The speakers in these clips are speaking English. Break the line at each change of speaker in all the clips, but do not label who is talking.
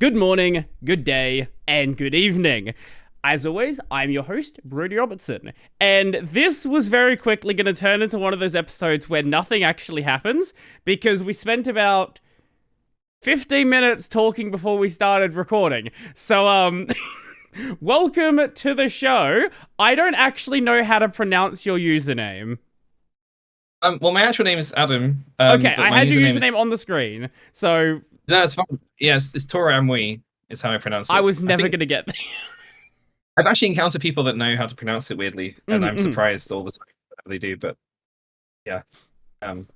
Good morning, good day, and good evening. As always, I'm your host, Brody Robertson, and this was very quickly going to turn into one of those episodes where nothing actually happens, because we spent about 15 minutes talking before we started recording. So, welcome to the show. I don't actually know how to pronounce your username.
Well, my actual name is Adam.
Okay,
But
I
my
had your
username
username
is
on the screen, so
no, it's fine. Yes, it's tauraamui is how I pronounce
I
it.
was
I
never
think
going to get there.
I've actually encountered people that know how to pronounce it weirdly, and I'm surprised all the time that they do. But yeah, um,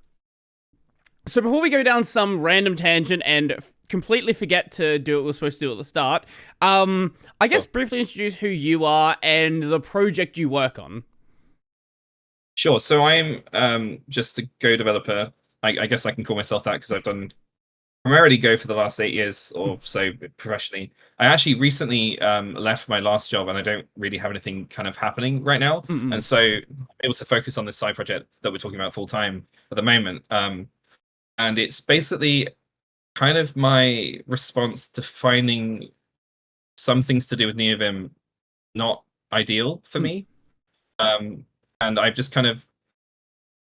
So before we go down some random tangent and completely forget to do what we're supposed to do at the start, I guess
sure.
briefly introduce who you are and the project you work on.
Sure. So I'm just a Go developer. I guess I can call myself that because I've done primarily Go for the last 8 years or so professionally. I actually recently left my last job, and I don't really have anything kind of happening right now, and so I'm able to focus on this side project that we're talking about full time at the moment. And it's basically kind of my response to finding some things to do with Neovim not ideal for me. And I've just kind of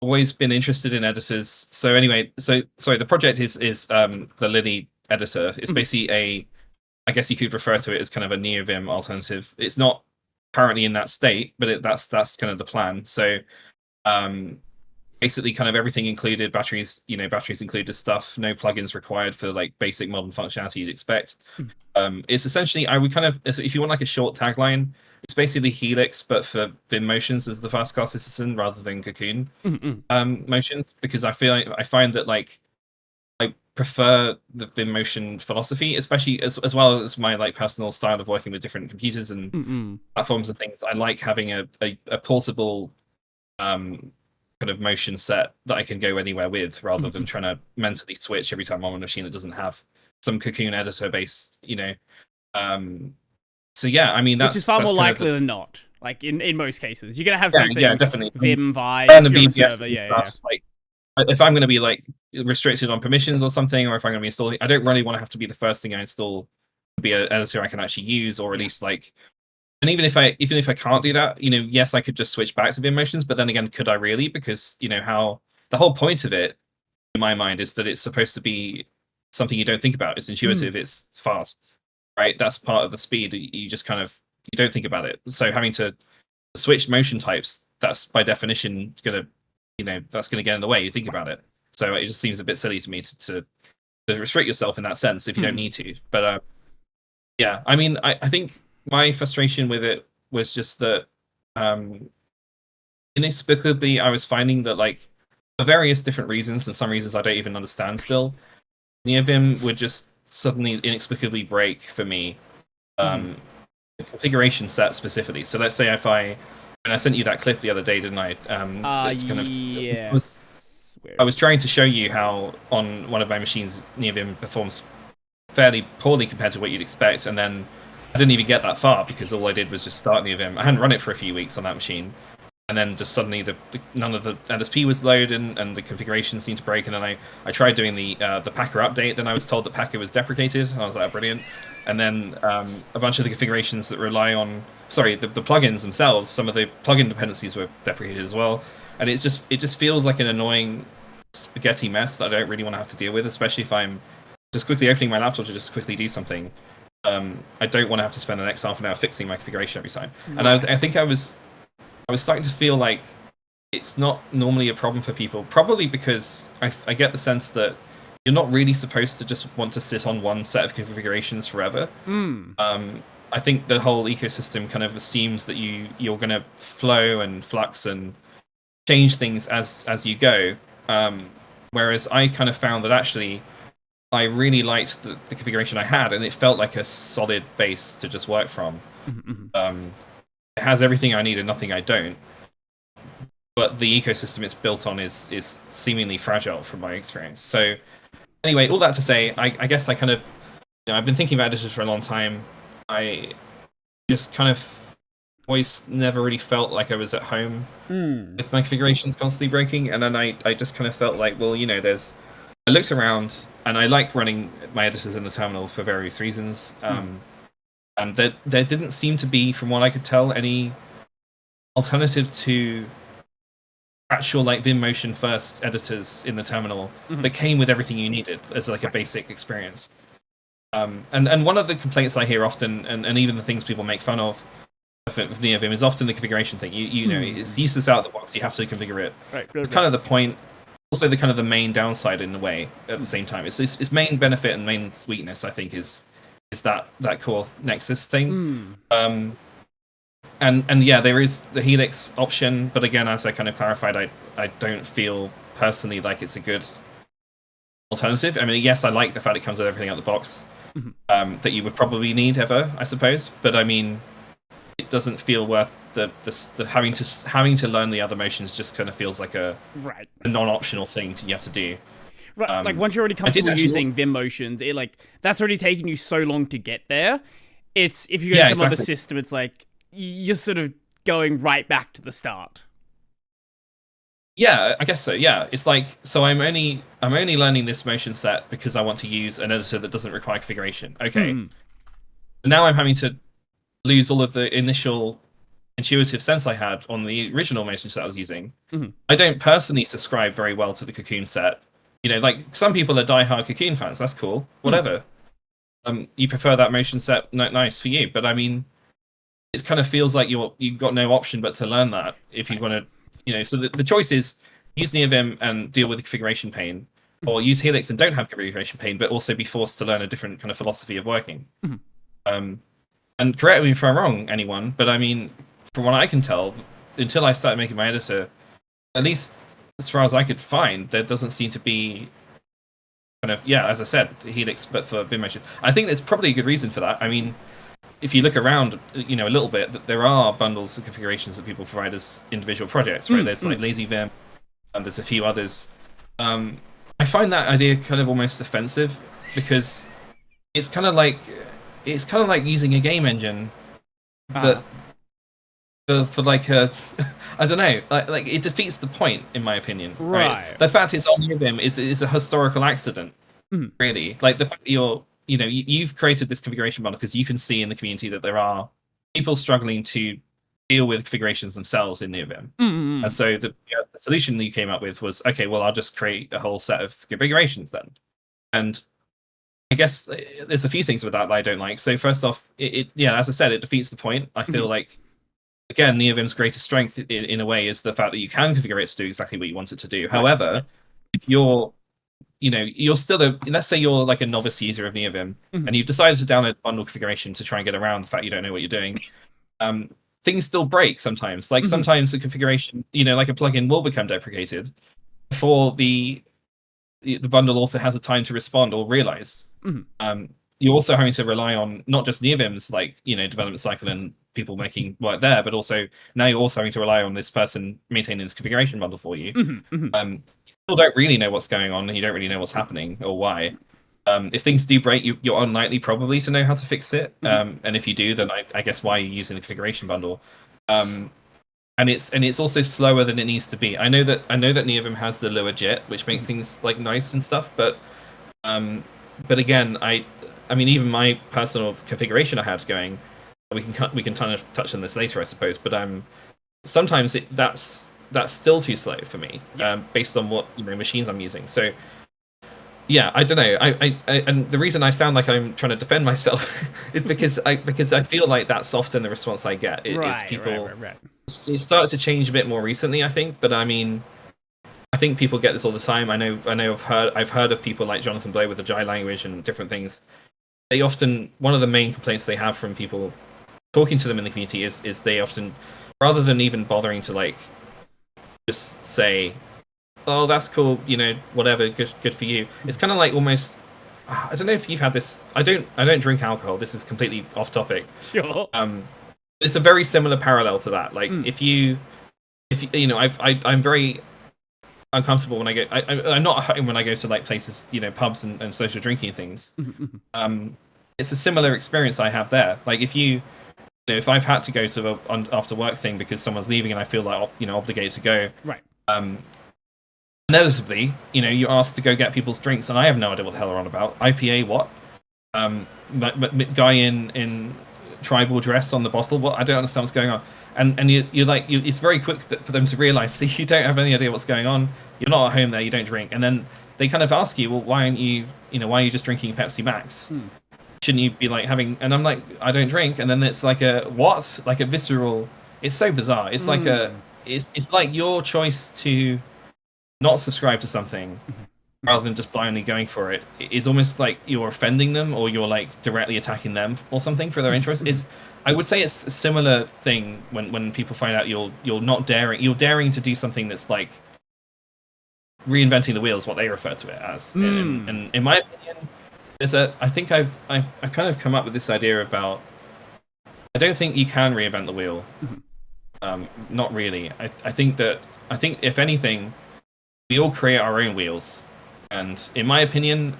always been interested in editors. So anyway, so sorry, the project is the Lilly editor. It's basically I guess you could refer to it as kind of a Neovim alternative. It's not currently in that state, but that's kind of the plan. So um, basically kind of everything included, batteries included stuff, no plugins required for like basic modern functionality you'd expect. It's essentially, I would kind of, if you want like a short tagline, it's basically Helix, but for Vim motions as the fast class assistant rather than Cocoon motions, because I find that like I prefer the Vim motion philosophy, especially as well as my like personal style of working with different computers and platforms and things. I like having a portable kind of motion set that I can go anywhere with, rather than trying to mentally switch every time I'm on a machine that doesn't have some Cocoon editor based, So yeah, I mean
Which is
that's
far more
kind of
likely
the
than not. Like in most cases, you're gonna have
yeah,
something
definitely.
Vim
And
vibe
the
if you're on a
BBS
server.
and
Yeah.
stuff, like if I'm going to be like restricted on permissions or something, or if I'm going to be installing, I don't really want to have to be the first thing I install to be an editor I can actually use, or at least like. And even if I can't do that, yes, I could just switch back to Vim motions. But then again, could I really? Because how the whole point of it, in my mind, is that it's supposed to be something you don't think about. It's intuitive. It's fast, right? That's part of the speed. You just kind of you don't think about it. So having to switch motion types, that's by definition gonna, that's gonna get in the way. You think about it. So it just seems a bit silly to me to restrict yourself in that sense if you don't need to. But yeah, I mean, I think my frustration with it was just that inexplicably I was finding that like for various different reasons, and some reasons I don't even understand still, Neovim would just suddenly inexplicably break for me. The configuration set specifically. So let's say and I sent you that clip the other day, didn't I? That kind of
Yes.
I was trying to show you how on one of my machines Neovim performs fairly poorly compared to what you'd expect, and then I didn't even get that far because all I did was just start Neovim. I hadn't run it for a few weeks on that machine, and then just suddenly none of the LSP was loaded, and the configuration seemed to break. And then I tried doing the Packer update. Then I was told that Packer was deprecated. And I was like, oh, brilliant. And then a bunch of the configurations that rely on the plugins themselves, some of the plugin dependencies were deprecated as well. And it just feels like an annoying spaghetti mess that I don't really want to have to deal with, especially if I'm just quickly opening my laptop to just quickly do something. I don't want to have to spend the next half an hour fixing my configuration every time. And I think I was starting to feel like it's not normally a problem for people, probably because I get the sense that you're not really supposed to just want to sit on one set of configurations forever. I think the whole ecosystem kind of assumes that you're going to flow and flux and change things as you go. Whereas I kind of found that actually I really liked the configuration I had, and it felt like a solid base to just work from. It has everything I need and nothing I don't. But the ecosystem it's built on is seemingly fragile from my experience. So anyway, all that to say, I guess I kind of, I've been thinking about editors for a long time. I just kind of always never really felt like I was at home with my configurations constantly breaking. And then I just kind of felt like, well, there's I looked around, and I like running my editors in the terminal for various reasons. And there didn't seem to be, from what I could tell, any alternative to actual like Vim Motion first editors in the terminal that came with everything you needed as like a basic experience. And one of the complaints I hear often, and even the things people make fun of with Neovim, is often the configuration thing. You know, it's useless out of the box. You have to configure it. It's kind of the point. Also, the kind of the main downside in a way at the same time. Its main benefit and main weakness, I think, is that core Nexus thing. And yeah, there is the Helix option, but again, as I kind of clarified, I don't feel personally like it's a good alternative. I mean, yes, I like the fact it comes with everything out of the box that you would probably need ever, I suppose. But I mean, it doesn't feel worth the having to learn the other motions. Just kind of feels like a non-optional thing you have to do.
Right, like once you're already comfortable using Vim motions, that's already taken you so long to get there. It's if you go to some other system, it's like you're sort of going right back to the start.
Yeah, I guess so. Yeah, it's like, so I'm only learning this motion set because I want to use an editor that doesn't require configuration. Okay. Now I'm having to lose all of the initial intuitive sense I had on the original motion set I was using. I don't personally subscribe very well to the Cocoon set. You know, like some people are diehard Cocoon fans. That's cool. Whatever. You prefer that motion set? Nice for you. But I mean, it kind of feels like you've got no option but to learn that if you want to. You know, so the choice is use Neovim and deal with the configuration pain, or use Helix and don't have configuration pain, but also be forced to learn a different kind of philosophy of working. And correct me if I'm wrong, anyone, but I mean, from what I can tell, until I started making my editor, at least as far as I could find, there doesn't seem to be kind of, as I said, Helix, but for Vim motion. I think there's probably a good reason for that. I mean, if you look around, you know, a little bit, there are bundles of configurations that people provide as individual projects, right? There's like Lazy Vim, and there's a few others. I find that idea kind of almost offensive because it's kind of like using a game engine that for like a I don't know, like it defeats the point in my opinion. Right. The fact it's on Neovim is a historical accident, really. Like the fact that you've created this configuration bundle because you can see in the community that there are people struggling to deal with configurations themselves in Neovim. And so the solution that you came up with was, okay, well, I'll just create a whole set of configurations then. And I guess there's a few things with that I don't like. So first off, as I said, it defeats the point. I feel like, again, Neovim's greatest strength in a way is the fact that you can configure it to do exactly what you want it to do. However, if you're still let's say you're like a novice user of Neovim and you've decided to download bundle configuration to try and get around the fact you don't know what you're doing. Things still break sometimes. Like sometimes the configuration, like a plugin will become deprecated before the bundle author has a time to respond or realize. You're also having to rely on not just Neovim's development cycle and people making work there, but also now you're also having to rely on this person maintaining this configuration bundle for you. Still don't really know what's going on and you don't really know what's happening or why. If things do break, you're unlikely probably to know how to fix it. And if you do, then I guess why you're using the configuration bundle. And it's also slower than it needs to be. I know that Neovim has the lower JIT, which makes things like nice and stuff, but again, I mean even my personal configuration I had going, we can kind of touch on this later, I suppose, but sometimes that's still too slow for me, based on what machines I'm using. So I don't know. I and the reason I sound like I'm trying to defend myself is because I feel like that's often the response I get. Is people. It started to change a bit more recently, I think. But I mean, I think people get this all the time. I know. I've heard of people like Jonathan Blow with the Jai language and different things. They often, one of the main complaints they have from people talking to them in the community is they often, rather than even bothering to just say, oh, that's cool, whatever, good for you. It's kind of like almost, I don't know if you've had this. I don't drink alcohol. This is completely off topic.
Sure.
It's a very similar parallel to that. Like if you I'm very uncomfortable when I go. I'm not at home when I go to places, pubs and social drinking things. It's a similar experience I have there. Like if I've had to go to an after work thing because someone's leaving and I feel like obligated to go.
Right.
inevitably, you're asked to go get people's drinks, and I have no idea what the hell they're on about. IPA, what? Guy in tribal dress on the bottle. What? I don't understand what's going on. And you're like, it's very quick for them to realize that you don't have any idea what's going on. You're not at home there. You don't drink, and then they kind of ask you, well, why aren't you, why are you just drinking Pepsi Max? Shouldn't you be like having? And I'm like, I don't drink. And then it's like a what? Like a visceral. It's so bizarre. It's like it's like your choice to not subscribe to something rather than just blindly going for it is almost like you're offending them, or you're like directly attacking them or something for their interest. I would say it's a similar thing when people find out you're not daring, you're daring to do something that's like reinventing the wheel is what they refer to it as. And in my opinion, I think I've kind of come up with this idea about, I don't think you can reinvent the wheel. Not really. I think if anything, we all create our own wheels. And in my opinion,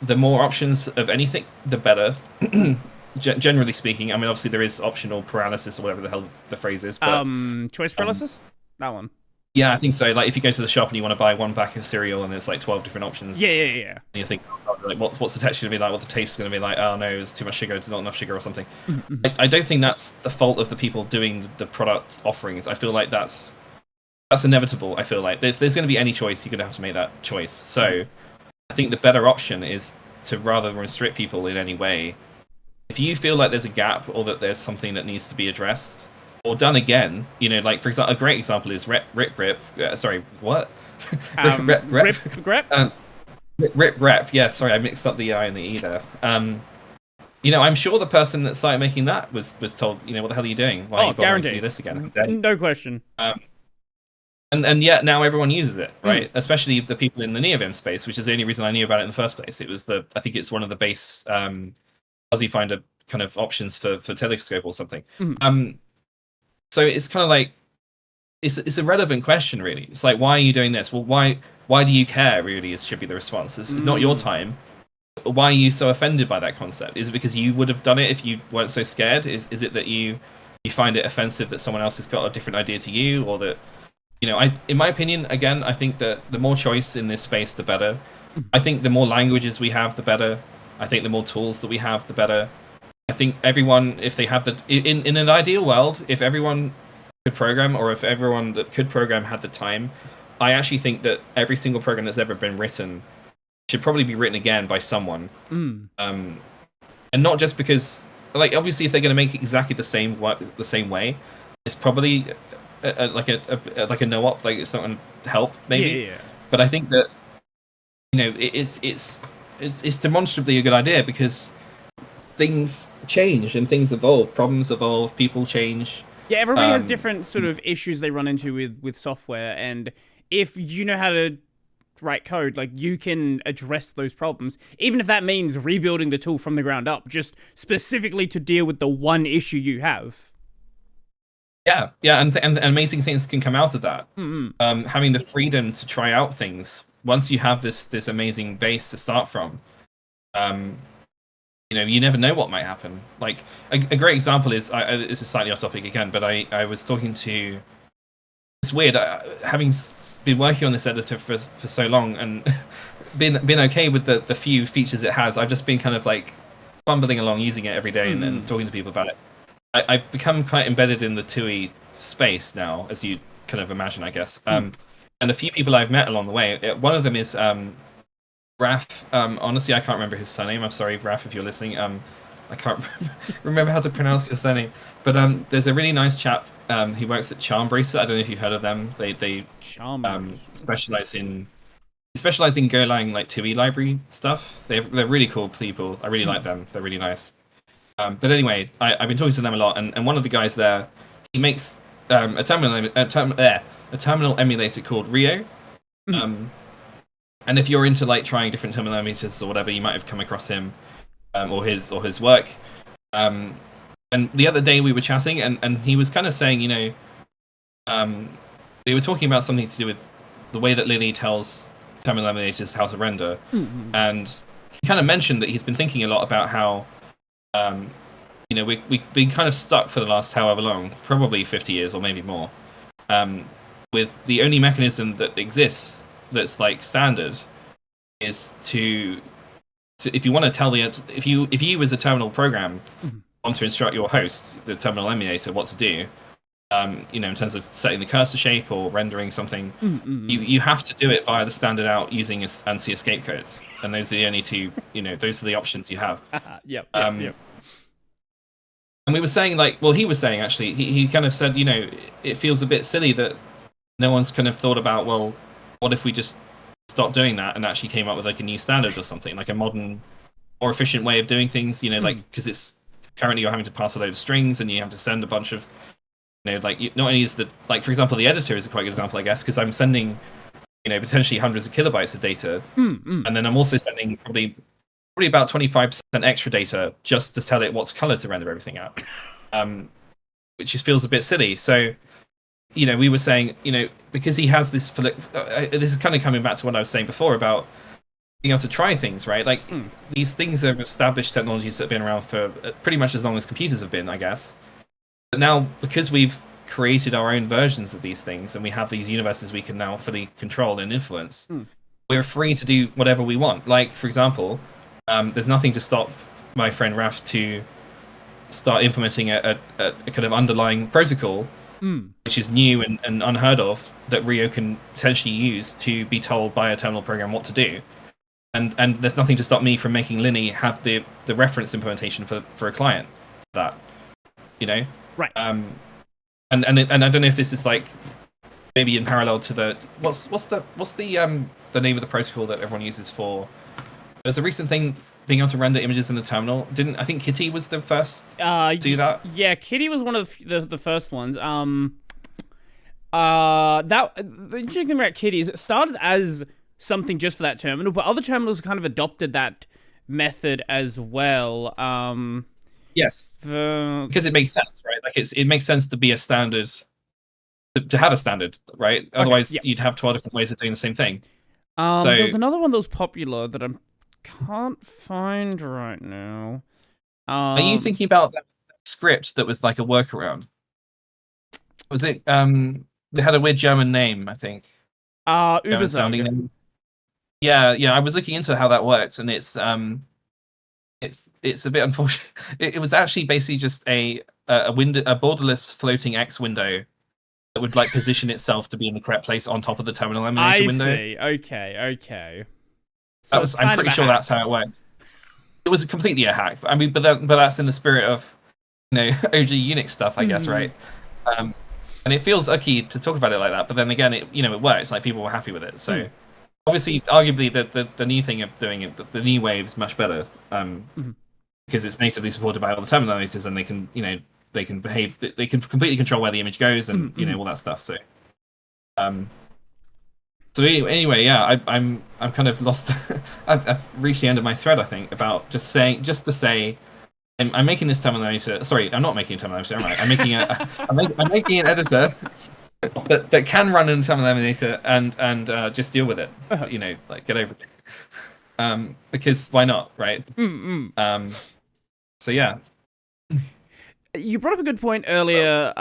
the more options of anything, the better. Generally speaking, I mean, obviously there is optional paralysis or whatever the hell the phrase is. But,
choice paralysis? That one.
Yeah, I think so. Like, if you go to the shop and you want to buy one pack of cereal and there's like 12 different options.
Yeah.
And you think, like, what's the texture going to be like? What's the taste going to be like? Oh no, there's too much sugar, not enough sugar or something. I don't think that's the fault of the people doing the product offerings. I feel like that's inevitable. I feel like if there's going to be any choice, you're going to have to make that choice. So I think the better option is to, rather than restrict people in any way, if you feel like there's a gap or that there's something that needs to be addressed or done again, like, for example, a great example is Rip. Sorry, what? Rip. Yeah, sorry, I mixed up the I and the E there. I'm sure the person that started making that was told, what the hell are you doing? Why are you bothering to do this again?
No question.
And yet now everyone uses it, right? Especially the people in the Neovim space, which is the only reason I knew about it in the first place. It was I think it's one of the base fuzzy finder kind of options for Telescope or something. So it's kind of like it's a relevant question, really. It's like, why are you doing this? Well, why do you care? Really, should be the response. It's not your time. Why are you so offended by that concept? Is it because you would have done it if you weren't so scared? Is it that you find it offensive that someone else has got a different idea to you, or that in my opinion, again, I think that the more choice in this space, the better. I think the more languages we have, the better. I think the more tools that we have, the better. I think everyone, if they have in an ideal world, if everyone could program, or if everyone that could program had the time, I actually think that every single program that's ever been written should probably be written again by someone. And not just because, like, obviously, if they're going to make exactly the same work the same way, it's probably like a no-op, like someone help maybe.
Yeah.
But I think that it's demonstrably a good idea, because things change and things evolve, problems evolve, people change.
Yeah, everybody has different sort of issues they run into with software, and if you know how to write code, like, you can address those problems, even if that means rebuilding the tool from the ground up, just specifically to deal with the one issue you have.
Yeah, and amazing things can come out of that. Having the freedom to try out things once you have this amazing base to start from. You never know what might happen. Like a great example is, this is slightly off topic again, but I was talking to. It's weird, having been working on this editor for so long and been okay with the few features it has. I've just been kind of like fumbling along using it every day and talking to people about it. I've become quite embedded in the TUI space now, as you kind of imagine, I guess. And a few people I've met along the way. One of them is Raf. Honestly, I can't remember his surname. I'm sorry, Raf, if you're listening. I can't remember how to pronounce your surname. But there's a really nice chap. He works at Charm Bracer. I don't know if you've heard of them. They specialize in Golang, like TUI library stuff. They're really cool people. I really like them. They're really nice. But anyway, I've been talking to them a lot, and one of the guys there, he makes a terminal emulator called Rio. And if you're into like trying different terminal emulators or whatever, you might have come across him or his work. And the other day we were chatting, and he was kind of saying, they were talking about something to do with the way that Lilly tells terminal emulators how to render, and he kind of mentioned that he's been thinking a lot about how. We've been kind of stuck for the last however long, probably 50 years or maybe more, with the only mechanism that exists that's like standard is to if you want to tell the if you as a terminal program want to instruct your host, the terminal emulator, what to do, in terms of setting the cursor shape or rendering something, you have to do it via the standard out using ANSI escape codes, and those are the only two. Those are the options you have.
Yep.
And we were saying, he was saying actually, he kind of said, it feels a bit silly that no one's kind of thought about, well, what if we just stopped doing that and actually came up with like a new standard or something, like a modern, more efficient way of doing things, because it's currently you're having to pass a load of strings and you have to send a bunch of, not only is for example, the editor is a quite good example, I guess, because I'm sending, potentially hundreds of kilobytes of data, and then I'm also sending probably about 25% extra data just to tell it what color to render everything out, which just feels a bit silly. So, we were saying, because he has this, this is kind of coming back to what I was saying before about being able to try things, right? Like, these things are established technologies that have been around for pretty much as long as computers have been, I guess. But now, because we've created our own versions of these things and we have these universes we can now fully control and influence, we're free to do whatever we want. Like, for example, there's nothing to stop my friend Raf to start implementing a kind of underlying protocol, which is new and unheard of, that Rio can potentially use to be told by a terminal program what to do. And there's nothing to stop me from making Lilly have the reference implementation for a client for that,
Right.
And I don't know if this is like maybe in parallel to the what's the name of the protocol that everyone uses for. There's a recent thing being able to render images in the terminal. I think Kitty was the first to do that?
Yeah, Kitty was one of the first ones. The interesting thing about Kitty is it started as something just for that terminal, but other terminals kind of adopted that method as well.
Yes, because it makes sense, right? Like it makes sense to be a standard, to have a standard, right? Otherwise, you'd have 12 different ways of doing the same thing.
There's another one that was popular that I can't find right now.
Are you thinking about that script that was like a workaround? Was it? They had a weird German name, I think.
Uber
sounding name. Yeah. I was looking into how that worked, and it's a bit unfortunate. It was actually basically just a window, a borderless floating X window that would like position itself to be in the correct place on top of the terminal emulator window.
I see. Okay.
So I'm pretty sure that's how it works. It was completely a hack. I mean, but that's in the spirit of OG Unix stuff, I guess, right? And it feels icky to talk about it like that. But then again, it works. Like people were happy with it. So obviously, arguably, the new thing of doing it, the new wave is much better. Because it's natively supported by all the terminal emulators, and they can behave, they can completely control where the image goes, and all that stuff. So, anyway, yeah, I'm kind of lost. I've reached the end of my thread, I think, about just to say, I'm making this terminal emulator. Sorry, I'm not making a terminal emulator. I'm making I'm making an editor that can run in a terminal emulator and just deal with it. Like get over it. Because why not, right? So yeah.
You brought up a good point earlier.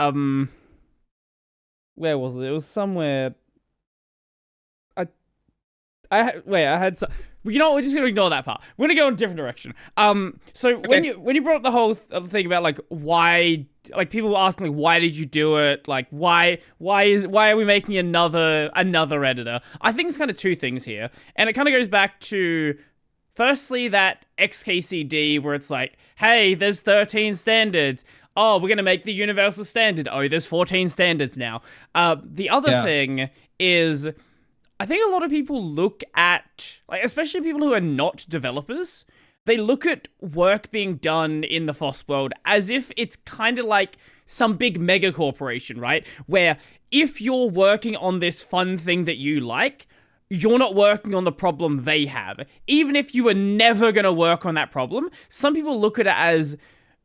Where was it? It was somewhere. I had some. You know what? We're just gonna ignore that part. We're gonna go in a different direction. So
okay.
when you brought up the whole thing about like why, like people were asking like why did you do it? Like why are we making another editor? I think it's kind of two things here, and it kind of goes back to firstly that XKCD where it's like, hey, there's 13 standards. Oh, we're gonna make the universal standard. Oh, there's 14 standards now. The other thing is, I think a lot of people look at, like, especially people who are not developers, they look at work being done in the FOSS world as if it's kind of like some big mega corporation, right? Where if you're working on this fun thing that you like, you're not working on the problem they have. Even if you were never going to work on that problem, some people look at it as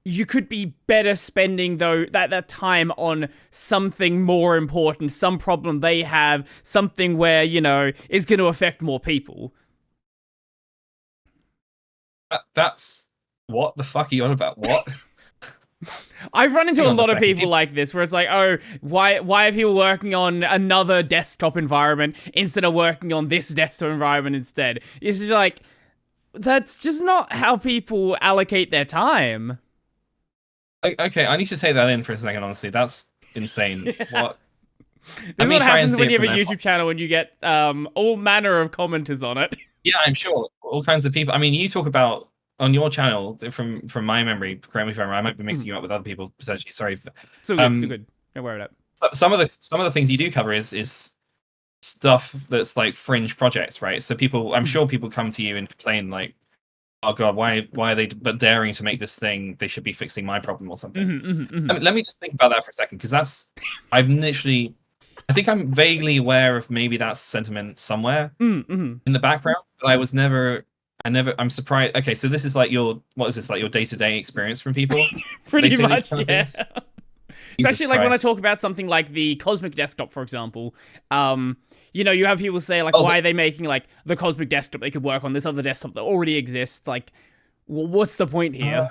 you could be better spending that time on something more important, some problem they have, something where, is going to affect more people.
That's what the fuck are you on about? What?
I've run into
hang
a
on a
lot of
second.
people like this, where it's like, oh, why are people working on another desktop environment instead of working on this desktop environment instead? It's just like, that's just not how people allocate their time.
Okay, I need to take that in for a second. Honestly, that's insane.
Yeah.
What?
This
Let
is
me
what
try and
happens
see
when
it
you have
from
a
their.
YouTube channel and you get all manner of commenters on it.
Yeah, I'm sure all kinds of people. I mean, you talk about on your channel from my memory. Correct me if I'm wrong. I might be mixing you up with other people potentially. Sorry.
So good, too good. Don't worry about it.
Some of the things you do cover is stuff that's like fringe projects, right? So people, I'm sure people come to you and complain like, "Oh God, why are they but daring to make this thing? They should be fixing my problem or something." Let me just think about that for a second, because I've literally, I think I'm vaguely aware of maybe that sentiment somewhere in the background, but I'm surprised. Okay, so this is like what is this, like your day-to-day experience from people?
Pretty
They say these
much,
kind of
yeah.
things?
Especially
Jesus
like when I
Christ.
talk about something like the Cosmic Desktop, for example. You know, you have people say like,
Oh,
why are they making like the Cosmic Desktop? They could work on this other desktop that already exists. Like, well, what's the point here?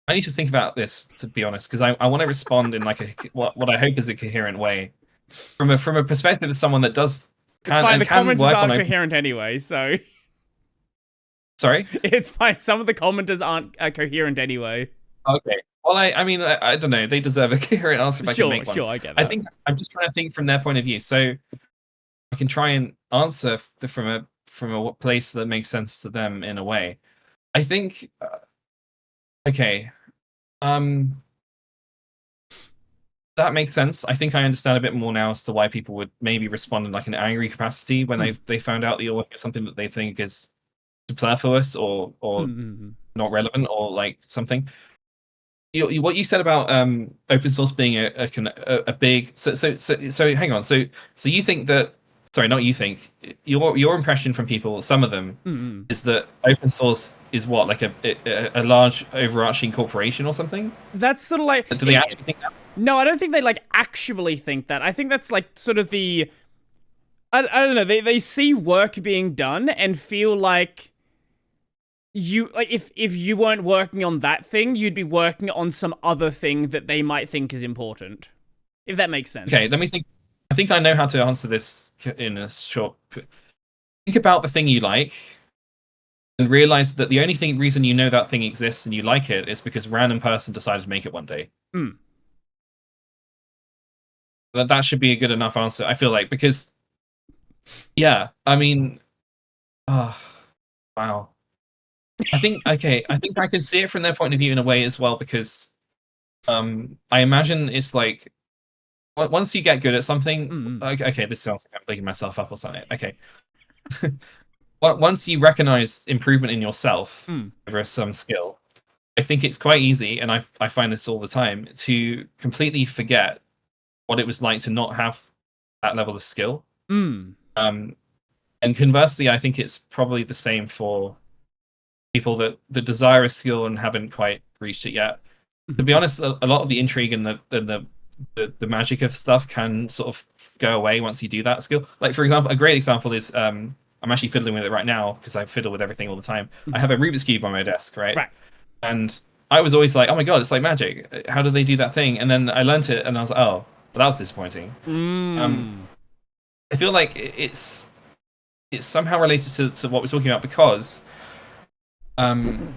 I need to think about this, to be honest, because I want to respond in like what I hope is a coherent way, from a perspective of someone that
It's fine. The
can
commenters
work on
aren't
open.
coherent anyway, so
Sorry.
it's fine. Some of the commenters aren't coherent anyway.
Okay. Well, I mean, I don't know. They deserve a coherent answer if I can make one.
Sure, I get that.
I think I'm just trying to think from their point of view, so I can try and answer from a place that makes sense to them in a way. I think. Okay. That makes sense. I think I understand a bit more now as to why people would maybe respond in like an angry capacity when they found out that you're working on something that they think is superfluous or not relevant or like something. What you said about open source being a big so hang on, so you think that, sorry, not you think, your impression from people, some of them, is that open source is what, like a large overarching corporation or something?
That's sort of like,
Do they actually think that?
No, I don't think they like actually think that. I think that's like sort of the, I don't know, they see work being done and feel like you, like, if you weren't working on that thing, you'd be working on some other thing that they might think is important. If that makes sense.
Okay, let me think. I think I know how to answer this in a short. Think about the thing you like, and realize that the only reason you know that thing exists and you like it is because a random person decided to make it one day. That should be a good enough answer, I feel like, because, yeah, I mean, wow. I think I can see it from their point of view in a way as well, because I imagine it's like, once you get good at something, okay, this sounds like I'm bigging myself up or something. Okay. Once you recognize improvement in yourself over some skill, I think it's quite easy, and I find this all the time, to completely forget what it was like to not have that level of skill. And conversely, I think it's probably the same for people that desire a skill and haven't quite reached it yet. To be honest, a lot of the intrigue and the magic of stuff can sort of go away once you do that skill. Like, for example, a great example is I'm actually fiddling with it right now because I fiddle with everything all the time. I have a Rubik's Cube on my desk, right? And I was always like, oh my God, it's like magic. How do they do that thing? And then I learned it and I was like, oh, well, that was disappointing. I feel like it's somehow related to what we're talking about, because learning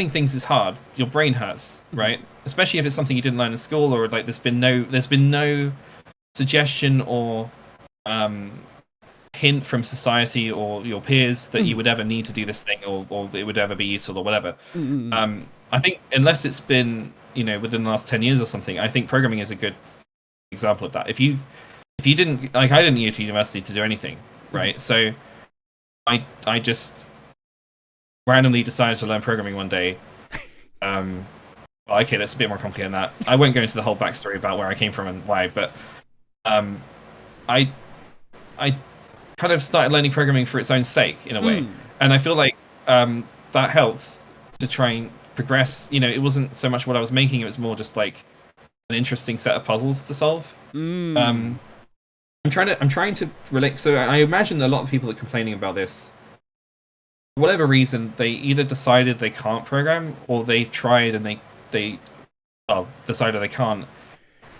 things is hard. Your brain hurts, right? Especially if it's something you didn't learn in school, or like there's been no suggestion or hint from society or your peers that you would ever need to do this thing, or it would ever be useful or whatever. I think unless it's been, within the last 10 years or something, I think programming is a good example of that. If you didn't, like, I didn't go to university to do anything, right? So I just randomly decided to learn programming one day. Well, okay, that's a bit more complicated than that. I won't go into the whole backstory about where I came from and why, but I kind of started learning programming for its own sake, in a way. And I feel like that helps to try and progress. It wasn't so much what I was making, it was more just like an interesting set of puzzles to solve. I'm trying to relate. So I imagine a lot of people that are complaining about this for whatever reason, they either decided they can't program, or they've tried and they decided they can't.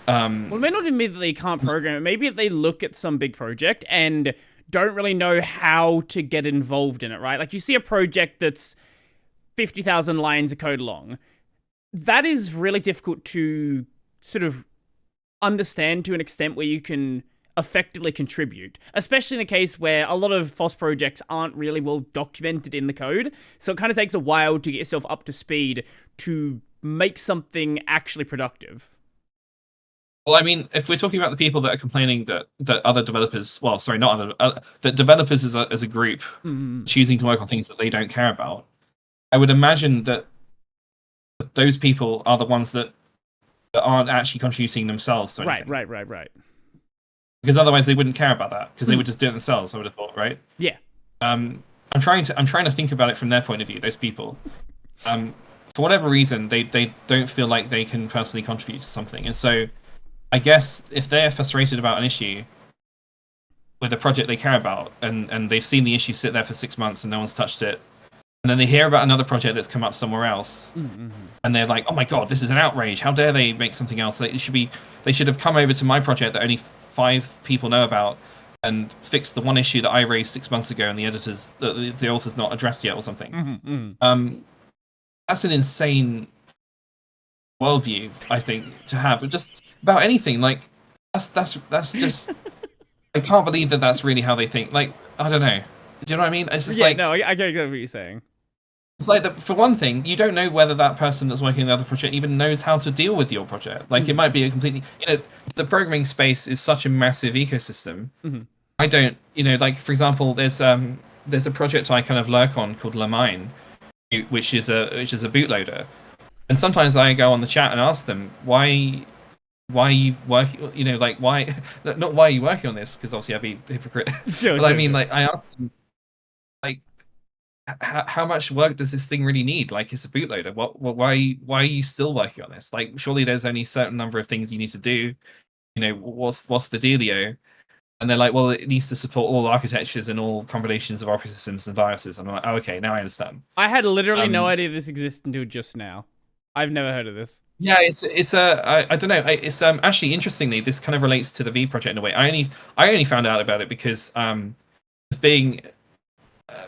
Well, it may not admit that they can't program it. Maybe they look at some big project and don't really know how to get involved in it, right? Like, you see a project that's 50,000 lines of code long. That is really difficult to sort of understand to an extent where you can effectively contribute, especially in a case where a lot of FOSS projects aren't really well documented in the code. So it kind of takes a while to get yourself up to speed to make something actually productive.
Well, I mean, if we're talking about the people that are complaining that other developers, well, sorry, not other, that developers as a group choosing to work on things that they don't care about, I would imagine that those people are the ones that aren't actually contributing themselves to anything.
Right.
Because otherwise they wouldn't care about that, because they would just do it themselves, I would have thought, right?
Yeah.
I'm trying to think about it from their point of view, those people. For whatever reason, they don't feel like they can personally contribute to something. And so I guess if they're frustrated about an issue with a project they care about, and they've seen the issue sit there for 6 months and no one's touched it, and then they hear about another project that's come up somewhere else, and they're like, "Oh my god, this is an outrage! How dare they make something else? They should have come over to my project that only 5 people know about and fixed the one issue that I raised 6 months ago, and the author's not addressed yet, or something." That's an insane worldview, I think, to have just about anything. Like, that's just I can't believe that that's really how they think. Like, I don't know. Do you know what I mean? It's just like,
no, I get what you're saying.
It's like for one thing, you don't know whether that person that's working on the other project even knows how to deal with your project. Like, it might be a completely, the programming space is such a massive ecosystem. I don't, like, for example, there's a project I kind of lurk on called Lamine, which is a bootloader, and sometimes I go on the chat and ask them why are you working, like, why not why are you working on this, because obviously I'd be a hypocrite. But I mean, like, I ask them, like, how much work does this thing really need? Like, it's a bootloader. Why are you still working on this? Like, surely there's only a certain number of things you need to do. What's the dealio? And they're like, well, it needs to support all architectures and all combinations of operating systems and BIOSes. And I'm like, oh, okay, now I understand.
I had literally no idea this existed until just now. I've never heard of this.
Yeah, I don't know. It's actually, interestingly, this kind of relates to the V project in a way. I only found out about it because as being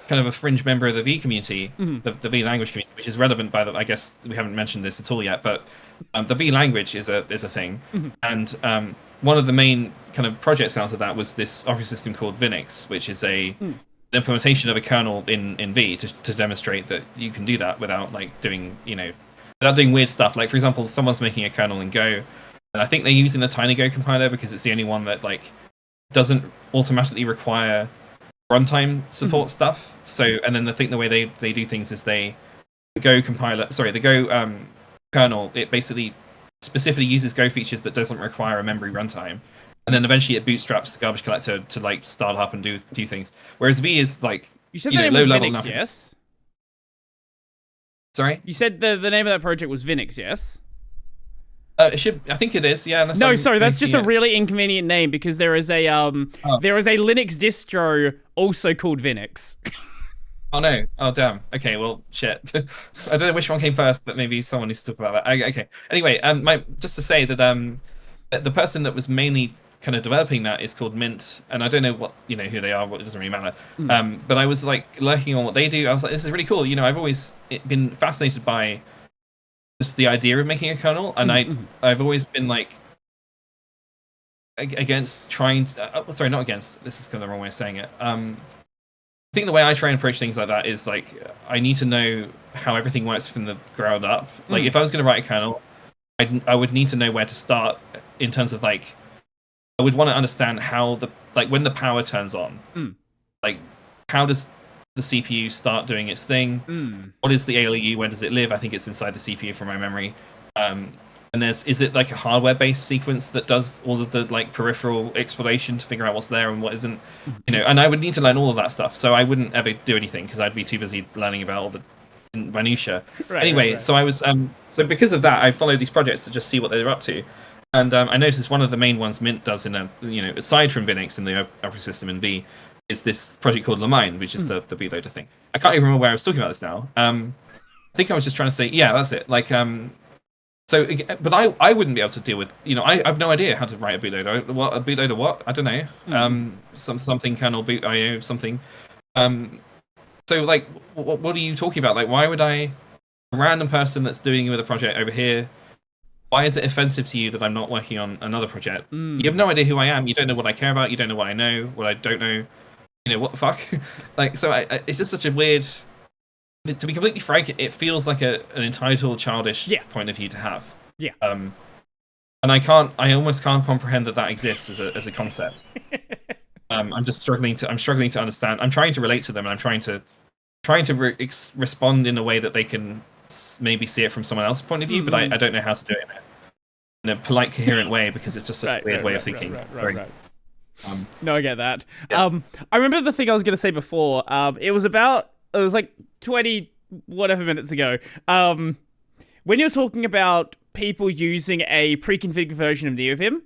kind of a fringe member of the V community, the V language community, which is relevant by the, I guess we haven't mentioned this at all yet, but the V language is a thing, and one of the main kind of projects out of that was this operating system called Vinix, which is an implementation of a kernel in V to demonstrate that you can do that without, like, doing without doing weird stuff. Like, for example, someone's making a kernel in Go, and I think they're using the TinyGo compiler because it's the only one that, like, doesn't automatically require runtime support stuff. So, and then the way they do things is the Go kernel, it basically specifically uses Go features that doesn't require a memory runtime, and then eventually it bootstraps the garbage collector to, like, start up and do things. Whereas V is, like,
you said the name was Vinix, yes?
Sorry?
You said the name of that project was Vinix, yes?
I think it is, yeah.
No, sorry, that's just a really inconvenient name, because there is a Linux distro also called Vinix.
Oh no! Oh damn! Okay, well, shit. I don't know which one came first, but maybe someone needs to talk about that. Okay. Anyway, just to say that the person that was mainly kind of developing that is called Mint, and I don't know what who they are. It doesn't really matter. But I was, like, lurking on what they do. I was like, this is really cool. I've always been fascinated by just the idea of making a kernel, and I've always been, like, against trying to, sorry, not against, this is kind of the wrong way of saying it. I think the way I try and approach things like that is, like, I need to know how everything works from the ground up. Like, if I was going to write a kernel, I would need to know where to start in terms of, like, I would want to understand how when the power turns on, like, how does the CPU start doing its thing? What is the ALU? Where does it live? I think it's inside the CPU from my memory. And is it, like, a hardware-based sequence that does all of the, like, peripheral exploration to figure out what's there and what isn't? And I would need to learn all of that stuff, so I wouldn't ever do anything because I'd be too busy learning about all the minutia. Anyway, so I was so because of that, I followed these projects to just see what they're up to, and I noticed one of the main ones Mint does aside from Vinix and the operating system in V, is this project called Lamine, which is the bootloader thing. I can't even remember where I was talking about this now. I think I was just trying to say, yeah, that's it. Like, so, but I wouldn't be able to deal with, I have no idea how to write a bootloader. What a bootloader? What? I don't know. Something kernel boot IO something. So like, what are you talking about? Like, why would a random person that's doing with a project over here? Why is it offensive to you that I'm not working on another project? You have no idea who I am. You don't know what I care about. You don't know what I know. What I don't know. What the fuck? Like, so it's just such a weird. To be completely frank, it feels like an entitled, childish point of view to have.
Yeah.
And I almost can't comprehend that exists as a concept. I'm just struggling to understand. I'm trying to relate to them, and I'm trying to respond in a way that they can maybe see it from someone else's point of view, but I don't know how to do it in a polite, coherent way because it's just a weird way of thinking.
Right. No, I get that.
Yeah.
I remember the thing I was going to say before. It was like 20 whatever minutes ago. When you're talking about people using a pre-configured version of Neovim,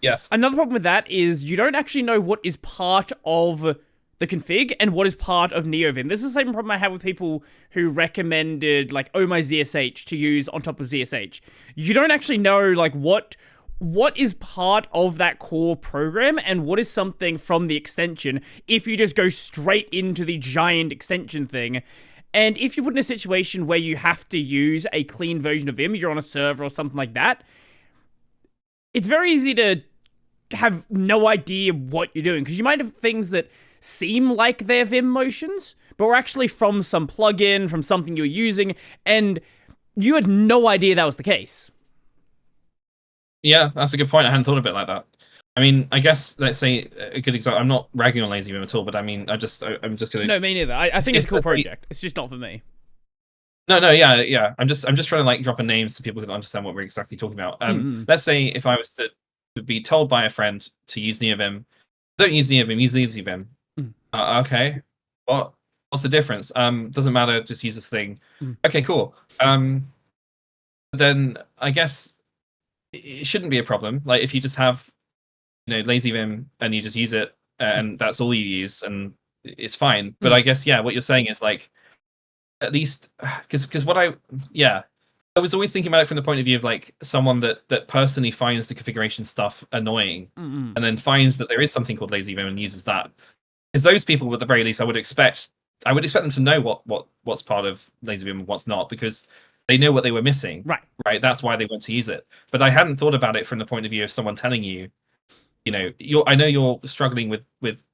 yes.
Another problem with that is you don't actually know what is part of the config and what is part of Neovim. This is the same problem I have with people who recommended like Oh My ZSH to use on top of ZSH. You don't actually know like what is part of that core program and what is something from the extension if you just go straight into the giant extension thing. And if you put in a situation where you have to use a clean version of Vim, you're on a server or something like that, it's very easy to have no idea what you're doing, because you might have things that seem like they're Vim motions, but were actually from some plugin, from something you're using, and you had no idea that was the case.
Yeah, that's a good point. I hadn't thought of it like that. I mean, I guess, let's say, a good example, I'm not ragging on LazyVim at all, but I mean, I'm just going to...
No, me neither. I think it's a cool project. It's just not for me.
No, yeah. I'm just trying to like drop in names so people can understand what we're exactly talking about. Let's say if I was to be told by a friend to use Neovim, don't use Neovim, use LazyVim. Okay, what's the difference? Doesn't matter, just use this thing. Okay, cool. Then I guess it shouldn't be a problem. Like if you just have, LazyVim and you just use it and that's all you use and it's fine. But I guess, what you're saying is like, at least, because I was always thinking about it from the point of view of like someone that personally finds the configuration stuff annoying and then finds that there is something called LazyVim and uses that. Because those people, at the very least, I would expect them to know what's part of LazyVim and what's not, because they know what they were missing. Right. That's why they want to use it. But I hadn't thought about it from the point of view of someone telling you, I know you're struggling with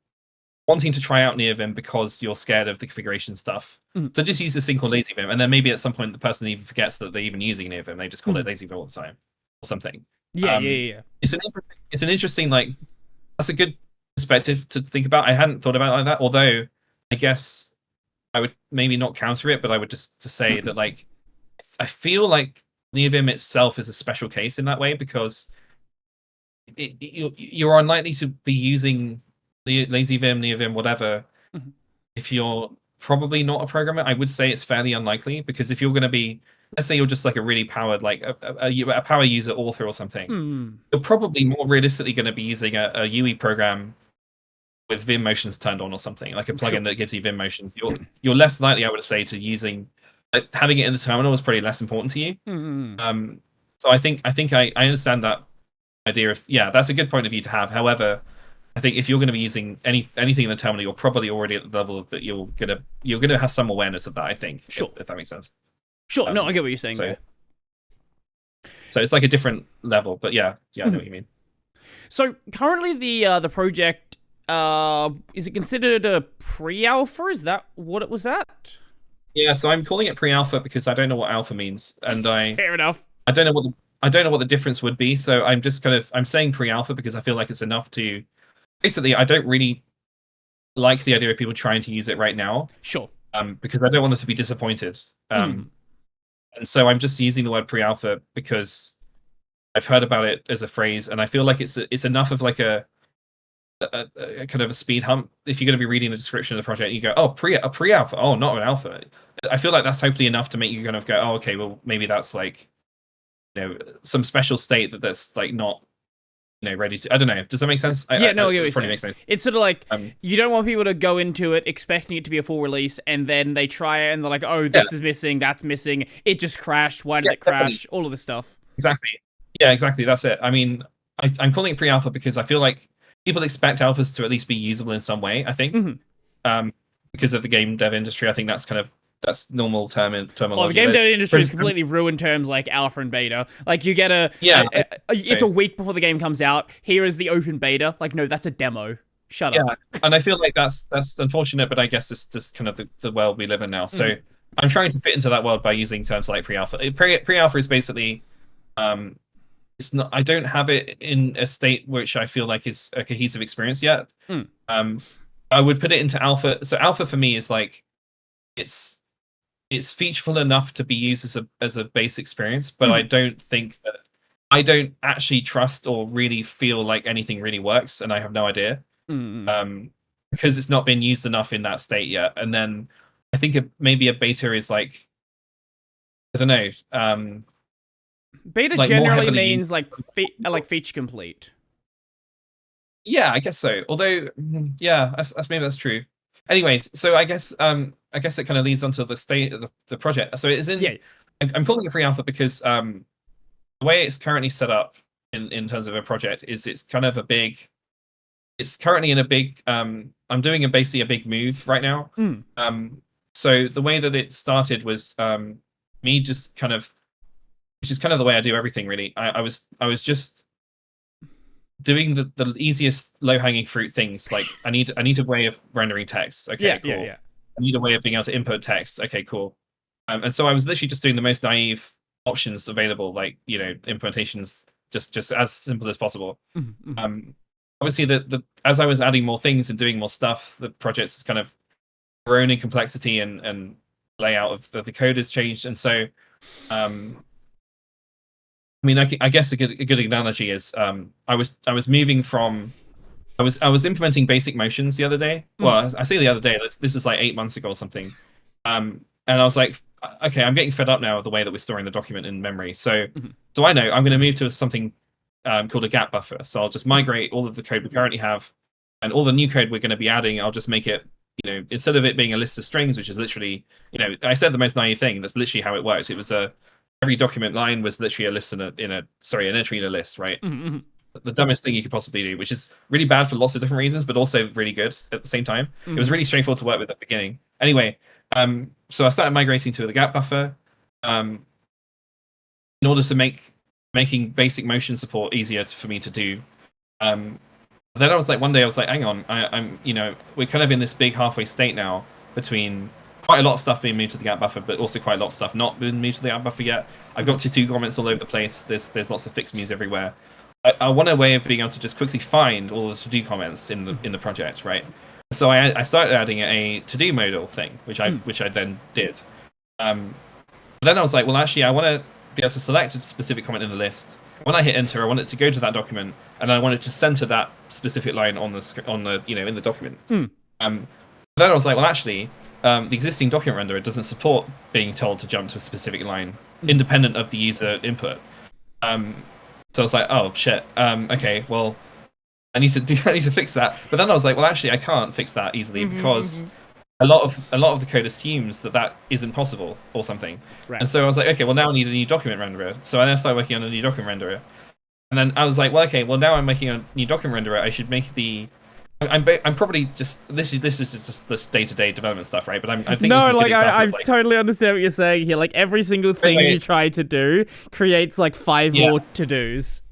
wanting to try out Neovim because you're scared of the configuration stuff. So just use this thing called LazyVim, and then maybe at some point the person even forgets that they're even using Neovim. They just call it LazyVim all the time, or something.
Yeah.
It's an interesting, like, that's a good perspective to think about. I hadn't thought about it like that. Although, I guess I would maybe not counter it, but I would just to say that like I feel like Neovim itself is a special case in that way because you're unlikely to be using LazyVim, Neovim, whatever, if you're probably not a programmer. I would say it's fairly unlikely, because if you're going to be, let's say you're just like a really powered, like a power user author or something, you're probably more realistically going to be using a UE program with Vim motions turned on or something, like a plugin that gives you Vim motions. You're less likely, I would say, to using, like, having it in the terminal is probably less important to you. So I think I understand that idea of, that's a good point of view to have. However, I think if you're going to be using anything in the terminal, you're probably already at the level that you're gonna have some awareness of that. I think, if that makes sense.
Sure. No, I get what you're saying.
So it's like a different level, but I know what you mean.
So currently, the project is it considered a pre-alpha? Is that what it was at?
Yeah, so I'm calling it pre-alpha because I don't know what alpha means, and
fair enough.
I don't know what the difference would be. So I'm just I'm saying pre-alpha because I feel like it's enough to. Basically, I don't really like the idea of people trying to use it right now.
Sure.
Because I don't want them to be disappointed. And so I'm just using the word pre-alpha because I've heard about it as a phrase, and I feel like it's enough of like a kind of a speed hump. If you're going to be reading the description of the project, you go, oh, pre-alpha, oh, not an alpha. I feel like that's hopefully enough to make you kind of go, oh, okay, well, maybe that's like, some special state that's like not ready to. I don't know. Does that make sense?
Yeah, no, I get what
it
you're
probably
saying.
makes sense.
It's sort of like you don't want people to go into it expecting it to be a full release, and then they try it and they're like, "Oh, this is missing, that's missing. It just crashed. Why did it crash?" All of this stuff.
Exactly. Yeah, exactly. That's it. I mean, I'm calling it pre-alpha because I feel like people expect alphas to at least be usable in some way. I think, because of the game dev industry, I think that's normal terminology.
Well, the game dev industry is completely ruined terms like alpha and beta. Like you get it's a week before the game comes out. Here is the open beta. Like, no, that's a demo. Shut up.
And I feel like that's unfortunate, but I guess it's just kind of the world we live in now. So I'm trying to fit into that world by using terms like pre-alpha. Pre-alpha is basically, it's not. I don't have it in a state which I feel like is a cohesive experience yet. I would put it into alpha. So alpha for me is like, it's featureful enough to be used as a base experience, but I don't actually trust or really feel like anything really works, and I have no idea. Because it's not been used enough in that state yet. And then I think maybe a beta is like, I don't know.
Beta like generally means like feature complete. Yeah,
I guess so. Although, yeah, maybe that's true. Anyways, so I guess it kind of leads onto the state of the project. So it's in. Yeah. I'm calling it pre-alpha because the way it's currently set up in terms of a project is it's currently in a big. I'm doing basically a big move right now. So the way that it started was me just kind of, which is kind of the way I do everything really. I was just doing the easiest low-hanging fruit things. Like I need a way of rendering text. Okay, cool. Yeah. I need a way of being able to input text. Okay, cool. And so I was literally just doing the most naive options available, like implementations just as simple as possible. Obviously, as I was adding more things and doing more stuff, the project's kind of grown in complexity and layout of the code has changed. And so, I mean, I guess a good analogy is I was moving from I was implementing basic motions the other day. Well, I say the other day. This is like 8 months ago or something. And I was like, okay, I'm getting fed up now of the way that we're storing the document in memory. So I know I'm going to move to something called a gap buffer. So I'll just migrate all of the code we currently have, and all the new code we're going to be adding. I'll just make it, instead of it being a list of strings, which is literally, I said the most naive thing. That's literally how it works. It was every document line was literally a list an entry in a list, right? The dumbest thing you could possibly do, which is really bad for lots of different reasons, but also really good at the same time. It was really straightforward to work with at the beginning. Anyway, so I started migrating to the gap buffer in order to making basic motion support easier for me to do. Then I was like, one day I was like, hang on, I'm we're kind of in this big halfway state now between quite a lot of stuff being moved to the gap buffer, but also quite a lot of stuff not being moved to the gap buffer yet. I've got to-do comments all over the place. There's lots of fixed me's everywhere. I want a way of being able to just quickly find all the to-do comments in the project, right? So I started adding a to-do modal thing, which I then did. Then I was like, well, actually, I want to be able to select a specific comment in the list. When I hit enter, I want it to go to that document, and then I want it to center that specific line on the in the document. Then I was like, well, actually, the existing document renderer doesn't support being told to jump to a specific line independent of the user input. So I was like, oh shit. Okay, well, I need to fix that. But then I was like, well, actually, I can't fix that easily because a lot of the code assumes that isn't possible or something. Right. And so I was like, okay, well, now I need a new document renderer. So I then started working on a new document renderer. And then I was like, well, okay, well, now I'm making a new document renderer. I should make I'm probably just this is just this day-to-day development stuff, right? But I think
no,
this is
like I totally understand what you're saying here. Like every single thing you try to do creates like 5 more to-dos.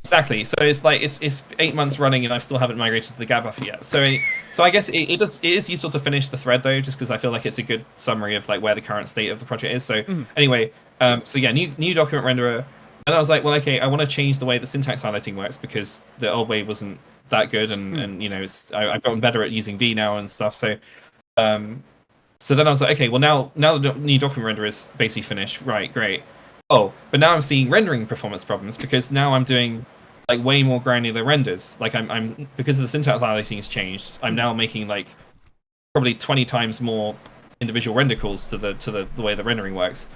Exactly. So it's like it's 8 months running and I still haven't migrated to the gap buffer yet. So I guess it is useful to finish the thread though, just because I feel like it's a good summary of like where the current state of the project is. So anyway, so yeah, new document renderer. And I was like, well, okay, I want to change the way the syntax highlighting works because the old way wasn't that good, and I've gotten better at using V now and stuff. So so then I was like, okay, well now the new document renderer is basically finished, right? Great. Oh, but now I'm seeing rendering performance problems because now I'm doing like way more granular renders. Like I'm because the syntax highlighting has changed. I'm now making like probably 20 times more individual render calls to the way the rendering works.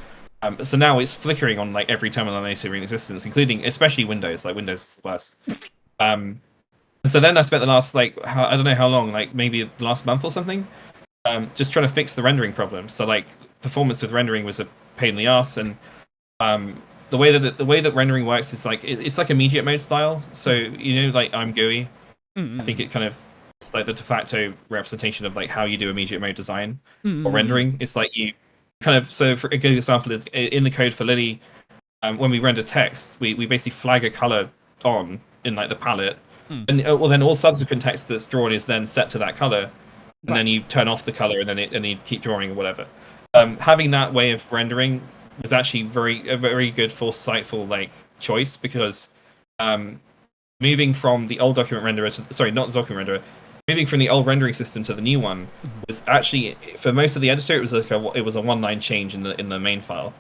So now it's flickering on like every terminal native in existence, including especially Windows. Like Windows is worse. And so then I spent the last I don't know how long, like maybe the last month or something, just trying to fix the rendering problem. So like performance with rendering was a pain in the ass, and the way that rendering works is like it's like immediate mode style. So like I'm GUI. I think it kind of it's like the de facto representation of like how you do immediate mode design or rendering. It's like you kind of, so for a good example is in the code for Lilly, when we render text, we basically flag a color on in like the palette, and then all subsequent text that's drawn is then set to that color, and then you turn off the color, and then you keep drawing or whatever. Having that way of rendering was actually a very good foresightful like choice, because moving from the old document renderer to, sorry, not the document renderer, moving from the old rendering system to the new one was actually, for most of the editor, it was like it was a one-line change in the main file.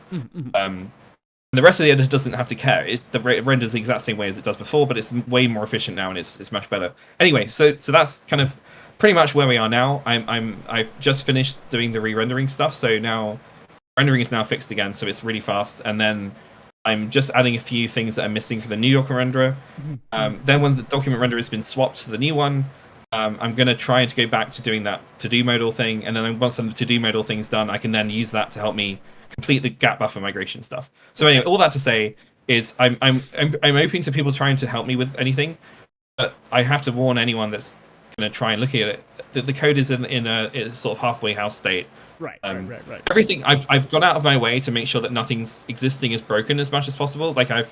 The rest of the editor doesn't have to care. It renders the exact same way as it does before, but it's way more efficient now, and it's much better. Anyway, so that's kind of pretty much where we are now. I've just finished doing the re-rendering stuff, so now rendering is now fixed again, so it's really fast. And then I'm just adding a few things that are missing for the new document renderer. Then when the document renderer has been swapped to the new one, I'm going to try to go back to doing that to-do modal thing, and then once the to-do modal thing's done, I can then use that to help me complete the gap buffer migration stuff. So anyway, all that to say is I'm open to people trying to help me with anything, but I have to warn anyone that's going to try and look at it. The code is in a sort of halfway house state.
Right.
Everything I've gone out of my way to make sure that nothing's existing is broken as much as possible. Like there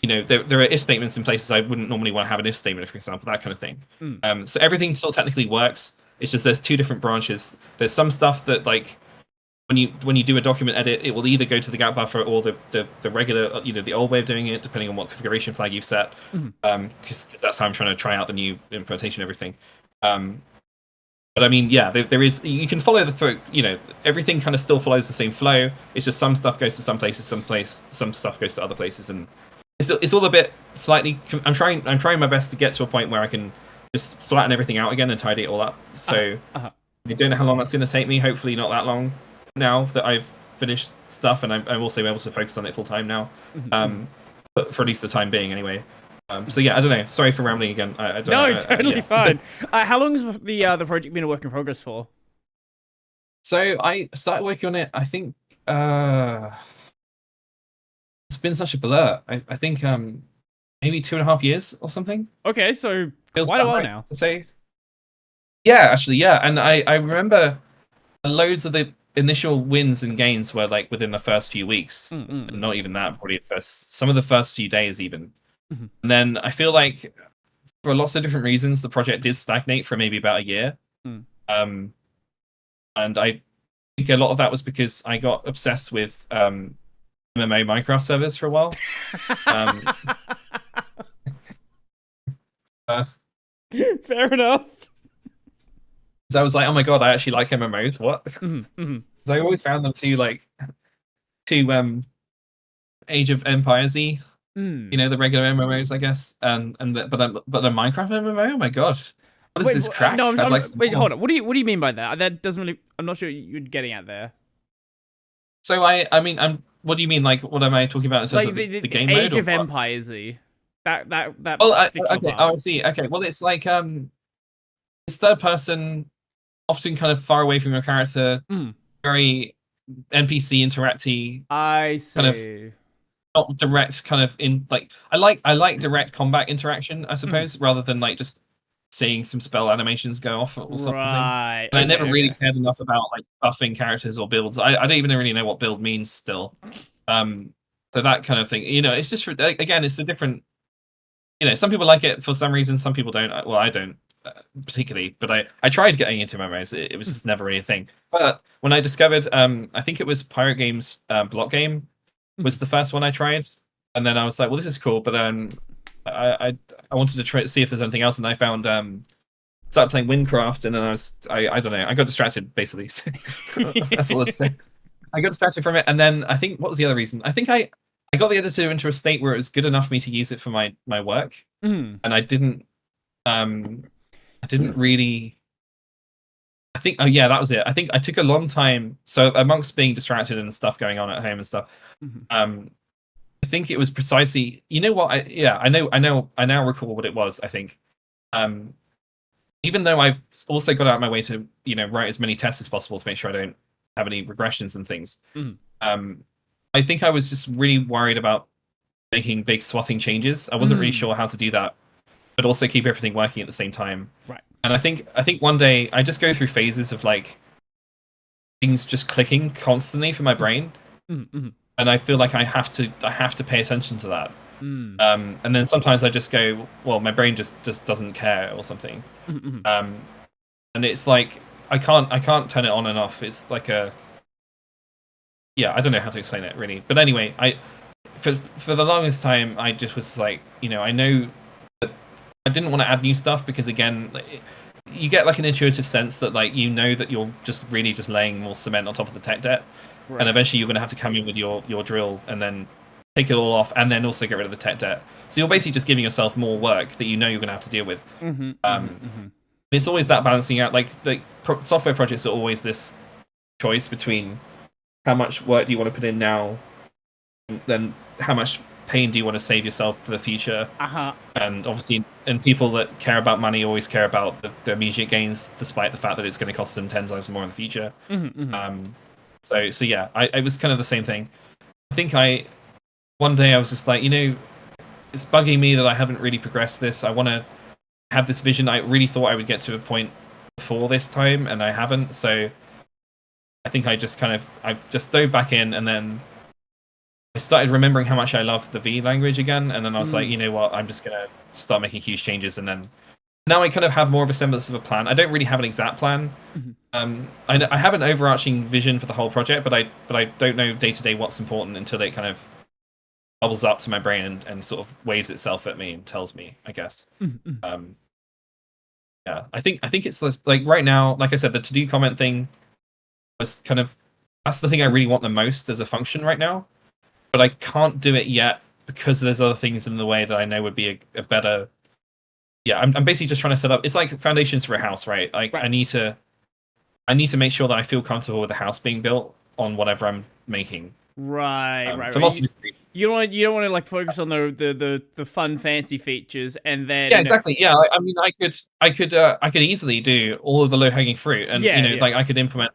are if statements in places I wouldn't normally want to have an if statement, for example, that kind of thing. So everything still technically works. It's just there's two different branches. There's some stuff that like when you do a document edit, it will either go to the gap buffer or the regular, the old way of doing it, depending on what configuration flag you've set. Because that's how I'm trying to try out the new implementation and everything. But I mean, yeah, there is, you can follow the through, everything kind of still follows the same flow. It's just some stuff goes to some places, some stuff goes to other places, and it's all a bit slightly. I'm trying my best to get to a point where I can just flatten everything out again and tidy it all up. So I don't know how long that's going to take me. Hopefully not that long. Now that I've finished stuff, and I'm also able to focus on it full time now, but for at least the time being, anyway. So yeah, I don't know. Sorry for rambling again. I don't know.
Totally fine. How long has the project been a work in progress for?
So I started working on it. I think it's been such a blur. I think maybe 2.5 years or something.
Okay, so quite a while now
to say. Yeah, actually, yeah. And I remember loads of the initial wins and gains were like within the first few weeks. Not even that, probably some of the first few days even. And then I feel like for lots of different reasons, the project did stagnate for maybe about a year. And I think a lot of that was because I got obsessed with MMO Minecraft servers for a while.
Fair enough.
So I was like, oh my god, I actually like MMOs. What? Because I always found them too Age of Empires-y. The regular MMOs, I guess, but a Minecraft MMO. Oh my god, what is this crack?
No, wait, hold on. What do you mean by that? That doesn't really. I'm not sure you're getting at there.
So I mean, what do you mean? Like, what am I talking about in terms of the game mode?
Age of Empires-y. That.
Well, okay. Oh, I see. Okay. Well, it's like it's third person, often kind of far away from your character, very NPC interacty.
I see.
Kind of, not direct, kind of in like I like direct combat interaction, I suppose, rather than like just seeing some spell animations go off or something.
Right.
And I never really cared enough about like buffing characters or builds. I don't even really know what build means still. So that kind of thing. It's just again, it's a different. Some people like it for some reason. Some people don't. Well, I don't particularly. But I tried getting into MMOs. It was just never really a thing. But when I discovered, I think it was Pirate Games block game was the first one I tried, and then I was like, well, this is cool, but then I wanted to try to see if there's anything else, and I found started playing Windcraft, and then I don't know, I got distracted basically. So that's all I'd say. I got distracted from it, and then I think, what was the other reason? I think I got the editor into a state where it was good enough for me to use it for my work, and I didn't really. I think, oh yeah, that was it. I think I took a long time. So amongst being distracted and stuff going on at home and stuff, I think it was precisely. You know what? I know. I now recall what it was. I think. Um, Even though I've also got out of my way to write as many tests as possible to make sure I don't have any regressions and things.
Mhm.
I think I was just really worried about making big swathing changes. I wasn't really sure how to do that, but also keep everything working at the same time.
Right.
And I think one day I just go through phases of like things just clicking constantly for my brain,
Mm-hmm.
and I feel like I have to pay attention to that.
Mm.
And then sometimes I just go, well, my brain just doesn't care or something.
Mm-hmm.
And it's like I can't turn it on and off. It's like I don't know how to explain it really. But anyway, for the longest time I just was like, I know that I didn't want to add new stuff because again, you get like an intuitive sense that like that you're just really just laying more cement on top of the tech debt,
Right.
and eventually you're going to have to come in with your drill and then take it all off and then also get rid of the tech debt. So you're basically just giving yourself more work that you're going to have to deal with. It's always that balancing out. Like the software projects are always this choice between how much work do you want to put in now, and then how much pain do you want to save yourself for the future. And obviously, and people that care about money always care about the immediate gains, despite the fact that it's going to cost them 10 times more in the future. So yeah, I was kind of the same thing. I think one day I was just like, it's bugging me that I haven't really progressed this. I want to have this vision. I really thought I would get to a point before this time, and I haven't. So I think I've just dove back in, and then I started remembering how much I love the V language again. And then I was like, you know what? I'm just gonna start making huge changes, and then now I kind of have more of a semblance of a plan. I don't really have an exact plan. I have an overarching vision for the whole project, but I don't know day to day what's important until it kind of bubbles up to my brain and sort of waves itself at me and tells me, I guess. Yeah, I think it's like right now, like I said, the to-do comment thing was kind of, that's the thing I really want the most as a function right now, but I can't do it yet because there's other things in the way that I know would be a better. Yeah, I'm basically just trying to set up. It's like foundations for a house, right? Like right. I need to make sure that I feel comfortable with the house being built on whatever I'm making.
Right.
For lots of
you don't want to like focus on the fun fancy features and then
exactly. Yeah, I mean, I could easily do all of the low hanging fruit, and like I could implement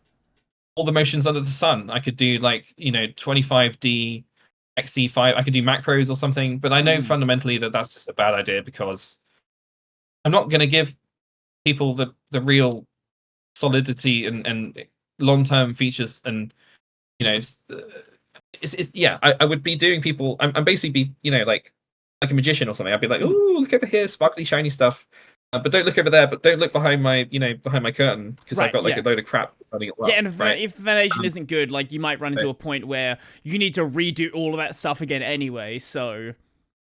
all the motions under the sun. I could do like 25D XC5. I could do macros or something, but I know fundamentally that that's just a bad idea because I'm not going to give people the real solidity and long term features, and I would be doing people. I'm basically like a magician or something. I'd be like, oh, look over here, sparkly, shiny stuff. But don't look over there. But don't look behind my curtain because I've got like a load of crap running it well.
Yeah, and if the foundation isn't good, like you might run into a point where you need to redo all of that stuff again anyway. So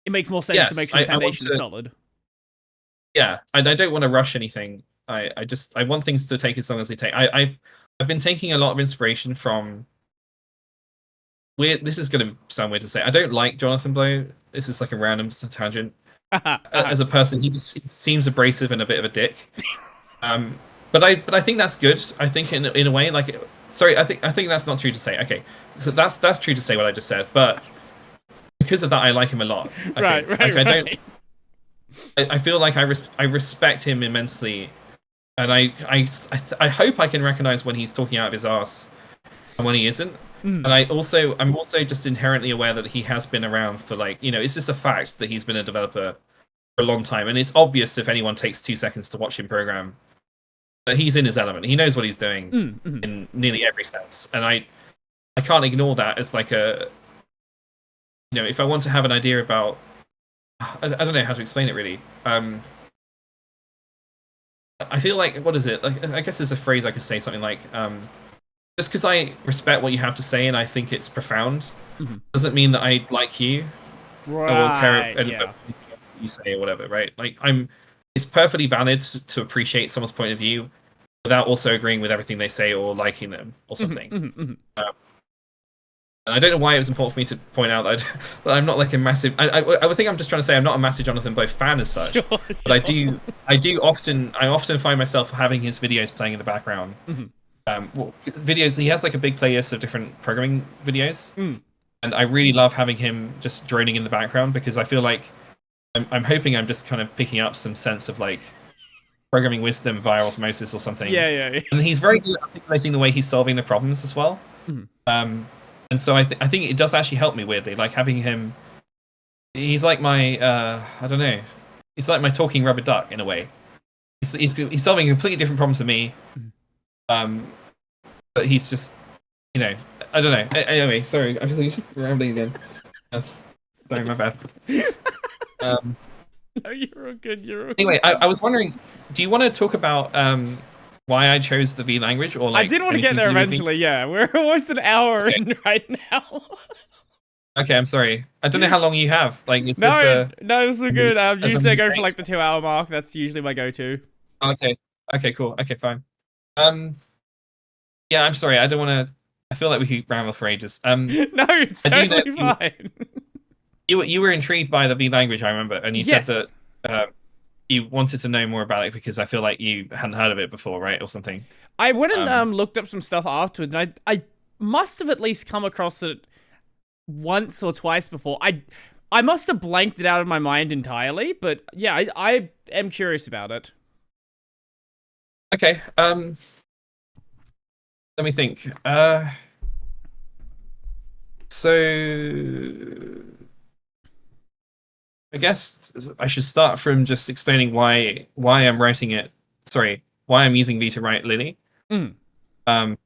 it makes more sense to make sure the foundation is solid.
Yeah, I don't want to rush anything. I want things to take as long as they take. I've been taking a lot of inspiration from. This is going to sound weird to say. I don't like Jonathan Blow. This is like a random tangent. As a person, he just seems abrasive and a bit of a dick. But I think that's good. I think in a way, like, sorry, I think that's not true to say. Okay, so that's true to say what I just said. But because of that, I like him a lot. I feel like I respect him immensely, and I hope I can recognize when he's talking out of his ass and when he isn't. And I'm also just inherently aware that he has been around for like, it's just a fact that he's been a developer for a long time, and it's obvious if anyone takes 2 seconds to watch him program that he's in his element. He knows what he's doing in nearly every sense, and I can't ignore that as like a, if I want to have an idea about, I don't know how to explain it really. I feel like, what is it? Like, I guess there's a phrase I could say something like, just because I respect what you have to say and I think it's profound, doesn't mean that I like you or care about what you say or whatever, right? Like, it's perfectly valid to appreciate someone's point of view without also agreeing with everything they say or liking them or something. And I don't know why it was important for me to point out that I'm not like a massive. I would think I'm just trying to say I'm not a massive Jonathan Blow fan as such, but I do often find myself having his videos playing in the background. Videos. He has like a big playlist of different programming videos, and I really love having him just droning in the background because I feel like I'm hoping I'm just kind of picking up some sense of like programming wisdom via osmosis or something.
Yeah.
And he's very good at articulating the way he's solving the problems as well.
Mhm.
And so I think it does actually help me weirdly, like having him. He's like my I don't know. He's like my talking rubber duck in a way. He's solving a completely different problem to me. But he's just, you know, I don't know. Anyway, sorry, I'm just rambling again. Sorry, my bad.
No, you're all good. You're all
Anyway,
good.
I was wondering, do you want to talk about why I chose the V language, or like
I did want to get
anything
there
do with V?
eventually. Yeah, we're almost an hour in right now.
Okay, I'm sorry. I don't know how long you have. Like, is this
No, this is good.
as long
Usually
as
I
it
go for
takes?
like the 2 hour mark. That's usually my go-to.
Okay. Okay, cool. Okay, fine. Yeah, I'm sorry. I don't want to. I feel like we could ramble for ages.
No, it's
I do know
totally fine.
you were intrigued by the V language, I remember, and you said that
Yes.
you wanted to know more about it because I feel like you hadn't heard of it before, right, or something.
I went and looked up some stuff afterwards, and I must have at least come across it once or twice before. I must have blanked it out of my mind entirely, but yeah, I am curious about it.
Okay. Let me think. So I guess I should start from just explaining why I'm writing it. Sorry, why I'm using V to write Lilly.
Mm.
And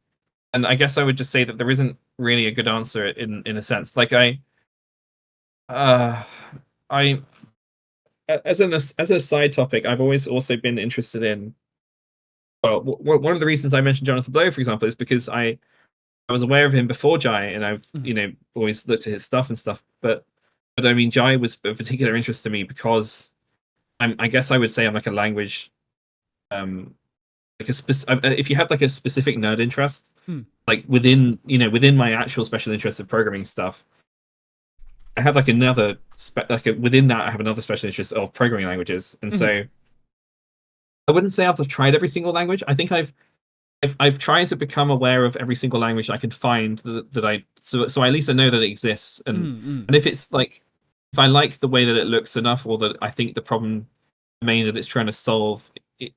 I guess I would just say that there isn't really a good answer in a sense. Like I as a side topic, I've always also been interested in. Well, one of the reasons I mentioned Jonathan Blow, for example, is because I was aware of him before Jai, and I've always looked at his stuff and stuff. But I mean, Jai was of particular interest to me because I guess I would say I'm like a language, like if you had like a specific nerd interest, like within my actual special interest of programming stuff, I have like another within that I have another special interest of programming languages, and so I wouldn't say I've tried every single language. I think I've tried to become aware of every single language I can find that I so at least I know that it exists, and if it's like if I like the way that it looks enough, or that I think the problem domain that it's trying to solve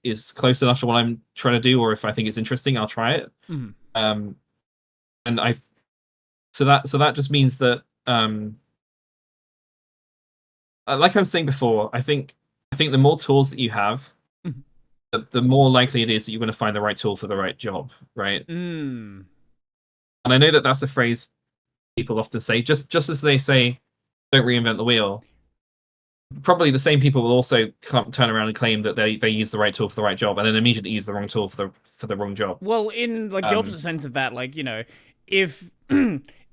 is close enough to what I'm trying to do, or if I think it's interesting, I'll try it. And I've so that just means that like I was saying before, I think the more tools that you have, the more likely it is that you're going to find the right tool for the right job, right? And I know that that's a phrase people often say, just as they say, "Don't reinvent the wheel." Probably the same people will also turn around and claim that they use the right tool for the right job, and then immediately use the wrong tool for the wrong job.
Well, in like the opposite sense of that, like if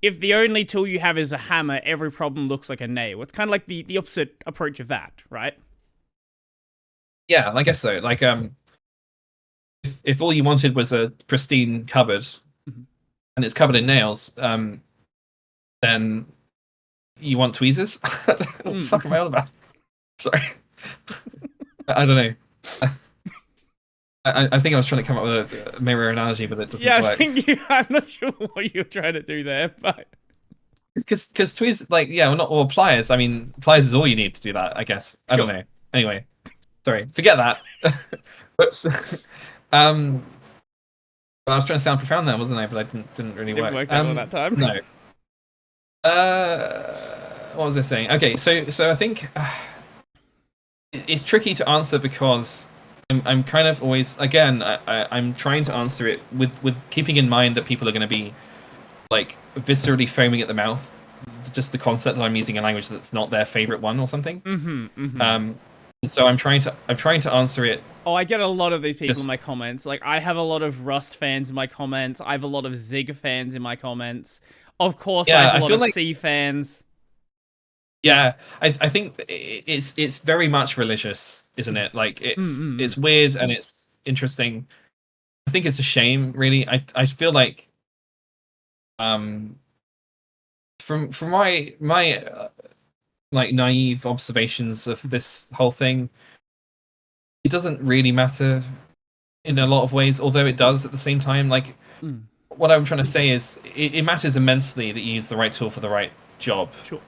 if the only tool you have is a hammer, every problem looks like a nail. It's kind of like the opposite approach of that, right?
Yeah, I guess so. Like, if all you wanted was a pristine cupboard and it's covered in nails, then you want tweezers. What the fuck am I on about? Sorry, I don't know. I think I was trying to come up with a mirror analogy, but it doesn't work.
I'm not sure what you're trying to do there, but
it's because tweezers, like, yeah, not all pliers. I mean, pliers is all you need to do that, I guess. I don't know. Anyway, sorry, forget that. Whoops. Well, I was trying to sound profound there, wasn't I? But I didn't really work.
Work out all that time.
No. What was I saying? Okay, so I think it's tricky to answer because I'm kind of always, again, I'm trying to answer it with keeping in mind that people are going to be like viscerally foaming at the mouth, just the concept that I'm using a language that's not their favorite one or something. So I'm trying to answer it.
Oh, I get a lot of these people in my comments. Like, I have a lot of Rust fans in my comments. I have a lot of Zig fans in my comments. Of course, I have a lot of C fans.
Yeah, I think it's very much religious, isn't it? Like, it's weird and it's interesting. I think it's a shame, really. I feel like, from my like naive observations of this whole thing, it doesn't really matter in a lot of ways, although it does at the same time. Like, what I'm trying to say is it matters immensely that you use the right tool for the right job.
Sure.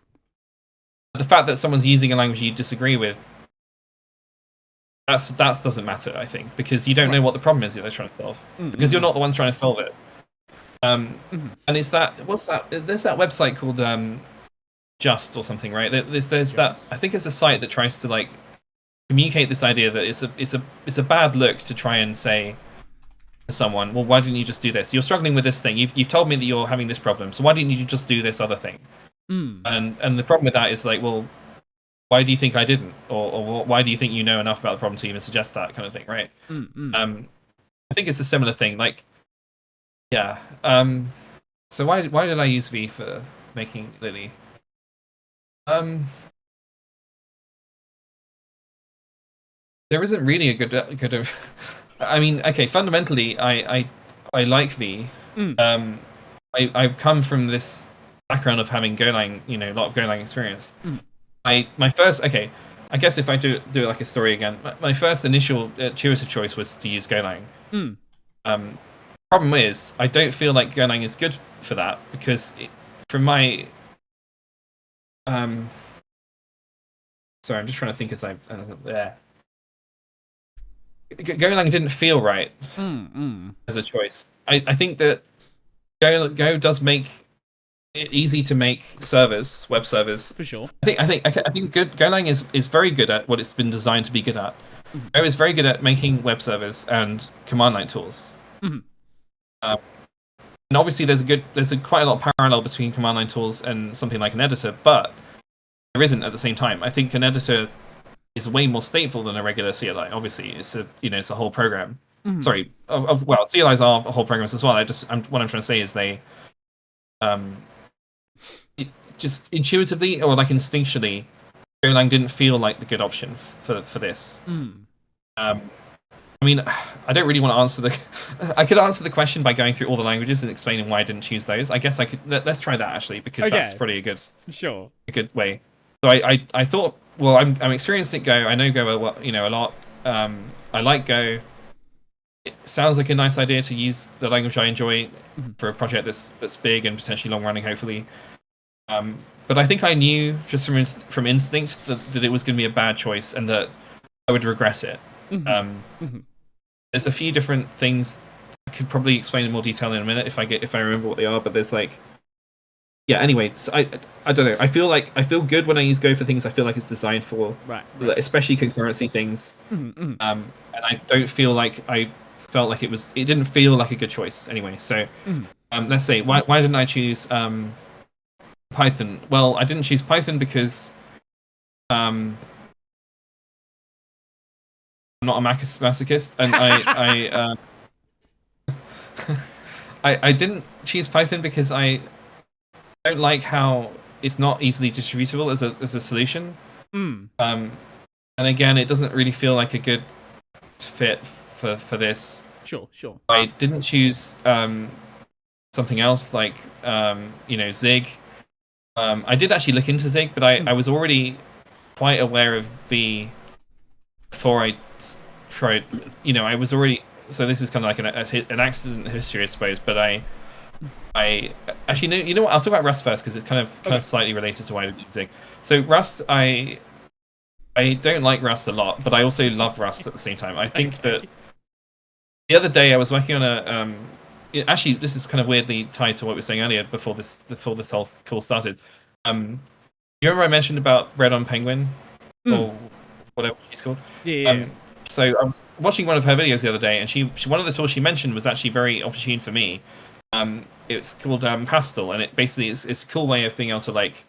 The fact that someone's using a language you disagree with, that doesn't matter, I think, because you don't know what the problem is that they're trying to solve, because you're not the one trying to solve it. And it's what's that? There's that website called Just or something, right? There's that. I think it's a site that tries to like communicate this idea that it's a bad look to try and say to someone, well, why didn't you just do this? You're struggling with this thing. You've told me that you're having this problem, so why didn't you just do this other thing? And the problem with that is like, well, why do you think I didn't, or why do you think you know enough about the problem to even suggest that kind of thing, right? I think it's a similar thing. Like, yeah. So why did I use V for making Lilly? There isn't really a good. I mean, okay. Fundamentally, I like V. I've come from this background of having Golang, a lot of Golang experience. My first, okay, I guess if I do it like a story again, my first initial intuitive choice was to use Golang. Problem is, I don't feel like Golang is good for that, because from my sorry, I'm just trying to think as there. Golang didn't feel right as a choice. I think that Go does make it easy to make servers, web servers.
For sure.
I think Golang is very good at what it's been designed to be good at. Go is very good at making web servers and command line tools. And obviously there's quite a lot of parallel between command line tools and something like an editor, but there isn't at the same time. I think an editor is way more stateful than a regular CLI. Obviously, it's a whole program. Sorry, well, CLIs are whole programs as well. What I'm trying to say is they, just intuitively or like instinctually, Golang didn't feel like the good option for this. I mean, I don't really want to answer I could answer the question by going through all the languages and explaining why I didn't choose those. I guess I could. Let's try that actually, because that's probably a good way. So I thought, well, I'm experienced at Go. I know Go a lot. I like Go. It sounds like a nice idea to use the language I enjoy for a project that's big and potentially long running, hopefully. But I think I knew just from instinct that it was going to be a bad choice and that I would regret it. There's a few different things I could probably explain in more detail in a minute if I remember what they are. But there's like, yeah. Anyway, so I don't know. I feel good when I use Go for things I feel like it's designed for,
right.
Especially concurrency things. And I don't feel like I felt like it didn't feel like a good choice anyway. So let's say why didn't I choose Python? Well, I didn't choose Python because I'm not a masochist, and I didn't choose Python because I don't like how it's not easily distributable as a solution. And again, it doesn't really feel like a good fit for this.
Sure.
I didn't choose something else like Zig. I did actually look into Zig, but I was already quite aware of V before I tried. I was already, so this is kind of like an accident history, I suppose. But I actually know what, I'll talk about Rust first because it's kind of slightly related to why I did Zig. So Rust, I don't like Rust a lot, but I also love Rust at the same time. I think that the other day I was working on actually, this is kind of weirdly tied to what we were saying earlier before this whole call started. You remember I mentioned about Red on Penguin or whatever she's called?
Yeah.
So I was watching one of her videos the other day, and she one of the tools she mentioned was actually very opportune for me. It's called Pastel, and it basically it's a cool way of being able to like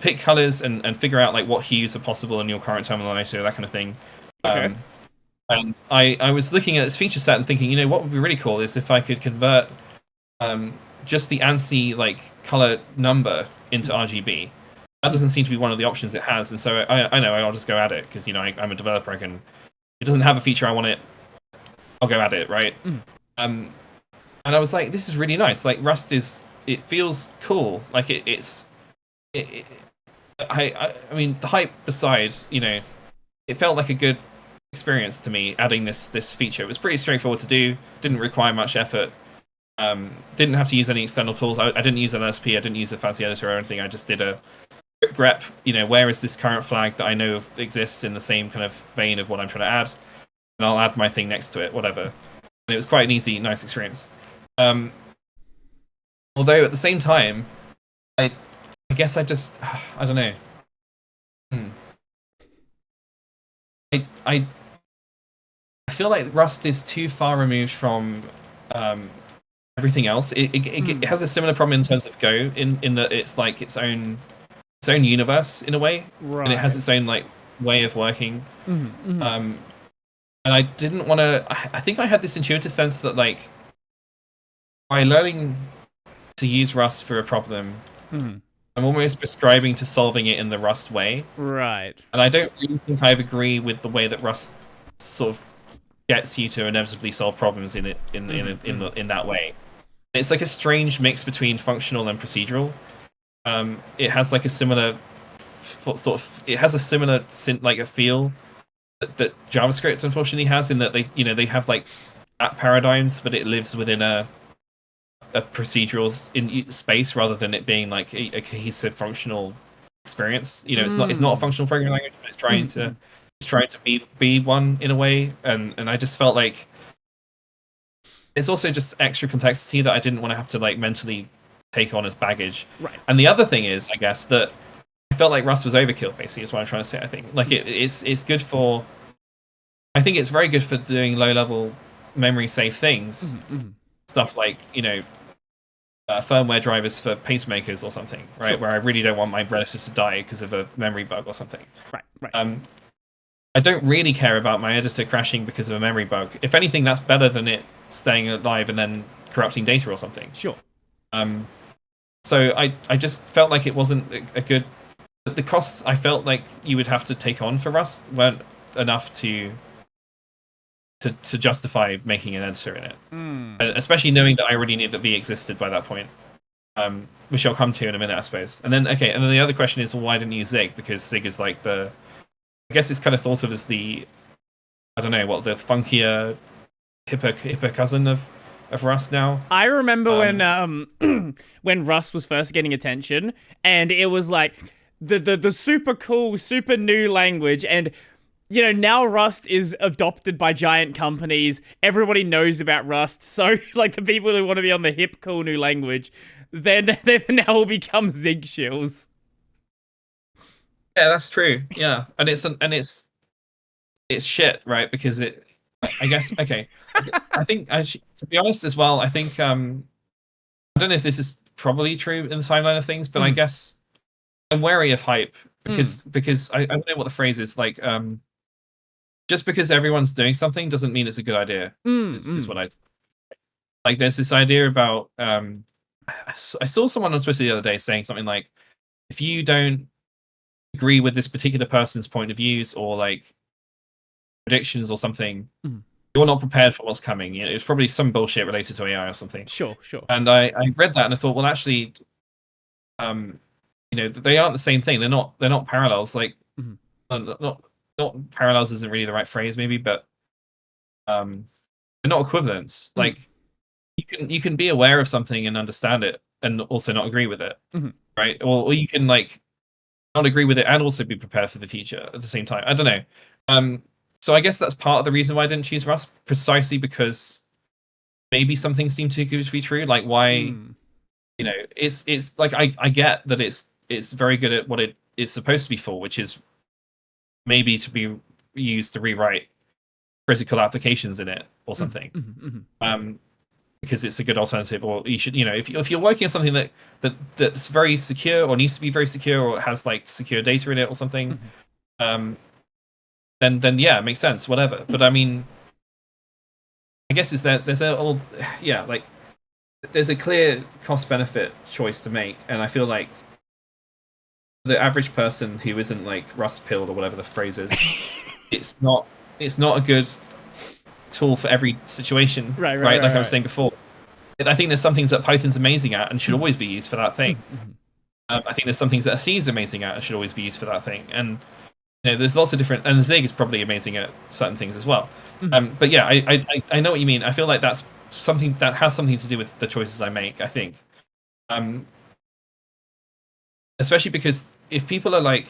pick colors and figure out like what hues are possible in your current terminal, that kind of thing.
Okay.
And I was looking at this feature set and thinking, what would be really cool is if I could convert just the ANSI like color number into RGB. That doesn't seem to be one of the options it has, and so I know I'll just go at it because I'm a developer. It doesn't have a feature I want it. I'll go at it, right? And I was like, this is really nice. Like Rust it feels cool. Like I mean, the hype aside, it felt like a good experience to me adding this feature. It was pretty straightforward to do, didn't require much effort. Didn't have to use any external tools. I didn't use an LSP. I didn't use a fancy editor or anything. I just did a quick grep. Where is this current flag that I know exists in the same kind of vein of what I'm trying to add, and I'll add my thing next to it, whatever. And it was quite an easy, nice experience. Although at the same time, I guess I don't know. I feel like Rust is too far removed from everything else. It has a similar problem in terms of Go, in that it's like its own universe in a way,
right.
And it has its own like way of working. And I didn't want to. I think I had this intuitive sense that like by learning to use Rust for a problem, I'm almost prescribing to solving it in the Rust way.
Right.
And I don't really think I agree with the way that Rust sort of gets you to inevitably solve problems in that way. It's like a strange mix between functional and procedural. It has like a similar it has a similar like a feel that JavaScript unfortunately has, in that they have like app paradigms, but it lives within a procedural space rather than it being like a cohesive functional experience. It's not a functional programming language, but it's trying to be one in a way, and I just felt like it's also just extra complexity that I didn't want to have to like mentally take on as baggage.
Right.
And the other thing is, I guess, that I felt like Rust was overkill, basically, is what I'm trying to say. I think like it's good for, I think it's very good for doing low level memory safe things, stuff like firmware drivers for pacemakers or something, right? Sure. Where I really don't want my relative to die because of a memory bug or something.
Right.
I don't really care about my editor crashing because of a memory bug. If anything, that's better than it staying alive and then corrupting data or something.
Sure.
So I just felt like it wasn't a good. The costs I felt like you would have to take on for Rust weren't enough to justify making an editor in it, especially knowing that I already knew that V existed by that point, which I'll come to in a minute, I suppose. And then the other question is, well, why didn't you use Zig? Because Zig is like I guess it's kind of thought of as the, I don't know, the funkier, hipper cousin of Rust now.
I remember when Rust was first getting attention, and it was like the super cool, super new language, and now Rust is adopted by giant companies. Everybody knows about Rust. So, like, the people who want to be on the hip, cool new language, they've now all become Zig shills.
Yeah, that's true. Yeah, and it's shit, right? Because I guess, okay. I think, to be honest as well, I think, I don't know if this is probably true in the timeline of things, but I guess I'm wary of hype because I don't know what the phrase is, like, just because everyone's doing something doesn't mean it's a good idea. Is what I like. There's this idea about I saw someone on Twitter the other day saying something like, if you don't agree with this particular person's point of views or like predictions or something, you're not prepared for what's coming. It's probably some bullshit related to AI or something.
Sure.
And I read that and I thought, well, actually, they aren't the same thing. They're not parallels. Like, not parallels isn't really the right phrase, maybe, but they're not equivalents. Like, you can be aware of something and understand it, and also not agree with it, right? Or you can like not agree with it and also be prepared for the future at the same time. I don't know. So I guess that's part of the reason why I didn't choose Rust, precisely because maybe something seemed too good to be true. Like, why? It's like I get that it's very good at what it is supposed to be for, which is maybe to be used to rewrite critical applications in it or something. Because it's a good alternative, or you should, if you're working on something that's very secure or needs to be very secure or has like secure data in it or something, then yeah, it makes sense, whatever. But I mean, I guess is that there's there's a clear cost benefit choice to make, and I feel like the average person who isn't like Rust pilled or whatever the phrase is, it's not a good tool for every situation, right? Like I was saying before, I think there's some things that Python's amazing at and should always be used for that thing. I think there's some things that C is amazing at and should always be used for that thing. And there's lots of different, and Zig is probably amazing at certain things as well. But yeah, I know what you mean. I feel like that's something that has something to do with the choices I make, I think. Especially because if people are like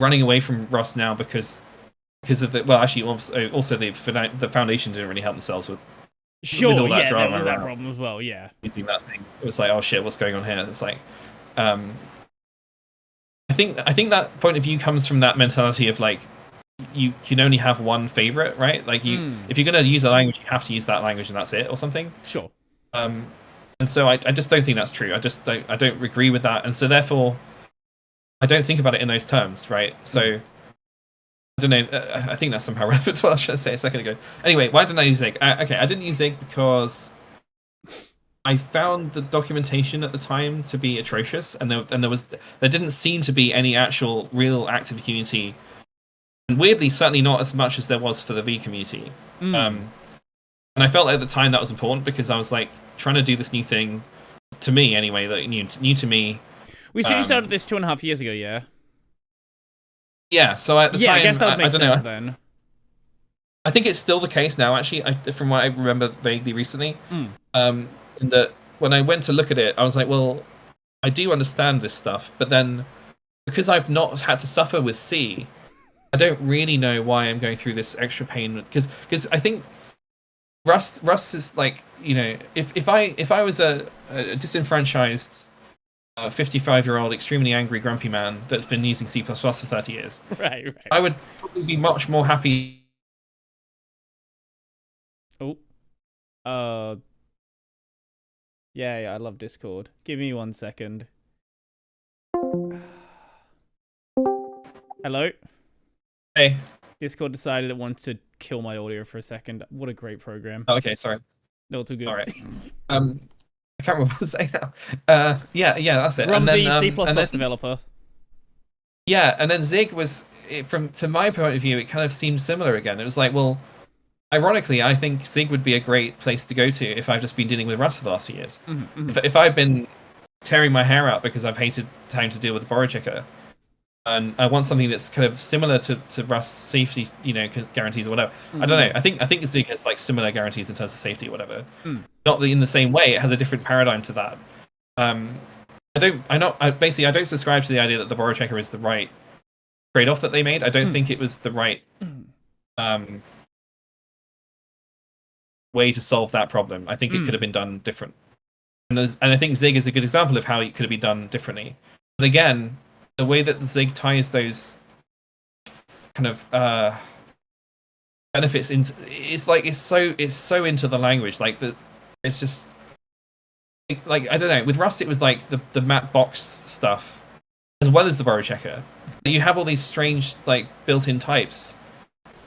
running away from Rust now because of the also the foundation didn't really help themselves with all that drama
there was that
around
problem as well. Yeah,
using that thing. It was like, oh shit, what's going on here? It's like, I think that point of view comes from that mentality of like, you can only have one favorite, right? Like if you're going to use a language, you have to use that language and that's it, or something.
Sure.
And so I just don't think that's true. I don't agree with that, and so therefore, I don't think about it in those terms, right? So. I don't know. I think that's somehow relevant to what I was trying to say a second ago. Anyway, why didn't I use Zig? Okay, I didn't use Zig because I found the documentation at the time to be atrocious, and there didn't seem to be any actual real active community, and weirdly, certainly not as much as there was for the V community. And I felt like at the time that was important because I was like trying to do this new thing, to me anyway, that new to me.
We said you started this 2.5 years ago, yeah.
Yeah, so at the time,
I guess that would make
I don't
sense
know.
then.
I think it's still the case now, actually, from what I remember vaguely recently. In that when I went to look at it, I was like, well, I do understand this stuff, but then because I've not had to suffer with C, I don't really know why I'm going through this extra pain. Because I think Rust is like, you know, if I was a disenfranchised 55-year-old extremely angry grumpy man that's been using C++ for 30 years,
right,
I would probably be much more happy.
Yeah, I love Discord. Give me 1 second. Hello?
Hey.
Discord decided it wants to kill my audio for a second. What a great program.
Oh, okay, sorry.
No, too good.
All right. I can't remember what to say now. Yeah, that's it.
From
and then,
the C++
and then,
developer.
Yeah, and then Zig was, to my point of view, it kind of seemed similar again. It was like, well, ironically, I think Zig would be a great place to go to if I've just been dealing with Rust for the last few years. If I've been tearing my hair out because I've hated having to deal with the borrow checker, and I want something that's kind of similar to Rust safety, guarantees or whatever. I don't know. I think Zig has like similar guarantees in terms of safety or whatever. Not in the same way. It has a different paradigm to that. I don't subscribe to the idea that the borrow checker is the right trade-off that they made. I don't think it was the right way to solve that problem. I think it could have been done different. And I think Zig is a good example of how it could have been done differently. But again, the way that the Zig ties those kind of benefits into, it's so into the language. Like it's just like I don't know. With Rust, it was like the map box stuff as well as the borrow checker. You have all these strange like built-in types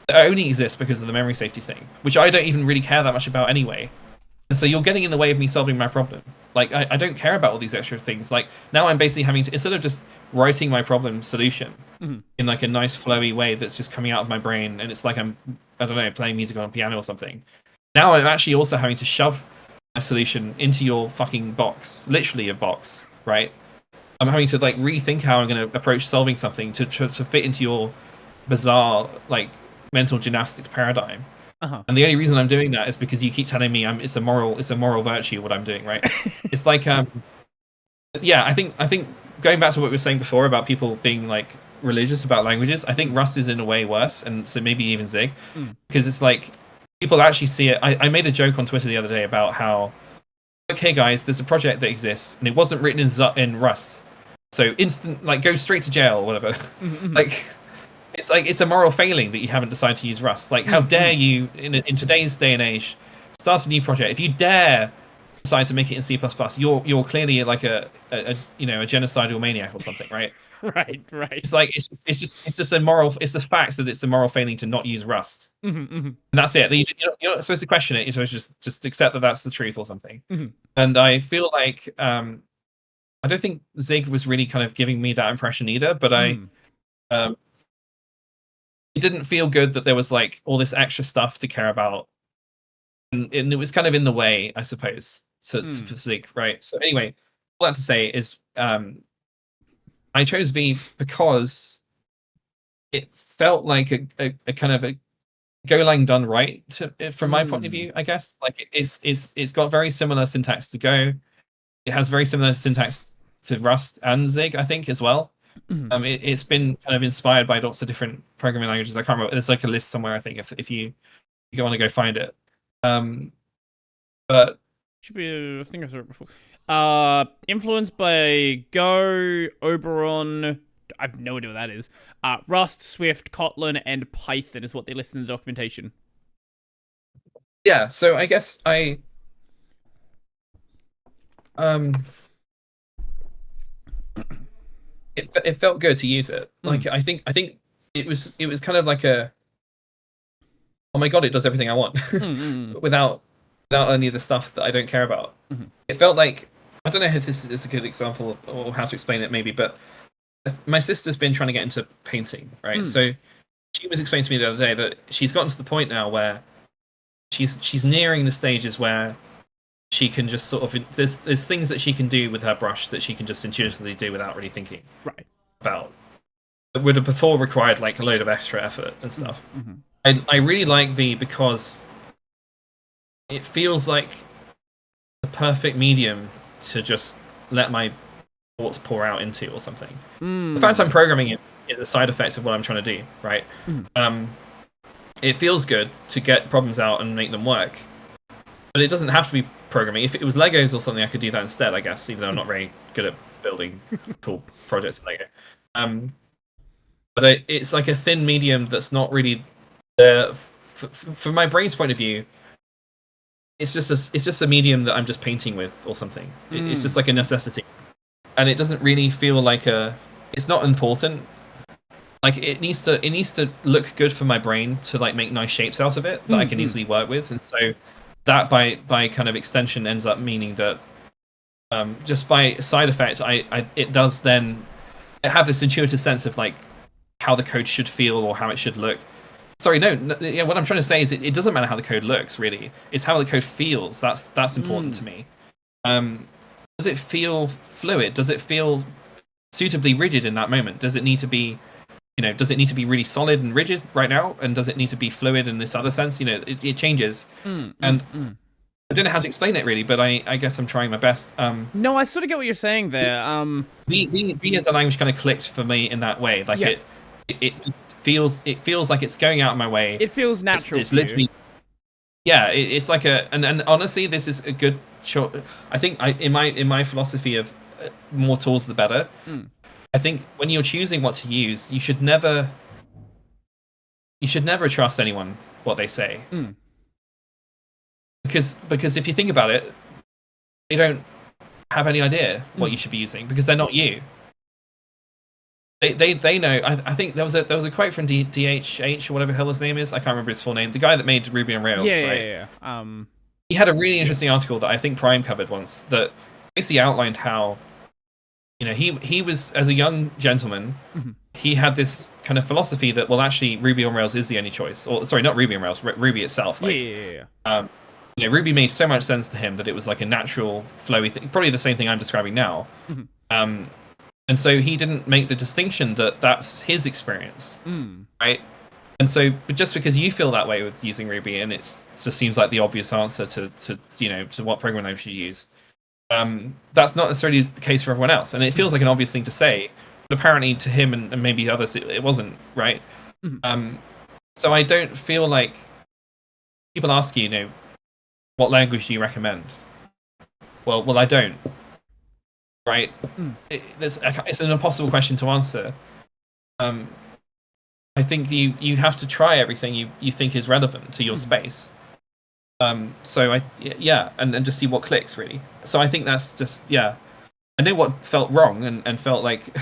that only exist because of the memory safety thing, which I don't even really care that much about anyway. And so you're getting in the way of me solving my problem. Like, I don't care about all these extra things. Like, now I'm basically having to, instead of just writing my problem solution in like a nice flowy way that's just coming out of my brain, and it's like I don't know, playing music on a piano or something. Now I'm actually also having to shove a solution into your fucking box, literally a box, right? I'm having to like rethink how I'm going to approach solving something to fit into your bizarre, like, mental gymnastics paradigm. And the only reason I'm doing that is because you keep telling me it's a moral virtue what I'm doing, right? It's like yeah, I think going back to what we were saying before about people being like religious about languages, I think Rust is in a way worse, and so maybe even Zig, because it's like people actually see it. I made a joke on Twitter the other day about how, okay guys, there's a project that exists and it wasn't written in Rust, so instant, like, go straight to jail or whatever. Like, it's a moral failing that you haven't decided to use Rust. Like, how dare you, in today's day and age, start a new project? If you dare decide to make it in C++, you're clearly like a genocidal maniac or something, right?
Right.
It's like it's just a moral. It's a fact that it's a moral failing to not use Rust, and that's it. You're not supposed to question it. You're supposed to just accept that that's the truth or something. And I feel like I don't think Zig was really kind of giving me that impression either, but it didn't feel good that there was like all this extra stuff to care about, and it was kind of in the way, I suppose, for Zig, right? So anyway, all that to say is I chose V because it felt like a kind of a Golang done right from my point of view, I guess. Like it's got very similar syntax to Go. It has very similar syntax to Rust and Zig, I think, as well. It's been kind of inspired by lots of different programming languages. I can't remember. There's like a list somewhere, I think, if you want to go find it. But
should be. I think I saw it before. Influenced by Go, Oberon. I have no idea what that is. Rust, Swift, Kotlin, and Python is what they list in the documentation.
Yeah, so I guess it felt good to use it. Like I think it was kind of like a, oh my god, it does everything I want without any of the stuff that I don't care about. It felt like, I don't know if this is a good example or how to explain it maybe, but my sister's been trying to get into painting, right? So she was explaining to me the other day that she's gotten to the point now where she's nearing the stages where she can just sort of, there's things that she can do with her brush that she can just intuitively do without really thinking about. It would have before required like a load of extra effort and stuff. I really like V because it feels like the perfect medium to just let my thoughts pour out into or something. The fact I'm programming is a side effect of what I'm trying to do, right? It feels good to get problems out and make them work, but it doesn't have to be programming. If it was Legos or something, I could do that instead, I guess, even though I'm not very good at building cool projects in Lego. But it's like a thin medium that's not really there. From my brain's point of view, it's just a medium that I'm just painting with or something. It's just like a necessity, and it doesn't really feel like it's not important. Like it needs to look good for my brain to like make nice shapes out of it that I can easily work with, and so that by kind of extension ends up meaning that just by side effect, it does then have this intuitive sense of like how the code should feel or how it should look. Sorry, no, yeah. What I'm trying to say is it doesn't matter how the code looks, really. It's how the code feels. That's important to me. Does it feel fluid? Does it feel suitably rigid in that moment? Does it need to be, does it need to be really solid and rigid right now? And does it need to be fluid in this other sense? It changes. I don't know how to explain it really, but I guess I'm trying my best.
No, I sort of get what you're saying there.
V as a language kind of clicked for me in that way. Like it just feels like it's going out of my way.
It feels natural.
It's literally, yeah. It's like and honestly, this is a good short. I think in my philosophy of more tools the better. I think when you're choosing what to use, you should never trust anyone what they say. Because if you think about it, they don't have any idea what you should be using because they're not you. They know. I think there was a quote from DHH or whatever the hell his name is. I can't remember his full name. The guy that made Ruby on Rails, right?
Yeah.
He had a really interesting article that I think Prime covered once that basically outlined how, he was, as a young gentleman, he had this kind of philosophy that, well, actually Ruby on Rails is the only choice. Or sorry, not Ruby on Rails, Ruby itself. Like, Ruby made so much sense to him that it was like a natural, flowy thing. Probably the same thing I'm describing now. And so he didn't make the distinction that that's his experience, right? And so, but just because you feel that way with using Ruby, and it just seems like the obvious answer to what programming language you use, that's not necessarily the case for everyone else. And it feels like an obvious thing to say, but apparently to him and maybe others, it wasn't, right? So I don't feel like people ask you, what language do you recommend? Well, I don't. Right? It's an impossible question to answer. I think you have to try everything you think is relevant to your space. So and just see what clicks really. So I think that's just I know what felt wrong and felt like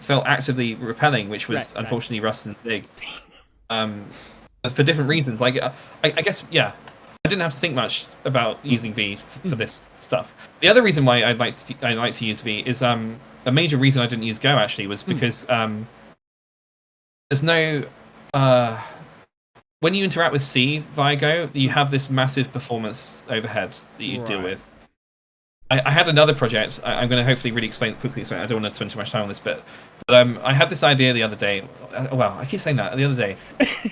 felt actively repelling, which was unfortunately Rust and Zig. For different reasons. Like I guess I didn't have to think much about using V for this stuff. The other reason why I like to use V is a major reason I didn't use Go actually was because there's no when you interact with C via Go, you have this massive performance overhead that you deal with, I had another project. I'm going to hopefully really quickly explain. I don't want to spend too much time on this bit. But I had this idea the other day. Well, I keep saying that the other day.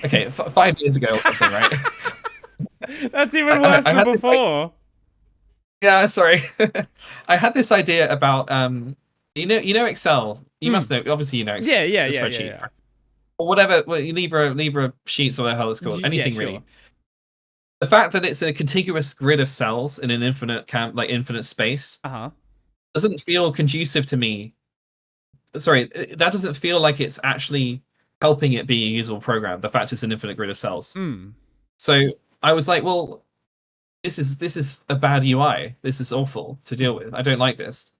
Okay, 5 years ago or something, right?
That's even worse than before.
Yeah, sorry. I had this idea about you know Excel. You must know. Obviously, you know Excel.
Yeah.
Spreadsheet. Or whatever, Libra sheets or whatever the hell it's called. Anything
sure.
really. The fact that it's a contiguous grid of cells in an infinite infinite space doesn't feel conducive to me. Sorry, that doesn't feel like it's actually helping it be a usable program. The fact it's an infinite grid of cells. So I was like, well, this is a bad UI. This is awful to deal with. I don't like this.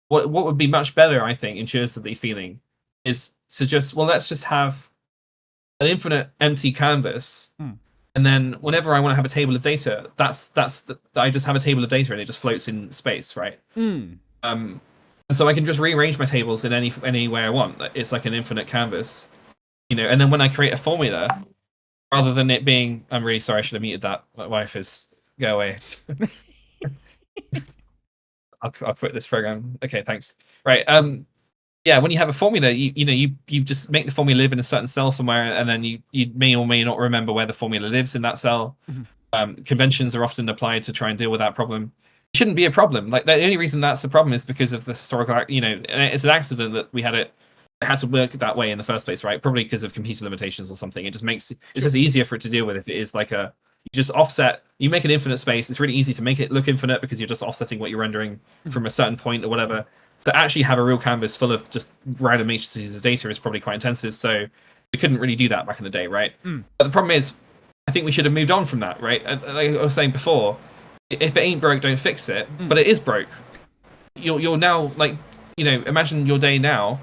What would be much better, I think, intuitively feeling, is to let's just have an infinite empty canvas. And then whenever I want to have a table of data, I just have a table of data and it just floats in space, right? And so I can just rearrange my tables in any way I want. It's like an infinite canvas, you know. And then when I create a formula, rather than it being, I'm really sorry, I should have muted that. My wife is go away. I'll quit this program. Okay, thanks. Right. Yeah, when you have a formula, you just make the formula live in a certain cell somewhere, and then you may or may not remember where the formula lives in that cell. Conventions are often applied to try and deal with that problem. It shouldn't be a problem. Like, the only reason that's a problem is because of the historical, it's an accident that we had it had to work that way in the first place, right? Probably because of computer limitations or something. It just makes it's just easier for it to deal with if it is like you just offset, you make an infinite space. It's really easy to make it look infinite because you're just offsetting what you're rendering from a certain point or whatever. To actually have a real canvas full of just random matrices of data is probably quite intensive. So we couldn't really do that back in the day, right? But the problem is, I think we should have moved on from that, right? Like I was saying before, if it ain't broke, don't fix it. But it is broke. You're now imagine your day now.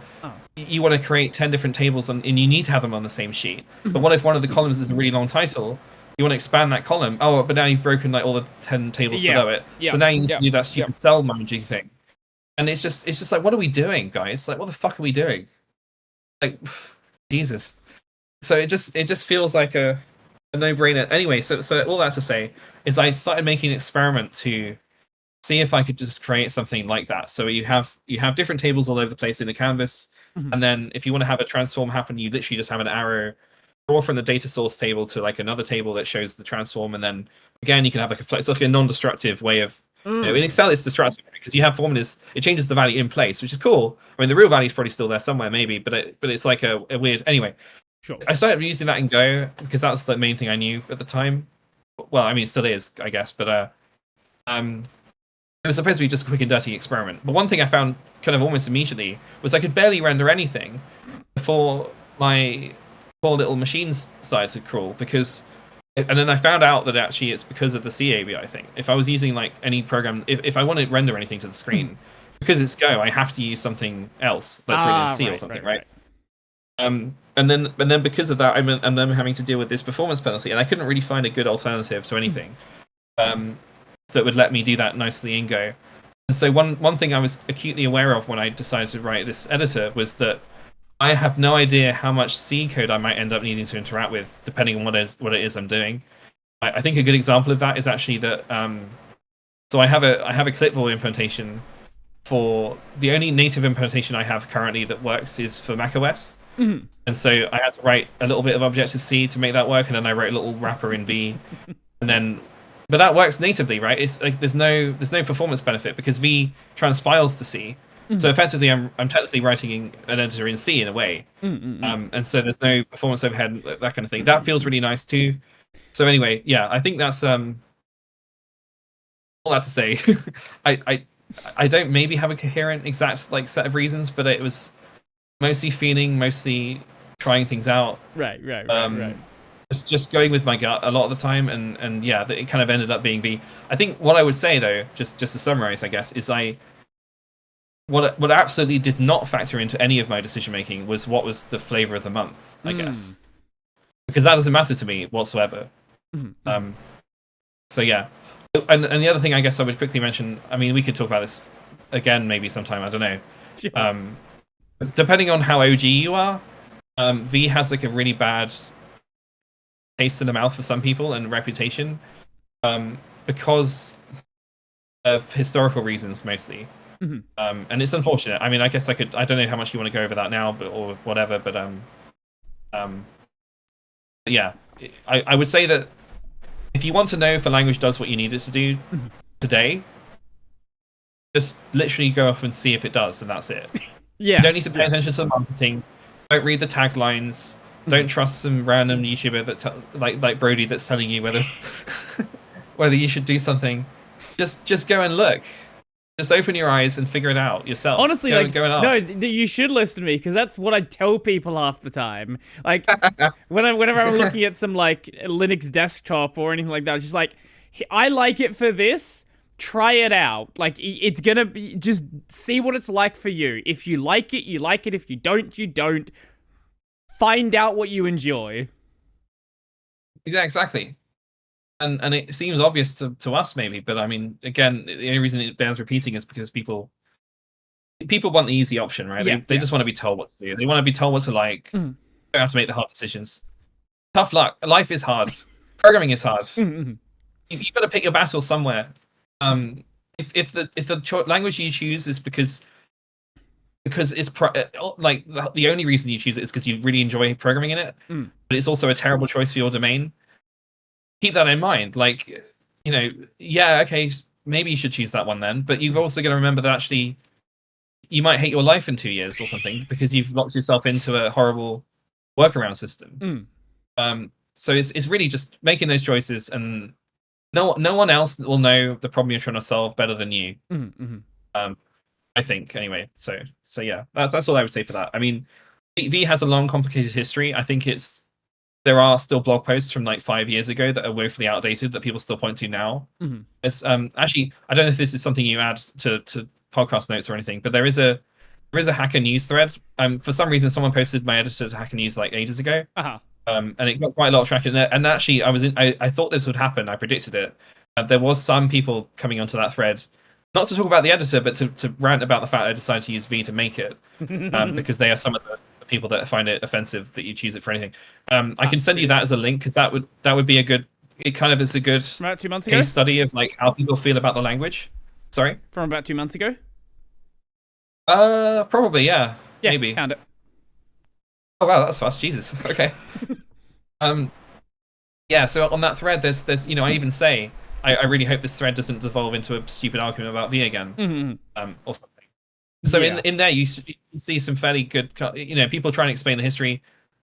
You want to create 10 different tables and you need to have them on the same sheet. But what if one of the columns is a really long title? You want to expand that column. Oh, but now you've broken like all the 10 tables below it. So now you need to do that stupid cell managing thing. And it's just like, what are we doing, guys? Like, what the fuck are we doing? Like, Jesus. So it just feels like a no-brainer. Anyway, so all that to say is I started making an experiment to see if I could just create something like that. So you have different tables all over the place in the canvas, and then if you want to have a transform happen, you literally just have an arrow draw from the data source table to like another table that shows the transform, and then again you can have it's like a non-destructive way of. In Excel, it's destructive because you have formulas. It changes the value in place, which is cool. I mean, the real value is probably still there somewhere, maybe, but it's like a weird. Anyway,
sure.
I started using that in Go because that's the main thing I knew at the time. Well, I mean, it still is, I guess, but it was supposed to be just a quick and dirty experiment. But one thing I found kind of almost immediately was I could barely render anything before my poor little machines started to crawl because. And then I found out that actually it's because of the C ABI thing. If I was using like any program, if I want to render anything to the screen, because it's Go, I have to use something else that's written in C or something, right? And then because of that, I'm then having to deal with this performance penalty, and I couldn't really find a good alternative to anything that would let me do that nicely in Go. And so one thing I was acutely aware of when I decided to write this editor was that I have no idea how much C code I might end up needing to interact with, depending on what it is I'm doing. I think a good example of that is actually that. So I have a clipboard implementation for the only native implementation I have currently that works is for macOS, and so I had to write a little bit of Objective C to make that work, and then I wrote a little wrapper in V, but that works natively, right? It's like there's no performance benefit because V transpiles to C. So effectively, I'm technically writing an editor in C in a way, and so there's no performance overhead, that kind of thing. That feels really nice too. So anyway, yeah, I think that's all that to say. I don't maybe have a coherent exact like set of reasons, but it was mostly trying things out.
Right.
Just going with my gut a lot of the time, and yeah, it kind of ended up being V. I think what I would say though, just to summarize, I guess, is what absolutely did not factor into any of my decision making was what was the flavor of the month, I guess, because that doesn't matter to me whatsoever. So yeah, and the other thing I guess I would quickly mention. I mean, we could talk about this again maybe sometime. I don't know. Sure. Depending on how OG you are, V has like a really bad taste in the mouth for some people and reputation, because historical reasons mostly.
Mhm.
And it's unfortunate. I mean, I guess I could. I don't know how much you want to go over that now, or whatever. But yeah, I would say that if you want to know if a language does what you need it to do today, just literally go off and see if it does, and that's it.
Yeah.
You don't need to pay attention to the marketing. Don't read the taglines. Don't trust some random YouTuber that like Brody that's telling you whether whether you should do something. Just go and look. Just open your eyes and figure it out yourself.
Honestly,
go and ask.
no, you should listen to me, because that's what I tell people half the time. Like, whenever I'm looking at some like Linux desktop or anything like that, it's just like, I like it for this. Try it out. Like, it's gonna be, just see what it's like for you. If you like it, you like it. If you don't, you don't. Find out what you enjoy.
Yeah, exactly. And it seems obvious to us maybe, but I mean, again, the only reason it bears repeating is because people want the easy option, right?
Yeah,
they just want to be told what to do. They want to be told what to like. Don't have to make the hard decisions. Tough luck. Life is hard. Programming is hard. You've got to pick your battle somewhere. If the language you choose is because it's like the only reason you choose it is because you really enjoy programming in it, but it's also a terrible choice for your domain. Keep that in mind. Like, yeah, okay, maybe you should choose that one then, but you've also got to remember that actually you might hate your life in 2 years or something because you've locked yourself into a horrible workaround system. So it's really just making those choices, and no one else will know the problem you're trying to solve better than you. I think anyway. So yeah, that's all I would say for that. I mean, V has a long, complicated history. I think there are still blog posts from like 5 years ago that are woefully outdated that people still point to now. It's actually, I don't know if this is something you add to podcast notes or anything, but there is a Hacker News thread. For some reason, someone posted my editor to Hacker News like ages ago. And it got quite a lot of traction there. And actually, I thought this would happen. I predicted it. There was some people coming onto that thread, not to talk about the editor, but to rant about the fact I decided to use V to make it, because they are some of the people that find it offensive that you choose it for anything. I can send you that as a link, because that would be a good. It kind of is a good
about 2 months ago?
Case study of like how people feel about the language. Sorry.
From about 2 months ago.
Probably yeah. Maybe.
Found it.
Oh wow, that's fast. Jesus. Okay. Yeah. So on that thread, there's I even say I really hope this thread doesn't devolve into a stupid argument about V again, or something. So in there you see some fairly good, people trying to explain the history.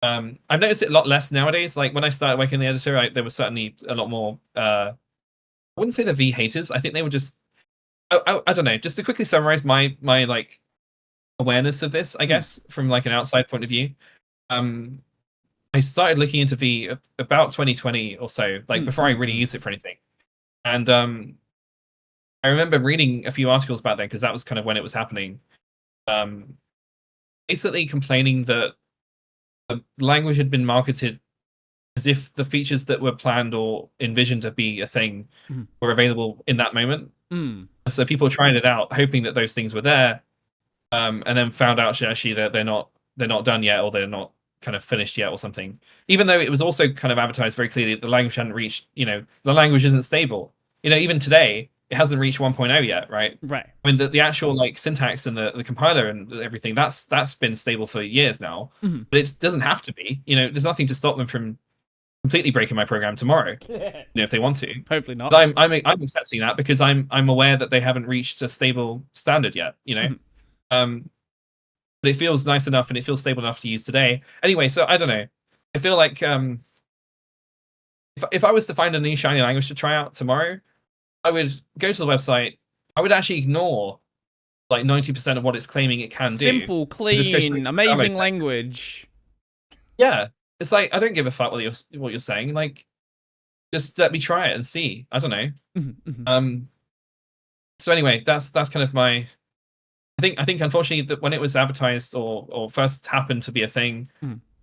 I've noticed it a lot less nowadays. Like when I started working in the editor, there was certainly a lot more. I wouldn't say the V haters. I think they were just. I don't know. Just to quickly summarize my like awareness of this, I guess, from like an outside point of view. I started looking into V about 2020 or so, like before I really used it for anything. And I remember reading a few articles about that because that was kind of when it was happening. Basically complaining that the language had been marketed as if the features that were planned or envisioned to be a thing were available in that moment. So people trying it out, hoping that those things were there, and then found out actually that they're not done yet, or they're not kind of finished yet or something. Even though it was also kind of advertised very clearly that the language hadn't reached, the language isn't stable. Even today, it hasn't reached 1.0 yet, right?
Right.
I mean, the actual like syntax and the compiler and everything, that's been stable for years now. But it doesn't have to be. There's nothing to stop them from completely breaking my program tomorrow. If they want to.
Hopefully not.
But I'm accepting that because I'm aware that they haven't reached a stable standard yet. But it feels nice enough and it feels stable enough to use today. Anyway, so I don't know. I feel like if I was to find a new shiny language to try out tomorrow, I would go to the website. I would actually ignore like 90% of what it's claiming it can do.
Simple, clean, amazing language.
Yeah, it's like I don't give a fuck what you're saying. Like, just let me try it and see. I don't know. So anyway, that's kind of my. I think unfortunately that when it was advertised or first happened to be a thing,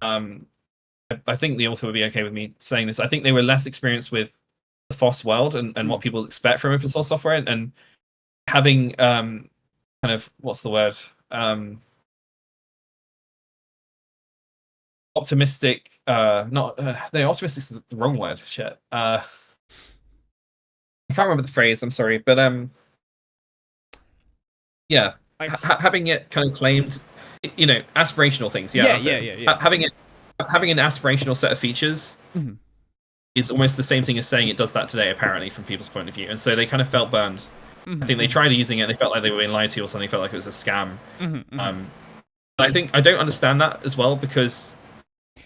I think the author would be okay with me saying this. I think they were less experienced with the FOSS world and what people expect from open source software, and having kind of what's the word, optimistic. No, optimistic is the wrong word. Shit. I can't remember the phrase. I'm sorry, but yeah,
Like,
having it kind of claimed, aspirational things. Yeah,
yeah,
that's
yeah,
it.
yeah, yeah.
Having an aspirational set of features
Mhm.
is almost the same thing as saying it does that today, apparently, from people's point of view. And so they kind of felt burned. I think they tried using it, they felt like they were being lied to or something, they felt like it was a scam. I don't understand that as well, because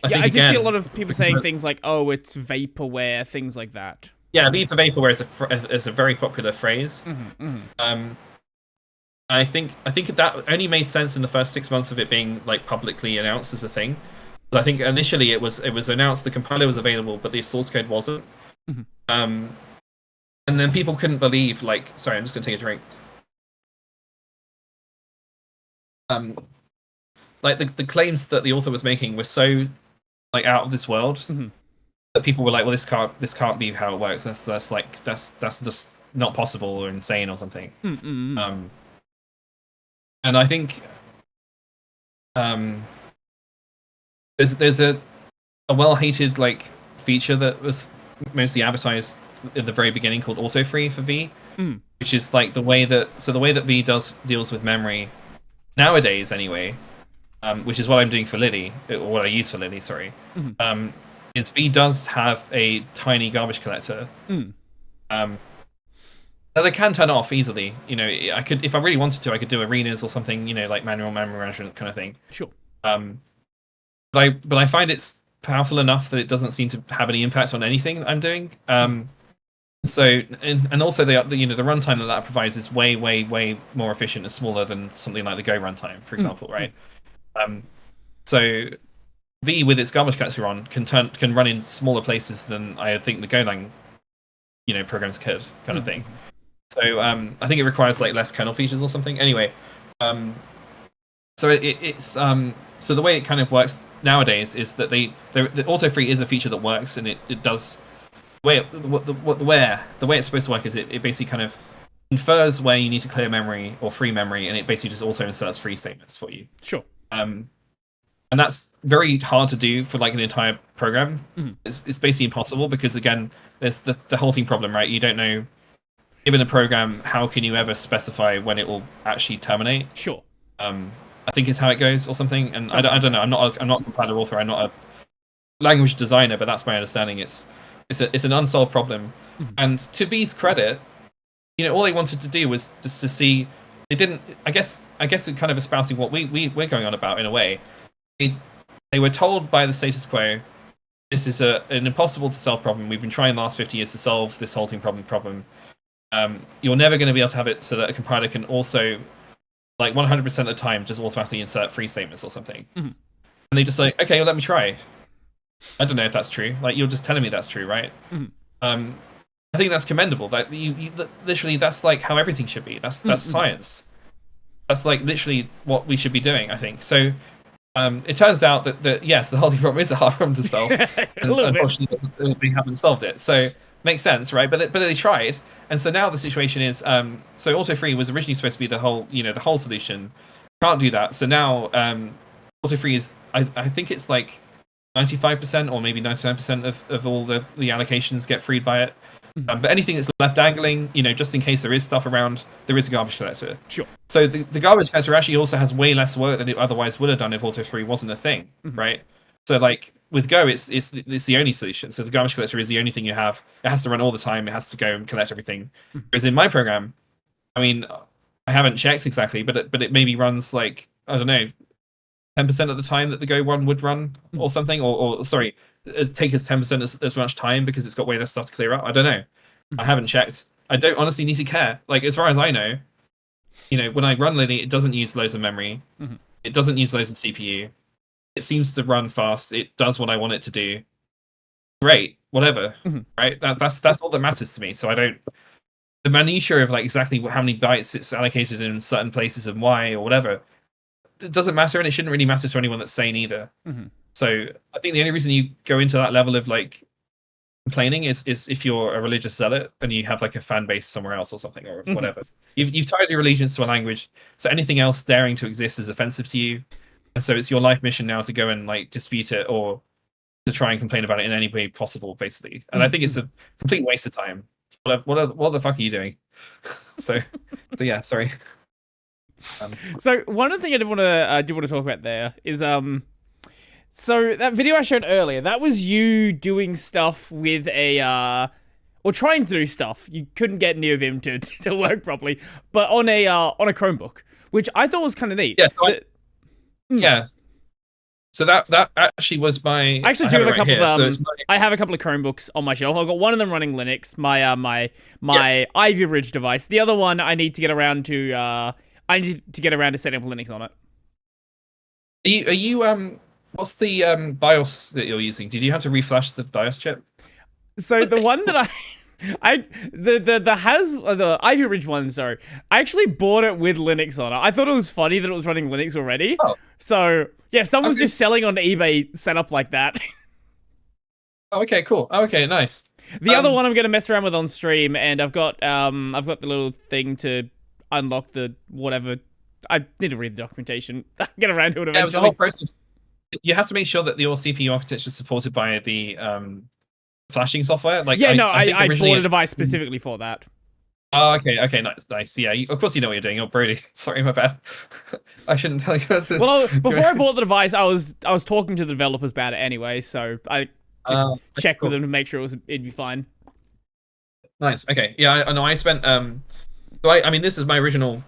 I did see a lot of people saying things like, "Oh, it's vaporware," things like that.
Yeah, lead to vaporware is a very popular phrase. I think that only made sense in the first 6 months of it being like publicly announced as a thing. I think initially it was announced the compiler was available, but the source code wasn't. And then people couldn't believe, like, sorry, I'm just gonna take a drink. Like the claims that the author was making were so like out of this world that people were like, well, this can't be how it works. That's just not possible or insane or something. And I think there's a well-hated like feature that was mostly advertised at the very beginning called Autofree for V, which is like the way that V deals with memory nowadays anyway, which is what I'm doing for Lilly, or what I use for Lilly, sorry. Is V does have a tiny garbage collector that I can turn off easily. I could, if I really wanted to, I could do arenas or something, like manual memory management kind of thing.
Sure.
But I find it's powerful enough that it doesn't seem to have any impact on anything I'm doing. So and also the runtime that provides is way more efficient and smaller than something like the Go runtime, for example, right? So V with its garbage collector on can run in smaller places than I think the Golang programs could, kind of thing. So I think it requires like less kernel features or something. Anyway, so it's so the way it kind of works nowadays is that the Autofree is a feature that works, and it does the way it's supposed to work is it basically kind of infers where you need to clear memory or free memory, and it basically just auto inserts free statements for you.
Sure.
And that's very hard to do for like an entire program. It's basically impossible because, again, there's the whole thing problem, right? You don't know, given a program, how can you ever specify when it will actually terminate?
Sure.
I think is how it goes or something. And I don't know. I'm not a compiler author. I'm not a language designer, but that's my understanding. It's an unsolved problem. And to V's credit, all they wanted to do was just to see. They didn't. I guess it kind of espousing what we're going on about in a way. They were told by the status quo, this is an impossible to solve problem. We've been trying the last 50 years to solve this halting problem. You're never going to be able to have it so that a compiler can also, like 100% of the time, just automatically insert free statements or something. And they just like, okay, well, let me try. I don't know if that's true. Like, you're just telling me that's true, right? I think that's commendable. That you literally, that's like how everything should be. That's science. That's like literally what we should be doing, I think. So it turns out that yes, the halting problem is a hard problem to solve. And unfortunately, they haven't solved it. So makes sense, right? But they tried, and so now the situation is so Autofree was originally supposed to be the whole solution. Can't do that. So now Autofree is I think it's like 95% or maybe 99% of all the allocations get freed by it. But anything that's left dangling, just in case there is stuff around, there is a garbage collector.
Sure.
So the garbage collector actually also has way less work than it otherwise would have done if Autofree wasn't a thing, right? So like with Go, it's the only solution. So the garbage collector is the only thing you have. It has to run all the time. It has to go and collect everything. Whereas in my program, I mean, I haven't checked exactly, but it maybe runs like, I don't know, 10% of the time that the Go one would run or something, or sorry, take us 10% as much time because it's got way less stuff to clear up. I don't know. I haven't checked. I don't honestly need to care. Like, as far as I know, when I run Lilly, it doesn't use loads of memory. It doesn't use loads of CPU. It seems to run fast. It does what I want it to do. Great, whatever. Right? That's all that matters to me. So I don't. The minutiae of like exactly how many bytes it's allocated in certain places and why or whatever, it doesn't matter, and it shouldn't really matter to anyone that's sane either. So I think the only reason you go into that level of like complaining is if you're a religious zealot and you have like a fan base somewhere else or something or whatever. You've tied your allegiance to a language, so anything else daring to exist is offensive to you, and so it's your life mission now to go and like dispute it or to try and complain about it in any way possible, basically. And I think it's a complete waste of time. What the fuck are you doing? So yeah, sorry.
So one of the things I do want to talk about there is so that video I showed earlier, that was you doing stuff with or trying to do stuff. You couldn't get Neovim to work properly, but on a Chromebook, which I thought was kind of neat.
Yeah, yeah. So that actually was my.
I actually do have a couple of.
So
I have a couple of Chromebooks on my shelf. I've got one of them running Linux, my Ivy Ridge device. The other one I need to get around to. I need to get around to setting up Linux on it.
Are you what's the BIOS that you're using? Did you have to reflash the BIOS chip?
So the one that the Ivy Ridge one, sorry, I actually bought it with Linux on it. I thought it was funny that it was running Linux already.
Oh.
So yeah, someone's just selling on eBay set up like that.
Oh, okay, cool. Oh, okay, nice.
The other one I'm gonna mess around with on stream, and I've got the little thing to unlock the whatever. I need to read the documentation. Get around to it eventually.
Yeah, it was a whole process. You have to make sure that your CPU architecture is supported by the flashing software. Like,
yeah, I bought a device specifically for that.
Oh, okay, nice. Yeah, of course you know what you're doing. You're Brody. Sorry, my bad. I shouldn't tell you.
Well, before I bought the device, I was talking to the developers about it anyway, so I just checked with them to make sure it'd be fine.
Nice. Okay. Yeah, I know. I spent So I mean, this is my original.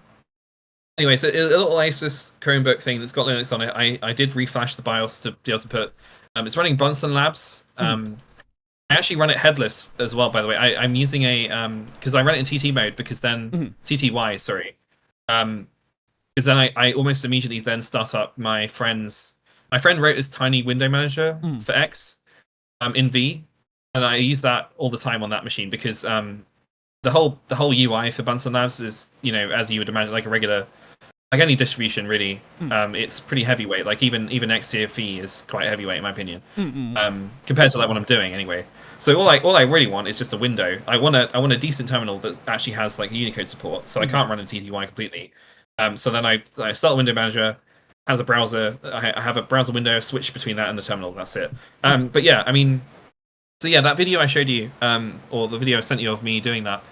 Anyway, so a little Asus Chromebook thing that's got Linux on it. I did reflash the BIOS to be able to put. It's running Bunsen Labs. I actually run it headless as well, by the way. I'm using a because I run it in TT mode because then TTY, sorry. Because then I almost immediately then start up my friend wrote this tiny window manager for X in V, and I use that all the time on that machine because the whole UI for Bunsen Labs is, you know, as you would imagine, like a regular, like any distribution really. It's pretty heavyweight. Like even XCFE is quite heavyweight in my opinion. Compared to like what I'm doing anyway. So all I really want is just a window. I want a decent terminal that actually has like Unicode support. So I can't run in TTY completely. So then I start the window manager, has a browser. I have a browser window, switch between that and the terminal. That's it. But yeah, I mean, so yeah, that video I showed you, or the video I sent you of me doing that.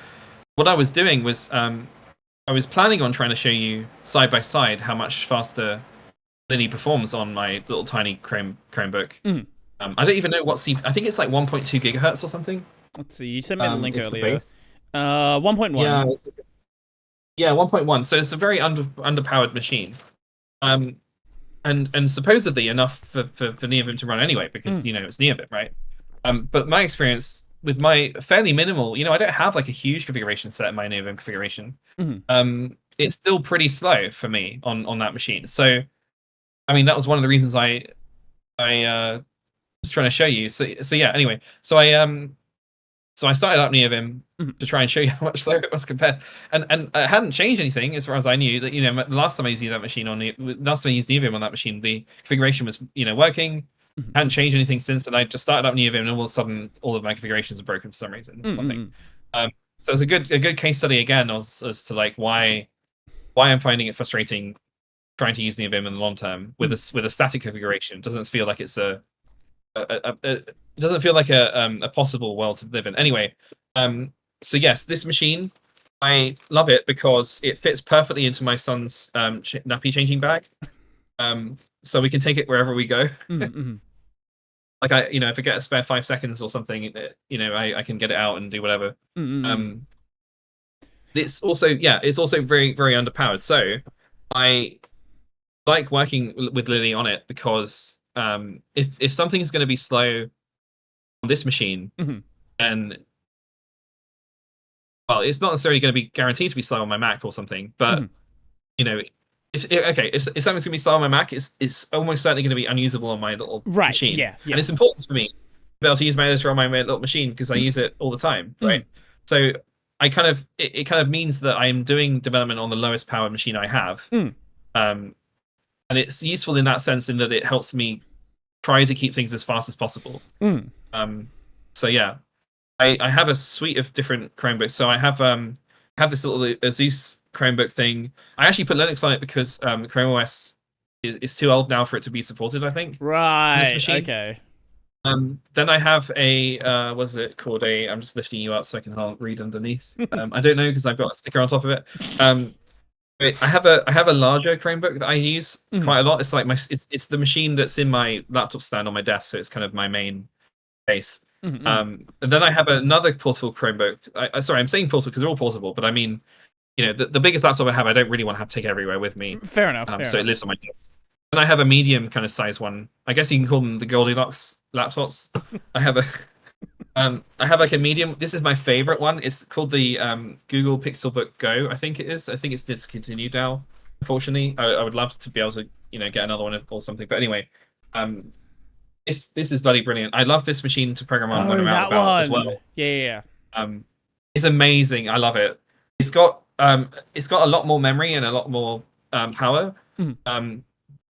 What I was doing was I was planning on trying to show you side by side how much faster Lilly performs on my little tiny Chromebook. I don't even know what I think it's like 1.2 gigahertz or something.
Let's see. You sent me the link earlier. 1.1.
Yeah, 1.1. So it's a very underpowered machine. And supposedly enough for Neovim to run anyway, because you know it's Neovim, right? But my experience with my fairly minimal, you know, I don't have like a huge configuration set in my Neovim configuration. It's still pretty slow for me on that machine. So, I mean, that was one of the reasons I was trying to show you. So yeah. Anyway, so I started up Neovim to try and show you how much slower it was compared, and it hadn't changed anything as far as I knew. That, you know, the last time I used that machine last time I used Neovim on that machine, the configuration was, you know, working. Hadn't changed anything since, and I just started up Neovim, and all of a sudden, all of my configurations are broken for some reason or something. So it's a good case study again as to like why I'm finding it frustrating trying to use Neovim in the long term with a static configuration. It doesn't feel like it's it doesn't feel like a possible world to live in. Anyway, so yes, this machine, I love it because it fits perfectly into my son's nappy changing bag. So we can take it wherever we go. Like you know, if I get a spare 5 seconds or something, you know, I can get it out and do whatever. It's also very, very underpowered. So I like working with Lilly on it because if something is going to be slow on this machine, and well, it's not necessarily going to be guaranteed to be slow on my Mac or something, but you know, if something's going to be slow on my Mac, it's almost certainly going to be unusable on my little machine.
Yeah.
And it's important for me to be able to use my editor on my little machine because I use it all the time, right? So I kind of it kind of means that I'm doing development on the lowest powered machine I have, and it's useful in that sense in that it helps me try to keep things as fast as possible. So yeah, I have a suite of different Chromebooks. So I have this little Asus Chromebook thing. I actually put Linux on it because Chrome OS is too old now for it to be supported, I think.
Right. Okay.
Then I have a what is it called? I'm just lifting you up so I can read underneath. I don't know because I've got a sticker on top of it. I have a larger Chromebook that I use
Mhm.
quite a lot. It's like it's the machine that's in my laptop stand on my desk, so it's kind of my main base.
Mhm.
And then I have another portable Chromebook. Sorry, I'm saying portable because they're all portable, but I mean, the biggest laptop I have, I don't really want to have to take everywhere with me.
Fair enough. Fair
So it
enough.
lives on my desk. And I have a medium kind of size one. I guess you can call them the Goldilocks laptops. I have a I have like a medium. This is my favorite one. It's called the Google Pixelbook Go. I think it is. I think it's discontinued now. Unfortunately, I would love to be able to get another one or something. But anyway, um, this is bloody brilliant. I love this machine to program on when
Oh,
I'm out and
that
about as
one.
well.
Yeah. Yeah.
Um, it's amazing. I love it. It's got a lot more memory and a lot more power.
Yeah. Mhm.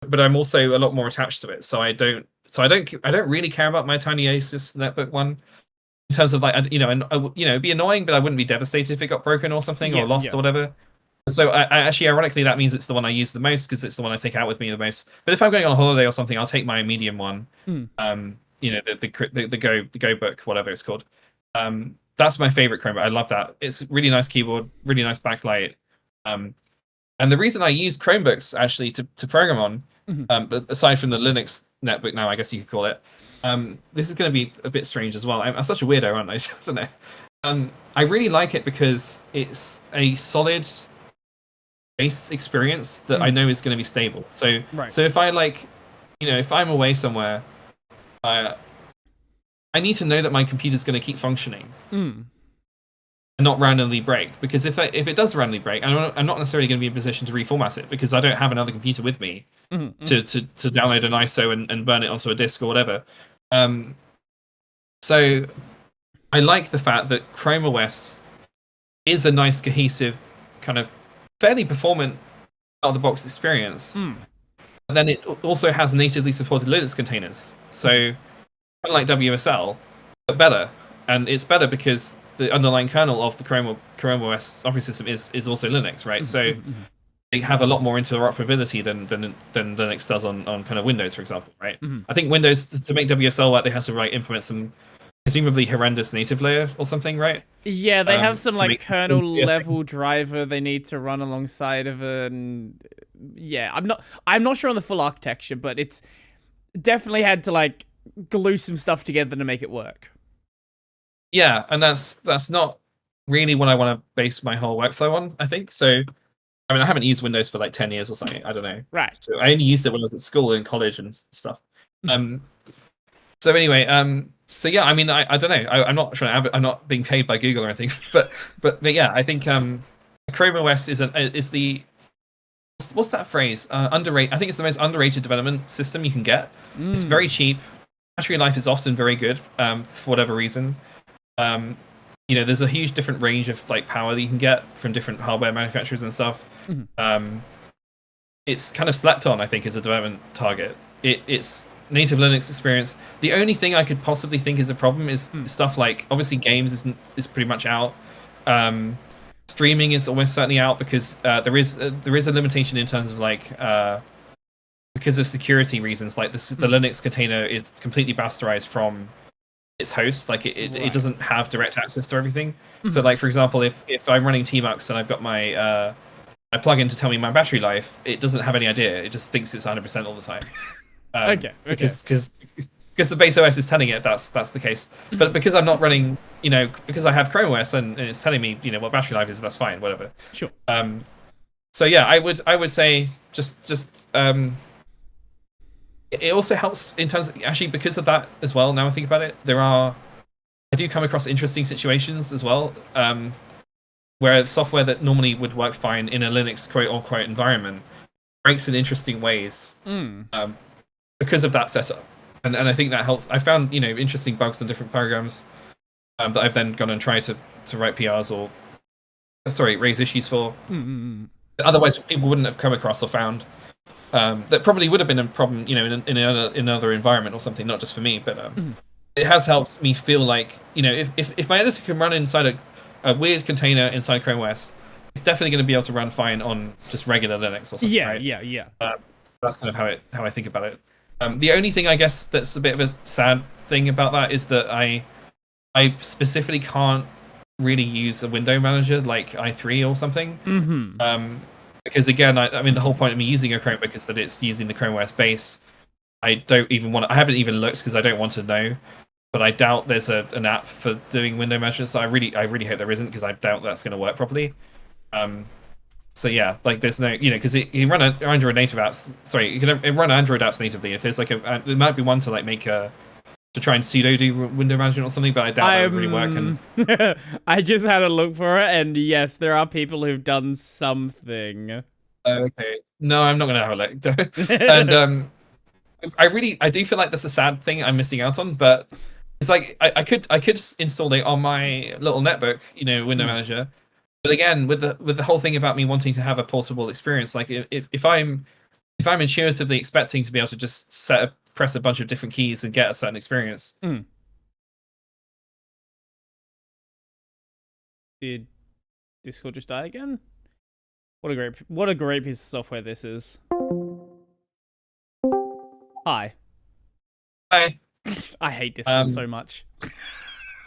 But I'm also a lot more attached to it. I don't really care about my tiny Asus netbook one in terms of like and it'd be annoying, but I wouldn't be devastated if it got broken or something or
Yeah.
lost
Yeah.
or whatever. So I actually, ironically, that means it's the one I use the most because it's the one I take out with me the most. But if I'm going on a holiday or something, I'll take my medium one.
Mm.
The Go book, whatever it's called. That's my favorite Chromebook. I love that. It's really nice keyboard, really nice backlight. Um, and the reason I use Chromebooks actually to program on,
Mhm.
but aside from the Linux netbook now, I guess you could call it. This is going to be a bit strange as well. I'm such a weirdo, aren't I? I don't know. I really like it because it's a solid base experience that I know is going to be stable. So,
Right.
so if I if I'm away somewhere, uh, I need to know that my computer's going to keep functioning
Mm.
and not randomly break. Because if it does randomly break, I'm not necessarily going to be in a position to reformat it because I don't have another computer with me
Mhm.
to download an ISO and burn it onto a disk or whatever. So I like the fact that Chrome OS is a nice cohesive kind of fairly performant out of the box experience.
Mm.
But then it also has natively supported Linux containers. So unlike WSL, but better. And it's better because the underlying kernel of the Chrome OS operating system is also Linux, right? So
Mhm.
they have a lot more interoperability than Linux does on kind of Windows, for example, right?
Mhm.
I think Windows to make WSL work, they have to implement some presumably horrendous native layer or something, right?
Yeah, they have some
To
like
make some
kernel
thing.
level driver they need to run alongside of it, and yeah, I'm not sure on the full architecture, but it's definitely had to like glue some stuff together to make it work.
Yeah, and that's not really what I want to base my whole workflow on, I think. So I mean, I haven't used Windows for like 10 years or something. I don't know.
Right.
So I only used it when I was at school and college and stuff.
Mhm.
So anyway, so yeah, I mean, I don't know. I'm not trying to. I'm not being paid by Google or anything. But yeah, I think Chrome OS is the what's that phrase? Underrated. I think it's the most underrated development system you can get. It's very cheap. Battery life is often very good. For whatever reason. There's a huge different range of like power that you can get from different hardware manufacturers and stuff.
Mhm.
It's kind of slept on, I think, as a development target. It's native Linux experience. The only thing I could possibly think is a problem is stuff like obviously games is pretty much out. Streaming is almost certainly out because there is a limitation in terms of like because of security reasons. Like the Linux container is completely bastardized from its host. Like it doesn't have direct access to everything. So like for example, if I'm running Tmux and I've got my plugin to tell me my battery life, it doesn't have any idea. It just thinks it's 100% all the time.
Okay.
Because the base OS is telling it that's the case. But because I'm not running, because I have Chrome OS and it's telling me, what battery life is, that's fine, whatever.
Sure.
So yeah, I would say just it also helps in terms of, actually because of that as well. Now I think about it, I do come across interesting situations as well, where software that normally would work fine in a Linux quote unquote environment breaks in interesting ways because of that setup. And I think that helps. I found interesting bugs in different programs that I've then gone and tried to write PRs or raise issues for. That otherwise people wouldn't have come across or found. That probably would have been a problem, in another environment or something, not just for me. But it has helped me feel like, if my editor can run inside a weird container inside Chrome OS, it's definitely going to be able to run fine on just regular Linux or something.
Yeah.
Right?
Yeah.
That's kind of how I think about it. The only thing I guess that's a bit of a sad thing about that is that I specifically can't really use a window manager like i3 or something. because again, I mean, the whole point of me using a Chromebook is that it's using the Chrome OS base. I haven't even looked because I don't want to know. But I doubt there's an app for doing window measurements. So I really hope there isn't, because I doubt that's going to work properly. So yeah, like there's no, because you can run Android native apps. Sorry, you can run Android apps natively. If there's like there might be one to like make to try and pseudo do window management or something, but I doubt that would really work. And
I just had a look for it, and yes, there are people who've done something.
Okay, no, I'm not going to have a look. And I do feel like that's a sad thing I'm missing out on, but it's like I could install it on my little netbook, window manager. But again, with the whole thing about me wanting to have a portable experience, like if I'm intuitively expecting to be able to just press a bunch of different keys and get a certain experience.
Did Discord just die again? What a great piece of software this is. Hi.
Hi.
I hate Discord so much.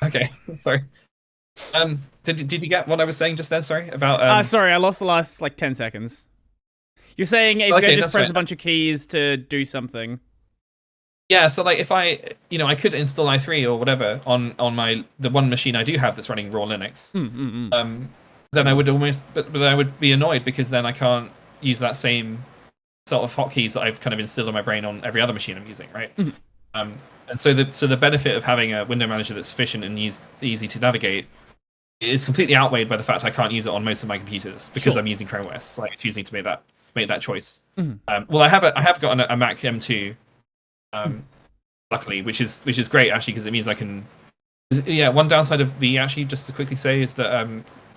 Okay, sorry. Did you get what I was saying just then? Sorry about.
Sorry, I lost the last like 10 seconds. You're saying if you just press a bunch of keys to do something.
Yeah, so like if I could install i3 or whatever on the one machine I do have that's running raw Linux. Then I would but I would be annoyed, because then I can't use that same sort of hotkeys that I've kind of instilled in my brain on every other machine I'm using, right? And so the benefit of having a window manager that's efficient and easy to navigate is completely outweighed by the fact I can't use it on most of my computers, because I'm using Chrome OS, like choosing to make that choice. Well, I have got a Mac M2, luckily, which is great actually, because it means I can. Yeah, one downside of V, actually, just to quickly say, is that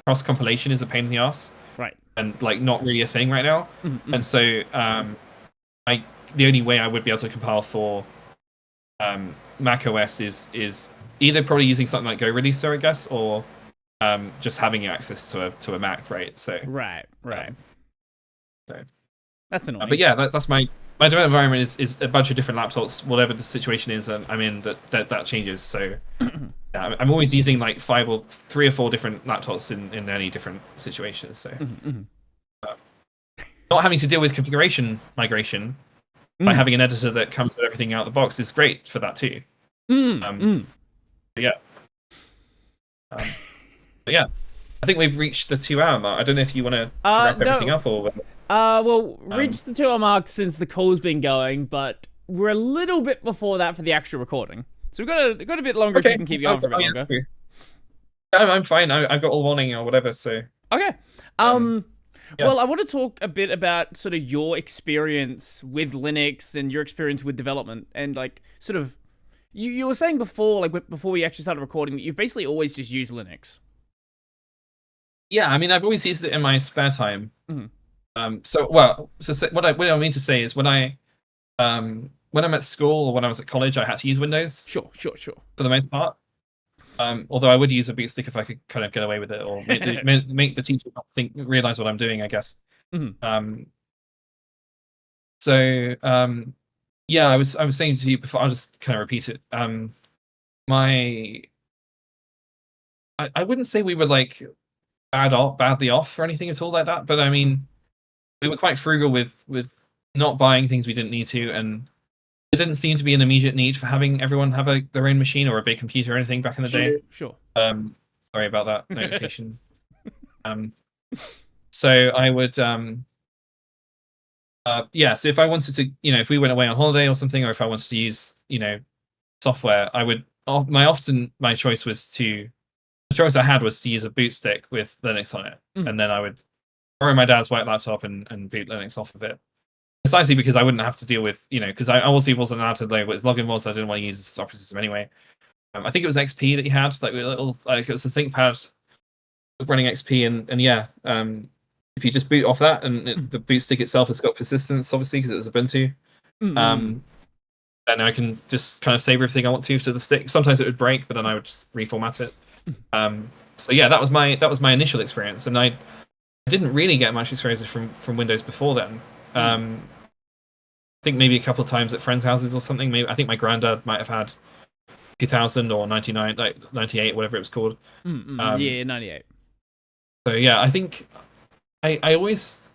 cross compilation is a pain in the ass,
right?
And like not really a thing right now. And so the only way I would be able to compile for Mac OS is either probably using something like Go Releaser, I guess, or just having access to a Mac, right? So
right.
So
that's annoying.
But yeah, that's my development environment is a bunch of different laptops. Whatever the situation is, I'm in, that changes. So yeah, I'm always using like 3 or 4 different laptops in any different situations. So not having to deal with configuration migration by having an editor that comes with everything out of the box is great for that too. Yeah. But yeah, I think we've reached the 2-hour mark. I don't know if you want to wrap everything up or.
Well, reached the 2-hour mark since the call's been going, but we're a little bit before that for the actual recording, so we've got a bit longer. Okay. If you can keep going for a bit longer.
I'm fine. I've got all morning or whatever. So
okay. Yeah. Well, I want to talk a bit about sort of your experience with Linux and your experience with development, and like sort of you were saying before, like before we actually started recording, that you've basically always just used Linux.
Yeah, I mean, I've always used it in my spare time. So what I mean to say is when I'm at school or when I was at college, I had to use Windows.
Sure.
For the most part. Although I would use a boot stick if I could kind of get away with it, or make the teacher not realize what I'm doing, I guess. Yeah, I was saying to you before, I'll just kind of repeat it. I wouldn't say we were like badly off or anything at all like that, but I mean, we were quite frugal with not buying things we didn't need to, and there didn't seem to be an immediate need for having everyone have their own machine or a big computer or anything back in the day.
Sure.
Sorry about that notification. So I would so if I wanted to, if we went away on holiday or something, or if I wanted to use, software, my choice I had was to use a boot stick with Linux on it. And then I would borrow my dad's white laptop and boot Linux off of it. Precisely because I wouldn't have to deal with, because I obviously wasn't allowed to know what his login was, so I didn't want to use this operating system anyway. I think it was XP that he had, like it was the ThinkPad running XP, and yeah, if you just boot off that, and the boot stick itself has got persistence, obviously, because it was Ubuntu, then I can just kind of save everything I want to the stick. Sometimes it would break, but then I would just reformat it. So yeah, that was my initial experience, and I didn't really get much experience from Windows before then. I think maybe a couple of times at friends' houses or something. Maybe I think my granddad might have had 2000 or 99, like 98, whatever it was called.
Yeah, 98.
So yeah, I think I always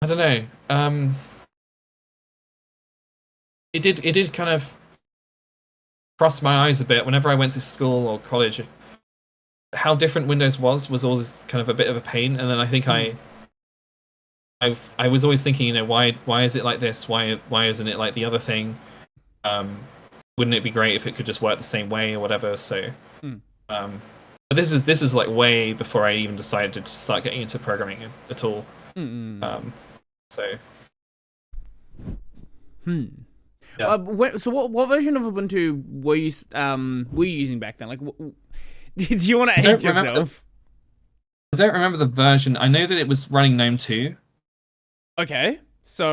I don't know. It did kind of cross my eyes a bit whenever I went to school or college. How different Windows was always kind of a bit of a pain, and then I think I was always thinking, why is it like this? Why isn't it like the other thing? Wouldn't it be great if it could just work the same way or whatever? So, but this is like way before I even decided to start getting into programming at all. So, yeah.
So what version of Ubuntu were you using back then? Like, did you want to age yourself?
I don't remember the version. I know that it was running GNOME 2.
Okay, so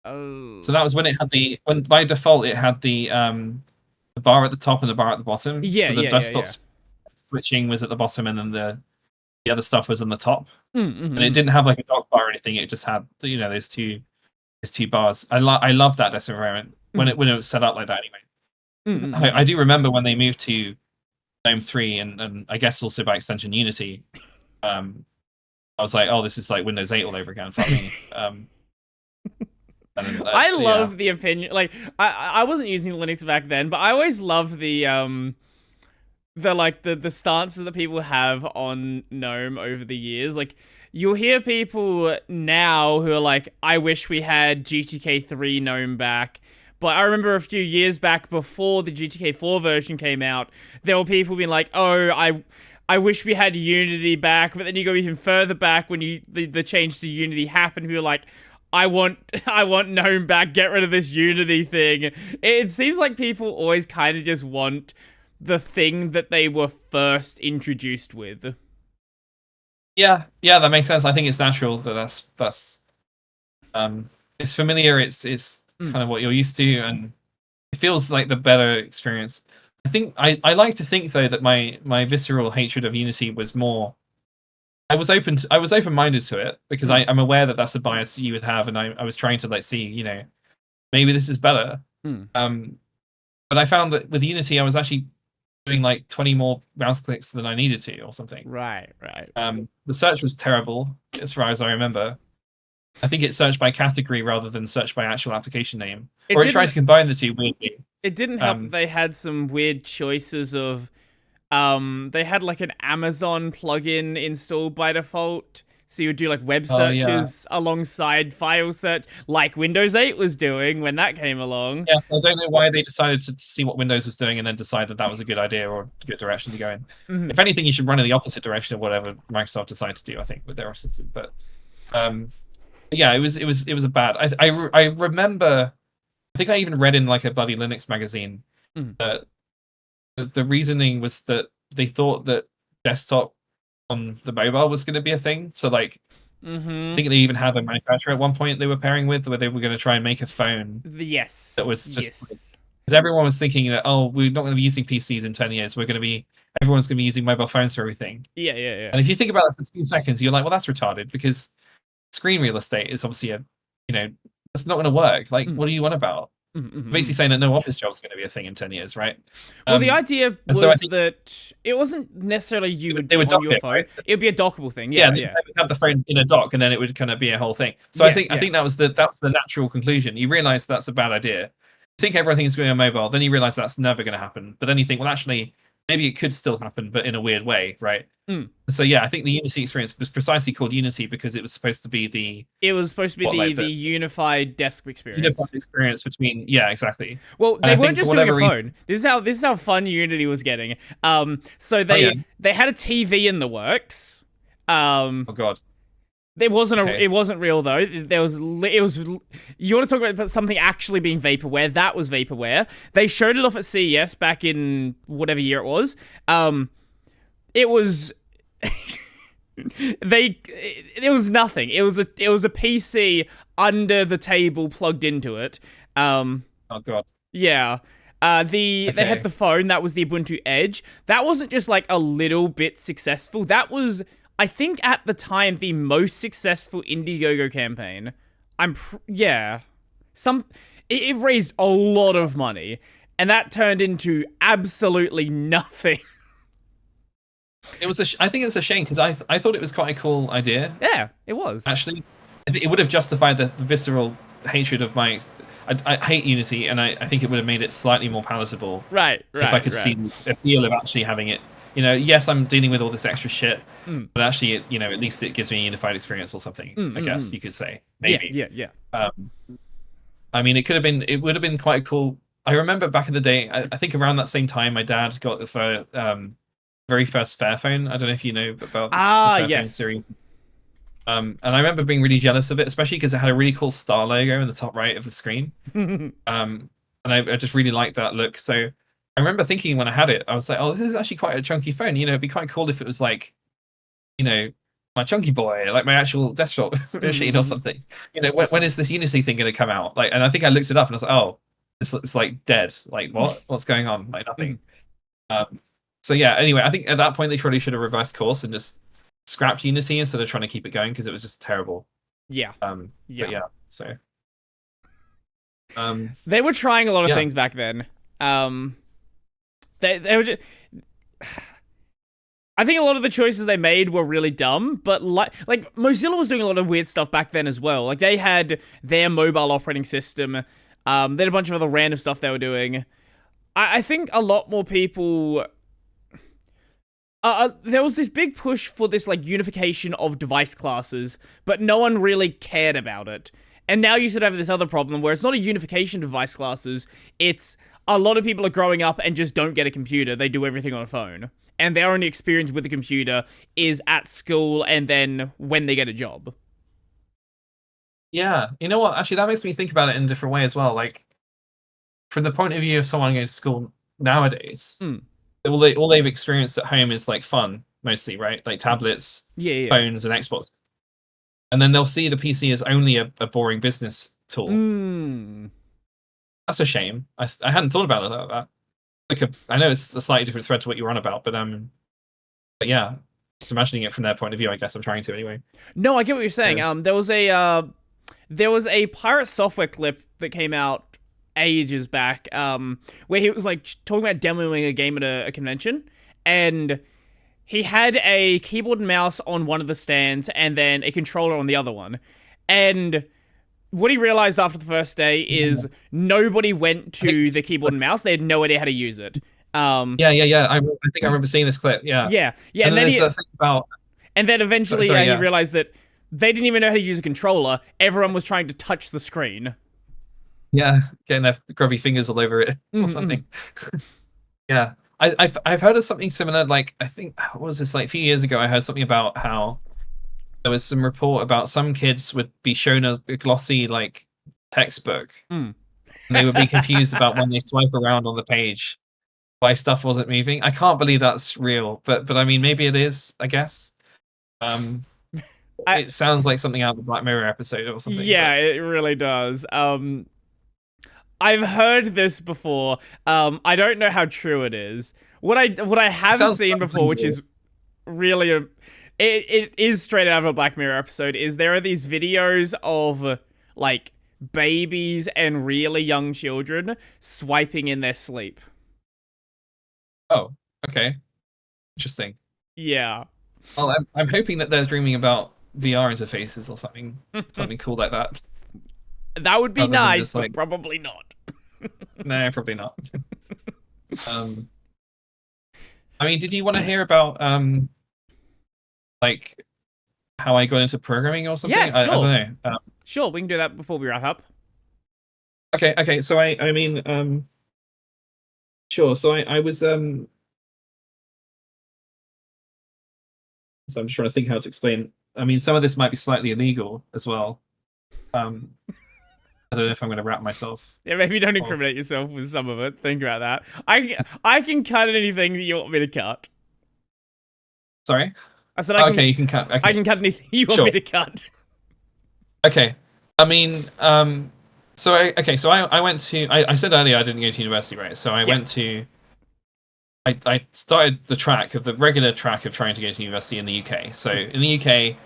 that was when it had when by default it had the bar at the top and the bar at the bottom.
Yeah,
so the desktop switching was at the bottom, and then the other stuff was on the top. And it didn't have like a dock bar or anything. It just had those two bars. I love that desk environment when it was set up like that. Anyway, I do remember when they moved to GNOME 3 and I guess also by extension Unity. I was like, oh, this is like Windows 8 all over again. Fuck me.
I love the opinion. Like, I wasn't using Linux back then, but I always love the stances that people have on GNOME over the years. Like, you'll hear people now who are like, I wish we had GTK3 GNOME back. But I remember a few years back before the GTK4 version came out, there were people being like, oh, I wish we had Unity back. But then you go even further back when the change to Unity happened. People were like, I want GNOME back. Get rid of this Unity thing. It seems like people always kind of just want the thing that they were first introduced with.
Yeah, that makes sense. I think it's natural that's it's familiar. It's kind of what you're used to, and it feels like the better experience. I think I like to think though that my visceral hatred of Unity was more. I was open-minded to it because I'm aware that that's a bias you would have, and I was trying to like see maybe this is better. But I found that with Unity I was actually doing like 20 more mouse clicks than I needed to or something.
Right.
The search was terrible as far as I remember. I think it searched by category rather than search by actual application name. Or it tried to combine the two weirdly.
It didn't help that they had some weird choices of they had like an Amazon plugin installed by default. So you would do like web searches alongside file search, like Windows 8 was doing when that came along.
Yes, I don't know why they decided to see what Windows was doing and then decide that was a good idea or a good direction to go in. If anything, you should run in the opposite direction of whatever Microsoft decided to do, I think, with their assistant. But yeah, it was a bad. I remember. I think I even read in like a bloody Linux magazine that the reasoning was that they thought that desktop on the mobile was going to be a thing. So like, I think they even had a manufacturer at one point they were pairing with, where they were going to try and make a phone.
Yes.
That was just because everyone was thinking that we're not going to be using PCs in 10 years. Everyone's going to be using mobile phones for everything.
Yeah.
And if you think about that for 2 seconds, you're like, well, that's retarded because screen real estate is obviously that's not going to work. Like, what do you want about? Basically saying that no office job is going to be a thing in 10 years, right?
Well, the idea was that it wasn't necessarily you would on your phone. Right? It would be a dockable thing. Yeah, they
would have the phone in a dock, and then it would kind of be a whole thing. So I think that was the natural conclusion. You realize that's a bad idea. You think everything's going on mobile, then you realize that's never going to happen. But then you think, well, actually, maybe it could still happen, but in a weird way, right? So yeah, I think the Unity experience was precisely called Unity because it was supposed to be the
unified desktop experience.
Unified experience between exactly.
Well, they weren't just doing a phone. This is how fun Unity was getting. So they had a TV in the works.
Oh god.
It wasn't real though. It was. You want to talk about something actually being vaporware? That was vaporware. They showed it off at CES back in whatever year it was. It was. It was nothing. It was a PC under the table plugged into it.
Oh god.
Yeah. They had the phone. That was the Ubuntu Edge. That wasn't just like a little bit successful. That was, I think, at the time, the most successful Indiegogo campaign. It raised a lot of money, and that turned into absolutely nothing.
It was I think it's a shame because I thought it was quite a cool idea.
Yeah, it was.
Actually, it would have justified the visceral hatred of my. I hate Unity, and I think it would have made it slightly more palatable
Right,
if I could see the appeal of actually having it. Yes, I'm dealing with all this extra shit, but actually, at least it gives me a unified experience or something. I guess you could say, maybe.
Yeah.
I mean, it would have been quite cool. I remember back in the day, I think around that same time, my dad got the very first Fairphone. I don't know if you know about the Fairphone series. And I remember being really jealous of it, especially because it had a really cool star logo in the top right of the screen. And I just really liked that look. So I remember thinking when I had it, I was like, oh, this is actually quite a chunky phone. It'd be quite cool if it was like, my chunky boy, like my actual desktop machine or something. When is this Unity thing going to come out? And I think I looked it up and I was like, oh, it's like dead. Like what? What's going on? Like nothing. So yeah. Anyway, I think at that point they probably should have reversed course and just scrapped Unity instead of trying to keep it going because it was just terrible.
Yeah.
But yeah. So.
They were trying a lot of things back then. They were just. I think a lot of the choices they made were really dumb, but like Mozilla was doing a lot of weird stuff back then as well. Like they had their mobile operating system. They had a bunch of other random stuff they were doing. I think a lot more people. There was this big push for this like unification of device classes, but no one really cared about it. And now you sort of have this other problem where it's not a unification of device classes. It's a lot of people are growing up and just don't get a computer. They do everything on a phone. And their only experience with the computer is at school and then when they get a job.
Yeah, you know what? Actually, that makes me think about it in a different way as well. Like, from the point of view of someone going to school nowadays, all they've experienced at home is like fun, mostly, right? Like tablets, phones, and Xbox. And then they'll see the PC as only a boring business tool. That's a shame. I hadn't thought about it like that. I know it's a slightly different thread to what you were on about, but yeah, just imagining it from their point of view. I guess I'm trying to anyway.
No, I get what you're saying. There was a pirate software clip that came out ages back, where he was like talking about demoing a game at a convention, and he had a keyboard and mouse on one of the stands, and then a controller on the other one, and what he realized after the first day is nobody went to the keyboard and mouse. They had no idea how to use it.
Yeah. I think I remember seeing this clip. Yeah.
And then eventually he realized that they didn't even know how to use a controller. Everyone was trying to touch the screen.
Yeah, getting their grubby fingers all over it or something. Yeah, I've heard of something similar. Like I think what was this like a few years ago? I heard something about how there was some report about some kids would be shown a glossy like textbook, and they would be confused about when they swipe around on the page why stuff wasn't moving. I can't believe that's real, but I mean maybe it is. I guess. It sounds like something out of the Black Mirror episode or something.
Yeah, it really does. I've heard this before. I don't know how true it is. What I have seen before, which is really it is straight out of a Black Mirror episode, is there are these videos of like babies and really young children swiping in their sleep.
Oh, okay. Interesting.
Yeah.
Well, I'm hoping that they're dreaming about VR interfaces or something cool like that.
That would be nice, but probably not.
No, probably not. I mean, did you want to hear about like how I got into programming or something?
Yeah, sure.
I don't know.
Sure, we can do that before we wrap up.
Okay. So I mean, sure. So I was So I'm just trying to think how to explain. I mean, some of this might be slightly illegal as well. I don't know if I'm going to wrap myself.
Yeah, maybe don't incriminate yourself with some of it. Think about that. I can cut anything that you want me to cut.
Sorry?
I said
okay, you can cut. Okay.
I can cut anything you want me to cut.
Okay. I mean, so I went to. I said earlier I didn't go to university, right? So I went to. I started the regular track of trying to go to university in the UK. So in the UK,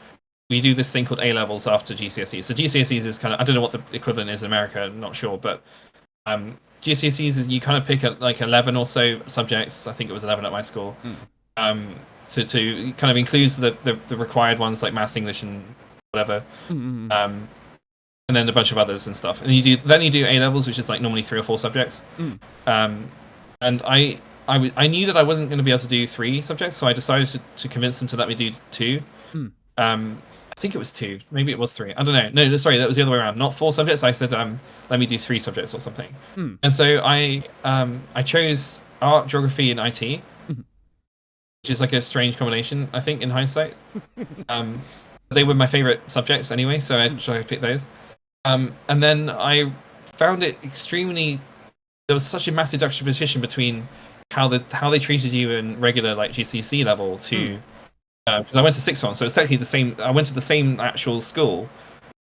we do this thing called A levels after GCSEs. So GCSEs is kind of, I don't know what the equivalent is in America, I'm not sure, but GCSEs is you kind of pick like 11 or so subjects. I think it was 11 at my school. to kind of includes the required ones like maths, English, and whatever. And then a bunch of others and stuff. And you do A levels, which is like normally 3 or 4 subjects. And I knew that I wasn't going to be able to do 3 subjects, so I decided to convince them to let me do 2. I think it was 2, maybe it was 3. I don't know. No, sorry, that was the other way around. Not 4 subjects. I said let me do 3 subjects or something. And so I chose art, geography, and IT, which is like a strange combination, I think, in hindsight. They were my favorite subjects anyway, so I tried to pick those. And then I found it extremely. There was such a massive juxtaposition between how they treated you in regular like GCSE level to because I went to sixth form, so it's technically the same. I went to the same actual school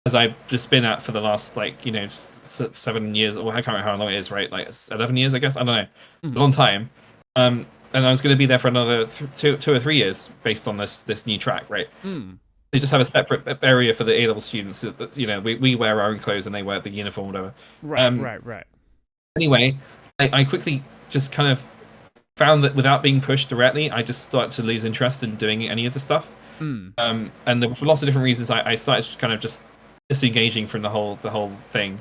as I've just been at for the last 7 years, or I can't remember how long it is, right? Like 11 years, I guess. I don't know, a long time. And I was going to be there for another 2 or 3 years based on this new track, right? They just have a separate area for the A-level students. We wear our own clothes and they wear the uniform, whatever.
Right.
Anyway, I quickly just kind of found that without being pushed directly, I just started to lose interest in doing any of the stuff. And there were, for lots of different reasons, I started kind of just disengaging from the whole thing.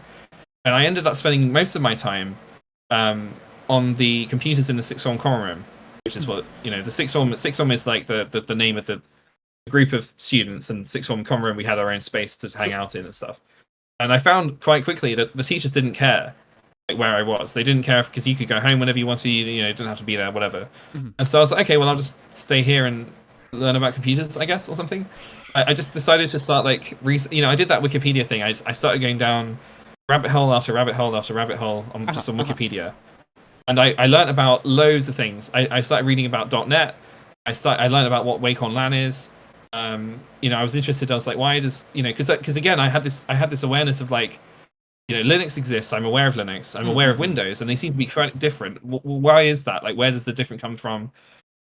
And I ended up spending most of my time on the computers in the sixth form common room, which is what the sixth form is like the name of the group of students, and sixth form common room we had our own space to hang out in and stuff. And I found quite quickly that the teachers didn't care where I was. They didn't care because you could go home whenever you wanted. You didn't have to be there, whatever. And so I was like, okay, well, I'll just stay here and learn about computers, I guess, or something. I just decided to start I did that Wikipedia thing. I started going down rabbit hole after rabbit hole after rabbit hole on Wikipedia, and I learned about loads of things. I started reading about .NET. I learned about what Wacom LAN is. I was interested. I was like, why does because again, I had this awareness of Linux exists. I'm aware of Linux. I'm aware of Windows, and they seem to be quite different. Why is that? Where does the difference come from?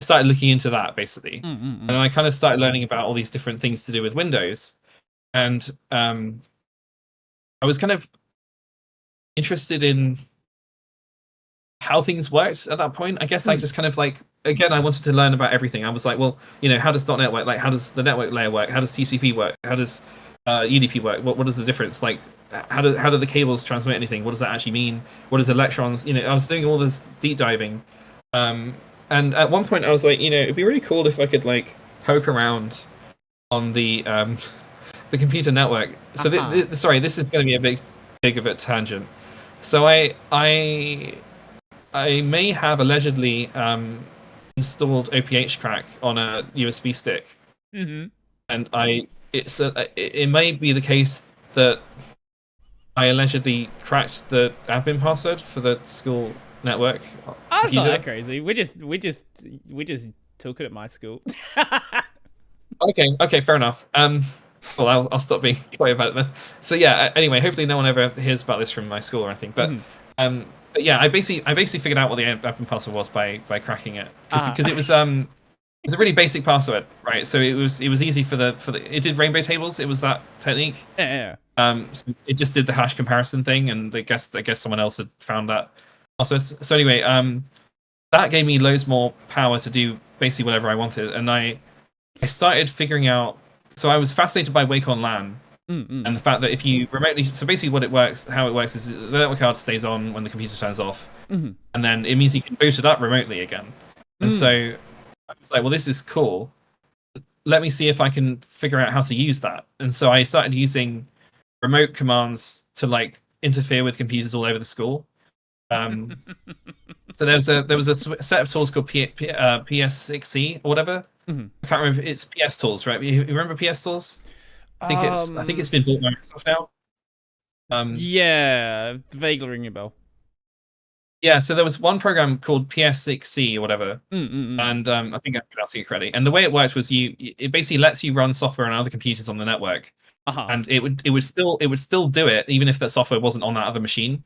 I started looking into that basically, and I kind of started learning about all these different things to do with Windows, and I was kind of interested in how things worked at that point. I guess I just kind of again, I wanted to learn about everything. I was like, well, how does .NET work? How does the network layer work? How does TCP work? How does UDP work? What is the difference? How do the cables transmit anything? What does that actually mean? What is electrons? I was doing all this deep diving. And at one point I was like, it'd be really cool if I could poke around on the computer network. So sorry, this is going to be a big of a tangent. So I may have allegedly installed OPH crack on a USB stick, and it may be the case that I allegedly cracked the admin password for the school network.
That's not that crazy. We just took it at my school.
Okay, fair enough. Well, I'll stop being quiet about it then. So yeah, anyway, hopefully no one ever hears about this from my school or anything. But but yeah, I basically figured out what the admin password was by cracking it because it was it's a really basic password, right? So it was easy for the it did rainbow tables. It was that technique.
Yeah.
So it just did the hash comparison thing, and I guess someone else had found that password. So anyway, that gave me loads more power to do basically whatever I wanted, and I started figuring out. So I was fascinated by Wacom LAN. And the fact that if you remotely, so basically how it works is the network card stays on when the computer turns off, and then it means you can boot it up remotely again. And so I was like, well, this is cool. Let me see if I can figure out how to use that. And so I started using remote commands to interfere with computers all over the school. So there was a set of tools called PS6C or whatever. I can't remember. It's PS Tools, right? You remember PS Tools? I think it's been bought by Microsoft now.
Yeah, vaguely ringing a bell.
Yeah, so there was one program called PS6C or whatever, and I think I'm pronouncing it correctly. And the way it worked was it basically lets you run software on other computers on the network, and it would still do it even if that software wasn't on that other machine,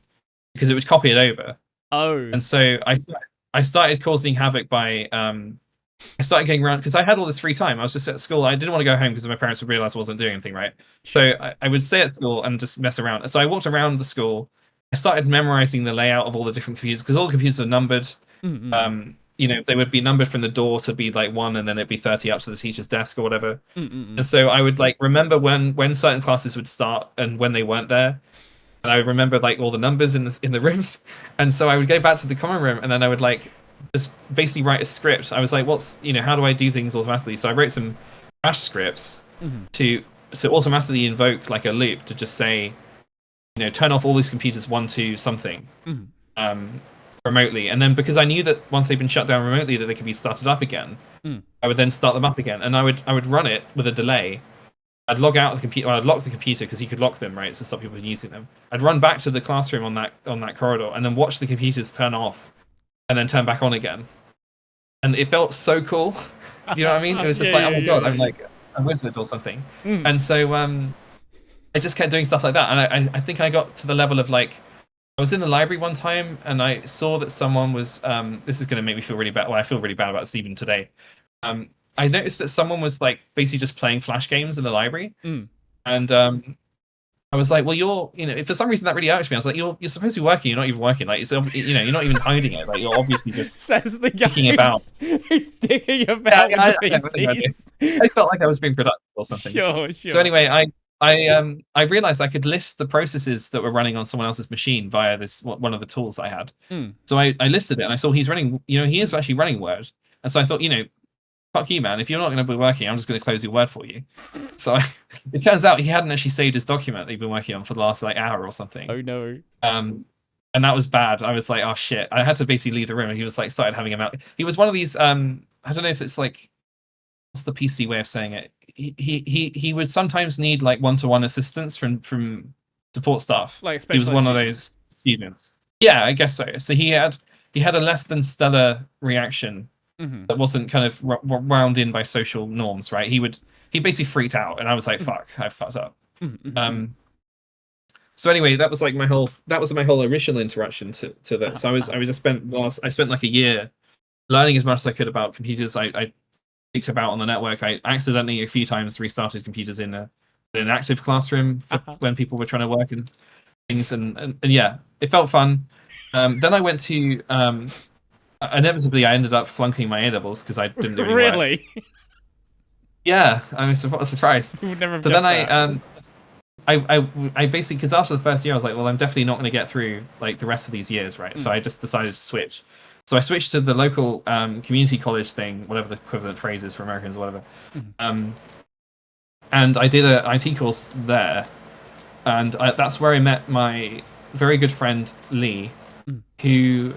because it would copy it over.
Oh.
And so I started causing havoc by I started getting around because I had all this free time. I was just at school. I didn't want to go home because my parents would realize I wasn't doing anything, right? So I would stay at school and just mess around. So I walked around the school. I started memorizing the layout of all the different computers because all the computers are numbered. they would be numbered from the door to be like 1, and then it'd be 30 up to the teacher's desk or whatever.
Mm-mm-mm.
And so I would like remember when certain classes would start and when they weren't there. And I would remember like all the numbers in the rooms. And so I would go back to the common room, and then I would like just basically write a script. I was like, how do I do things automatically? So I wrote some bash scripts to automatically invoke like a loop to just say, turn off all these computers 1, 2, something. Remotely, and then because I knew that once they've been shut down remotely that they could be started up again, I would then start them up again, and I would run it with a delay. I'd log out of the computer, I'd lock the computer because you could lock them, right, to stop people from using them. I'd run back to the classroom on that corridor, and then watch the computers turn off, and then turn back on again. And it felt so cool. Do you know what I mean? It was just oh my god, I'm like a wizard or something. And so I just kept doing stuff like that, and I think I got to the level of like. I was in the library one time, and I saw that someone was. This is going to make me feel really bad. Well, I feel really bad about this even today. I noticed that someone was like basically just playing flash games in the library, and I was like, "Well, you're, if for some reason that really irks me." I was like, "You're supposed to be working. You're not even working. Like, you're not even hiding it. Like, you're obviously just
says the guy
thinking about."
Who's thinking about
I felt like I was being productive or something.
Sure.
So anyway, I realized I could list the processes that were running on someone else's machine via this one of the tools I had. So I listed it, and I saw he's running. He is actually running Word, and so I thought, fuck you, man. If you're not going to be working, I'm just going to close your Word for you. So it turns out he hadn't actually saved his document that he'd been working on for the last like hour or something.
Oh no.
And that was bad. I was like, oh shit. I had to basically leave the room, and he was like started having a melt. He was one of these. I don't know if it's like, what's the PC way of saying it? He would sometimes need like one-to-one assistance from support staff.
Like
he was one of those students. Yeah, I guess so. So he had a less than stellar reaction that wasn't kind of wound in by social norms, right? He basically freaked out, and I was like, fuck, I fucked up. So anyway, that was my whole initial interaction to this. I spent like a year learning as much as I could about computers. I about on the network. I accidentally a few times restarted computers in an active classroom for when people were trying to work and things, and yeah, it felt fun. Then I went to inevitably I ended up flunking my A-levels because I didn't do any work. Yeah, I was surprised.
You would never have
so then
that.
I basically, because after the first year I was like, well, I'm definitely not going to get through like the rest of these years, right? So I just decided to switch. So I switched to the local community college thing, whatever the equivalent phrase is for Americans or whatever. And I did an IT course there. And that's where I met my very good friend, Lee, who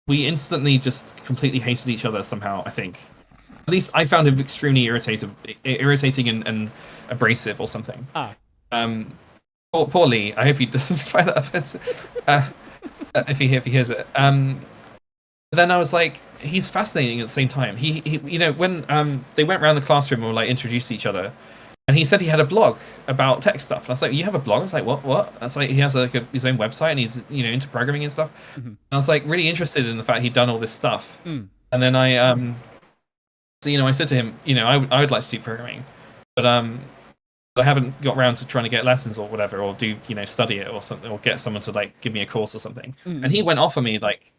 we instantly just completely hated each other somehow, I think. At least I found him extremely irritating and abrasive or something. Poor Lee. I hope he doesn't find that offensive. If he hears it. But then I was like, he's fascinating at the same time. He when they went around the classroom and were like introduced to each other, and he said he had a blog about tech stuff. And I was like, you have a blog? I was like, what? I was like, he has like his own website, and he's into programming and stuff. And I was like really interested in the fact he'd done all this stuff. And then I I said to him, I would like to do programming, but I haven't got around to trying to get lessons or whatever, or do study it or something, or get someone to like give me a course or something. And he went off on me like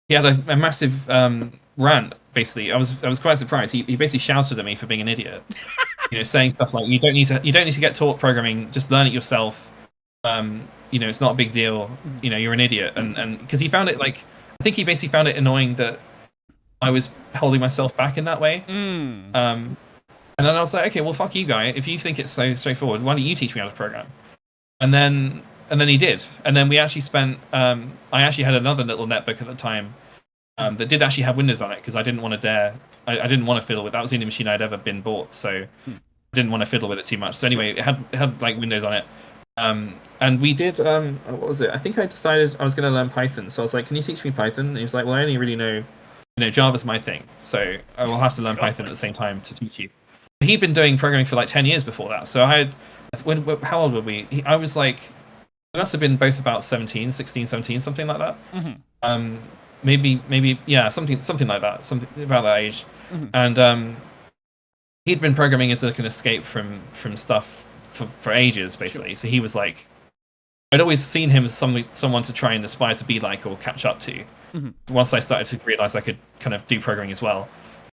he had a massive rant. Basically, I was quite surprised. He basically shouted at me for being an idiot. Saying stuff like you don't need to get taught programming. Just learn it yourself. It's not a big deal. You're an idiot. And because he found it like I think he basically found it annoying that I was holding myself back in that way. And then I was like, okay, well, fuck you, guy. If you think it's so straightforward, why don't you teach me how to program? And then he did. And then we actually spent. I actually had another little netbook at the time that did actually have Windows on it because I didn't want to I didn't want to fiddle with. That was the only machine I'd ever been bought, so I didn't want to fiddle with it too much. So anyway, it had like Windows on it. And we did. What was it? I think I decided I was going to learn Python. So I was like, can you teach me Python? And he was like, well, I only really know. Java's my thing, so I will have to learn Python at the same time to teach you. He'd been doing programming for like 10 years before that. So how old were we? I was like, we must have been both about 16, 17, something like that. Maybe, yeah, something like that, something about that age. And he'd been programming as like an escape from stuff for ages, basically. Sure. So he was like, I'd always seen him as someone to try and aspire to be like or catch up to. once I started to realize I could kind of do programming as well.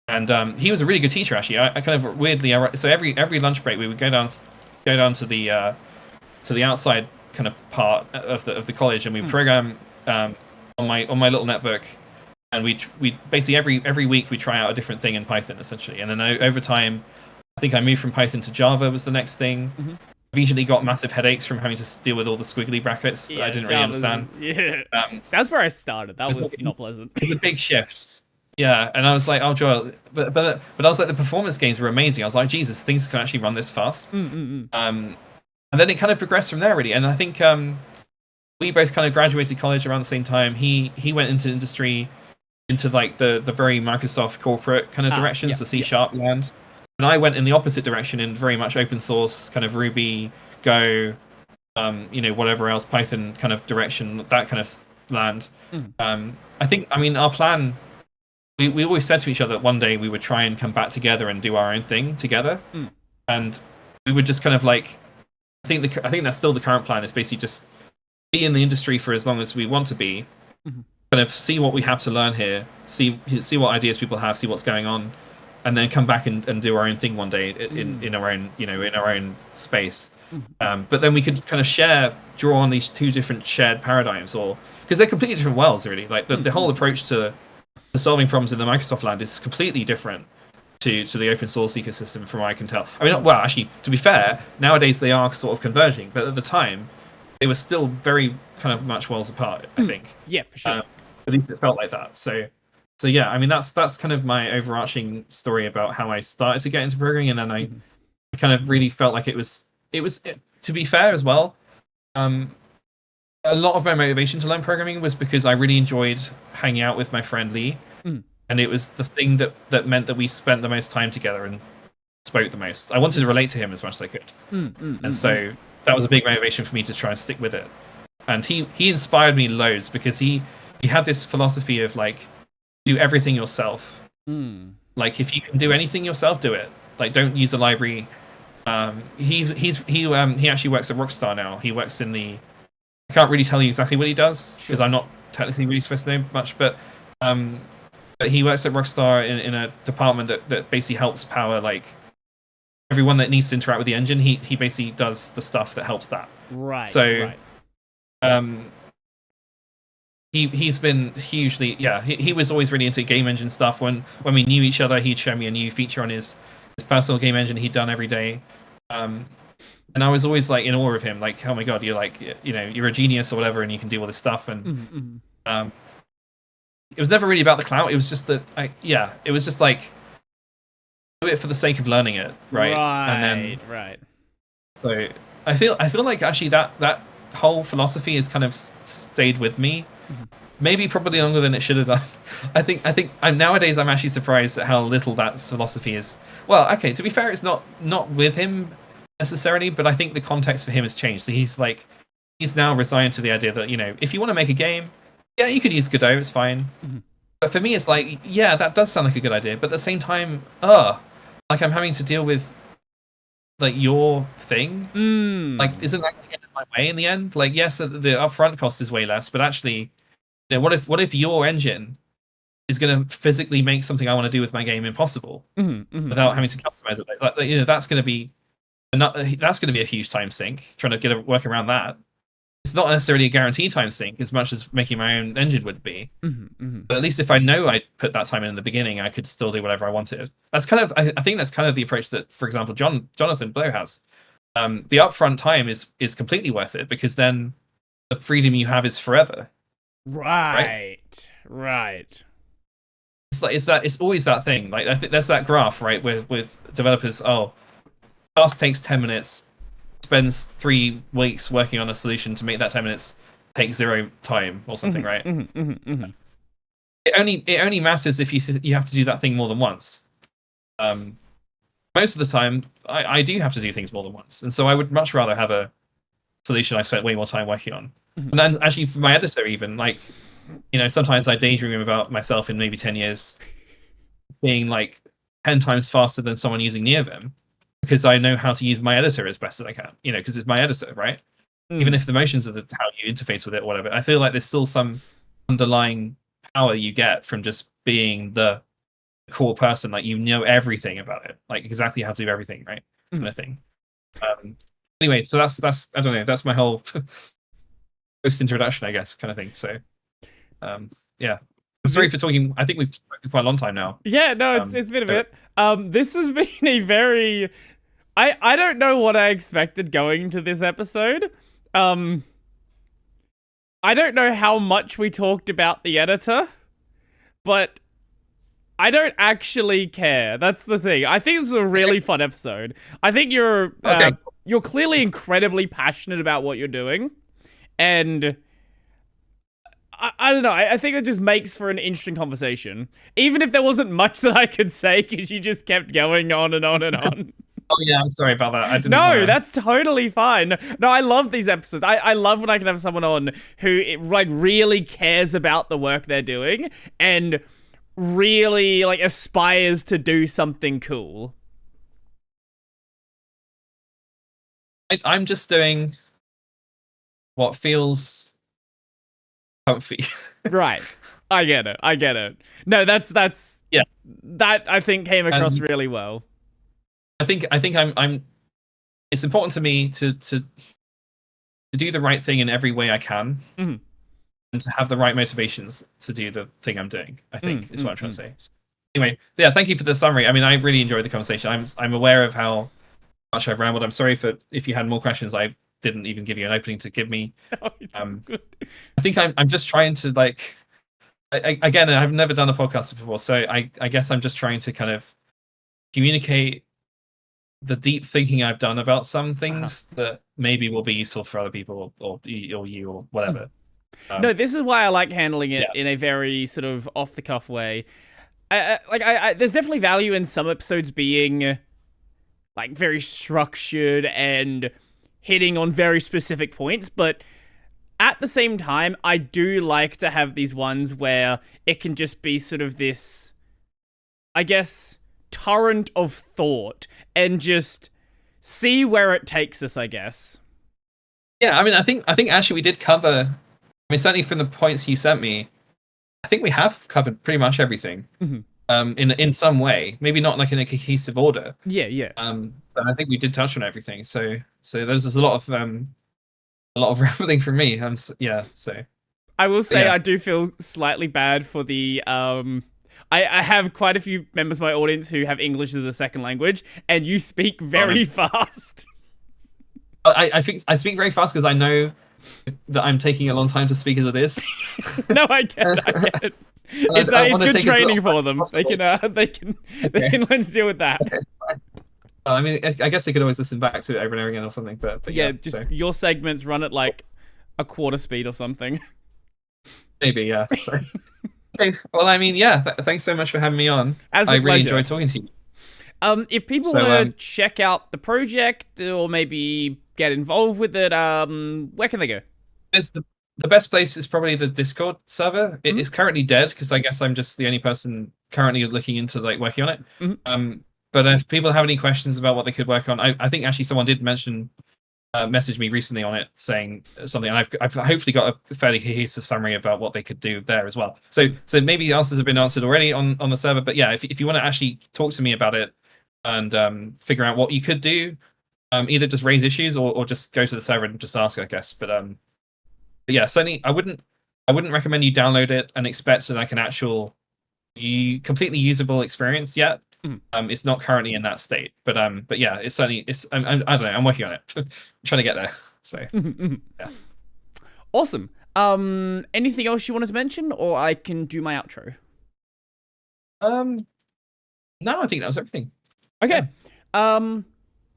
And he was a really good teacher, actually. I kind of weirdly, so every lunch break we would go down to the outside kind of part of the college, and we program on my little netbook, and we basically every week we try out a different thing in Python essentially, and then over time, I think I moved from Python to Java was the next thing. I've usually got massive headaches from having to deal with all the squiggly brackets that I didn't really understand.
That's where I started. That was not pleasant.
It's a big shift. Yeah, and I was like, oh, Joel, but I was like, the performance gains were amazing. I was like, Jesus, things can actually run this fast. And then it kind of progressed from there, really. And I think we both kind of graduated college around the same time. He went into industry, into like the very Microsoft corporate kind of directions, the C# land. And I went in the opposite direction, in very much open source, kind of Ruby, Go, whatever else, Python kind of direction, that kind of land. I mean, our plan. We always said to each other that one day we would try and come back together and do our own thing together, and we would just kind of like, I think that's still the current plan, is basically just be in the industry for as long as we want to be, kind of see what we have to learn here, see what ideas people have, see what's going on, and then come back and do our own thing one day in our own in our own space. But then we could kind of draw on these two different shared paradigms, or because they're completely different worlds, really. Like the whole approach to solving problems in the Microsoft land is completely different to the open source ecosystem, from what I can tell. I mean, well, actually, to be fair, nowadays they are sort of converging, but at the time, they were still very kind of much worlds apart, I think.
Yeah, for sure.
At least it felt like that. So yeah, I mean, that's kind of my overarching story about how I started to get into programming, and then I kind of really felt like it was, to be fair as well, a lot of my motivation to learn programming was because I really enjoyed hanging out with my friend Lee, and it was the thing that meant that we spent the most time together and spoke the most. I wanted to relate to him as much as I could, and so that was a big motivation for me to try and stick with it. And he inspired me loads, because he had this philosophy of like, do everything yourself. Like, if you can do anything yourself, do it. Like, don't use a library. He actually works at Rockstar now. He works in the, I can't really tell you exactly what he does, because I'm not technically really supposed to know much, but he works at Rockstar in a department that basically helps power like everyone that needs to interact with the engine. He basically does the stuff that helps that.
Right.
So, he's been hugely, he was always really into game engine stuff. When we knew each other, he'd show me a new feature on his personal game engine he'd done every day. And I was always like in awe of him, like, oh my god, you're like, you're a genius or whatever, and you can do all this stuff. And it was never really about the clout. It was just that, it was just like, do it for the sake of learning it, right? And then, so I feel like actually that whole philosophy has kind of stayed with me, maybe probably longer than it should have done. I think nowadays I'm actually surprised at how little that philosophy is. Well, okay, to be fair, it's not with him necessarily, but I think the context for him has changed. So he's now resigned to the idea that, if you want to make a game, yeah, you could use Godot, it's fine. But for me, it's like, yeah, that does sound like a good idea, but at the same time, like I'm having to deal with like your thing. Like, isn't that going to get in my way in the end? Like, yes, the upfront cost is way less, but actually, what if your engine is going to physically make something I want to do with my game impossible without having to customize it? Like, that's going to be a huge time sink, trying to work around that. It's not necessarily a guaranteed time sink as much as making my own engine would be. But at least if I know I put that time in the beginning, I could still do whatever I wanted. That's kind of, I think that's kind of the approach that, for example, Jonathan Blow has. The upfront time is completely worth it, because then the freedom you have is forever.
Right.
It's always that thing. Like, I think there's that graph, right, with developers. Task takes 10 minutes, spends 3 weeks working on a solution to make that 10 minutes take 0 time or something, right? It only matters if you have to do that thing more than once. Most of the time, I do have to do things more than once, and so I would much rather have a solution I spent way more time working on. And then actually, for my editor, even like, sometimes I daydream about myself in maybe 10 years being like 10 times faster than someone using Neovim, because I know how to use my editor as best as I can, because it's my editor, right? Even if the motions are how you interface with it or whatever, I feel like there's still some underlying power you get from just being the core person. Like, you know everything about it, like exactly how to do everything, right? Kind of thing. Anyway, so that's I don't know. That's my whole post introduction, I guess, kind of thing. So, yeah. I'm sorry for talking. I think we've spoken quite a long time now.
Yeah, no, it's been a bit. This has been a very. I don't know what I expected going to this episode. I don't know how much we talked about the editor, but I don't actually care. That's the thing. I think this is a really fun episode. I think you're clearly incredibly passionate about what you're doing, and I don't know. I think it just makes for an interesting conversation, even if there wasn't much that I could say because you just kept going on and on and on.
Oh yeah, I'm sorry about that. I didn't.
No, that's totally fine. No, I love these episodes. I love when I can have someone on who like really cares about the work they're doing and really like aspires to do something cool.
I'm just doing what feels comfy.
Right. I get it. No, that's
yeah.
That I think came across really well.
I think I'm. It's important to me to do the right thing in every way I can, and to have the right motivations to do the thing I'm doing. I think is what I'm trying to say. So, anyway, yeah, thank you for the summary. I mean, I really enjoyed the conversation. I'm aware of how much I've rambled. I'm sorry for if you had more questions. I didn't even give you an opening to give me.
Good.
I think I'm just trying to like. Again, I've never done a podcast before, so I guess I'm just trying to kind of communicate the deep thinking I've done about some things that maybe will be useful for other people or you or whatever.
No, this is why I like handling it in a very sort of off the cuff way. There's definitely value in some episodes being like very structured and hitting on very specific points, but at the same time, I do like to have these ones where it can just be sort of this, I guess, torrent of thought and just see where it takes us, I guess.
Yeah, I mean, I think actually we did cover. I mean, certainly from the points you sent me, I think we have covered pretty much everything. In some way, maybe not like in a cohesive order.
Yeah.
But I think we did touch on everything. So there's a lot of rambling from me. So
I will say I do feel slightly bad for the I have quite a few members of my audience who have English as a second language, and you speak very fast.
I think I speak very fast because I know that I'm taking a long time to speak as it is.
No, I get it. It's good training for them. They can learn to deal with that.
Okay, I mean, I guess they could always listen back to it over and over again or something. But yeah,
your segments run at like a quarter speed or something.
Maybe, yeah. So. Okay, well, I mean, yeah. Thanks so much for having me on. I really enjoyed talking to you.
If people want to check out the project or maybe get involved with it, where can they go?
The best place is probably the Discord server. It is currently dead because I guess I'm just the only person currently looking into like working on it. But if people have any questions about what they could work on, I think actually someone did message me recently on it saying something, and I've hopefully got a fairly cohesive summary about what they could do there as well. So maybe answers have been answered already on the server. But yeah, if you want to actually talk to me about it and figure out what you could do, either just raise issues or just go to the server and just ask, I guess. But yeah, certainly I wouldn't recommend you download it and expect like an actual completely usable experience yet. It's not currently in that state, but yeah, it's certainly I don't know. I'm working on it. I'm trying to get there. So yeah.
Awesome. Anything else you wanted to mention, or I can do my outro?
No, I think that was everything.
Okay. Yeah.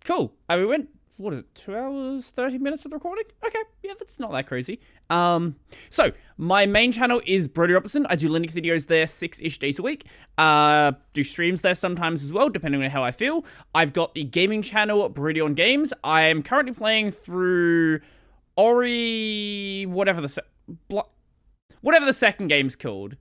Cool. We went, what is it, 2 hours, 30 minutes of the recording? Okay, yeah, that's not that crazy. So, my main channel is Brody Robertson. I do Linux videos there 6-ish days a week. Do streams there sometimes as well, depending on how I feel. I've got the gaming channel, Brody on Games. I am currently playing through Ori, whatever the second game's called.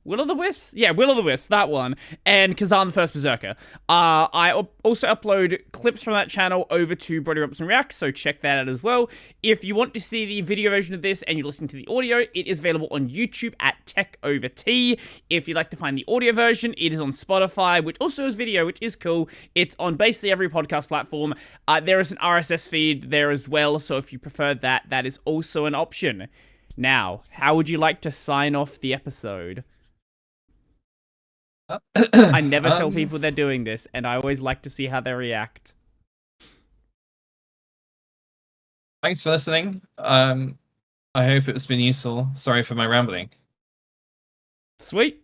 Will o' the Wisps? Yeah, Will o' the Wisps, that one. And Kazan the First Berserker. I also upload clips from that channel over to Brody Robertson Reacts, so check that out as well. If you want to see the video version of this and you're listening to the audio, it is available on YouTube at Tech Over Tea. If you'd like to find the audio version, it is on Spotify, which also is video, which is cool. It's on basically every podcast platform. There is an RSS feed there as well, so if you prefer that, that is also an option. Now, how would you like to sign off the episode? I never tell people they're doing this, and I always like to see how they react.
Thanks for listening. I hope it's been useful. Sorry for my rambling.
Sweet.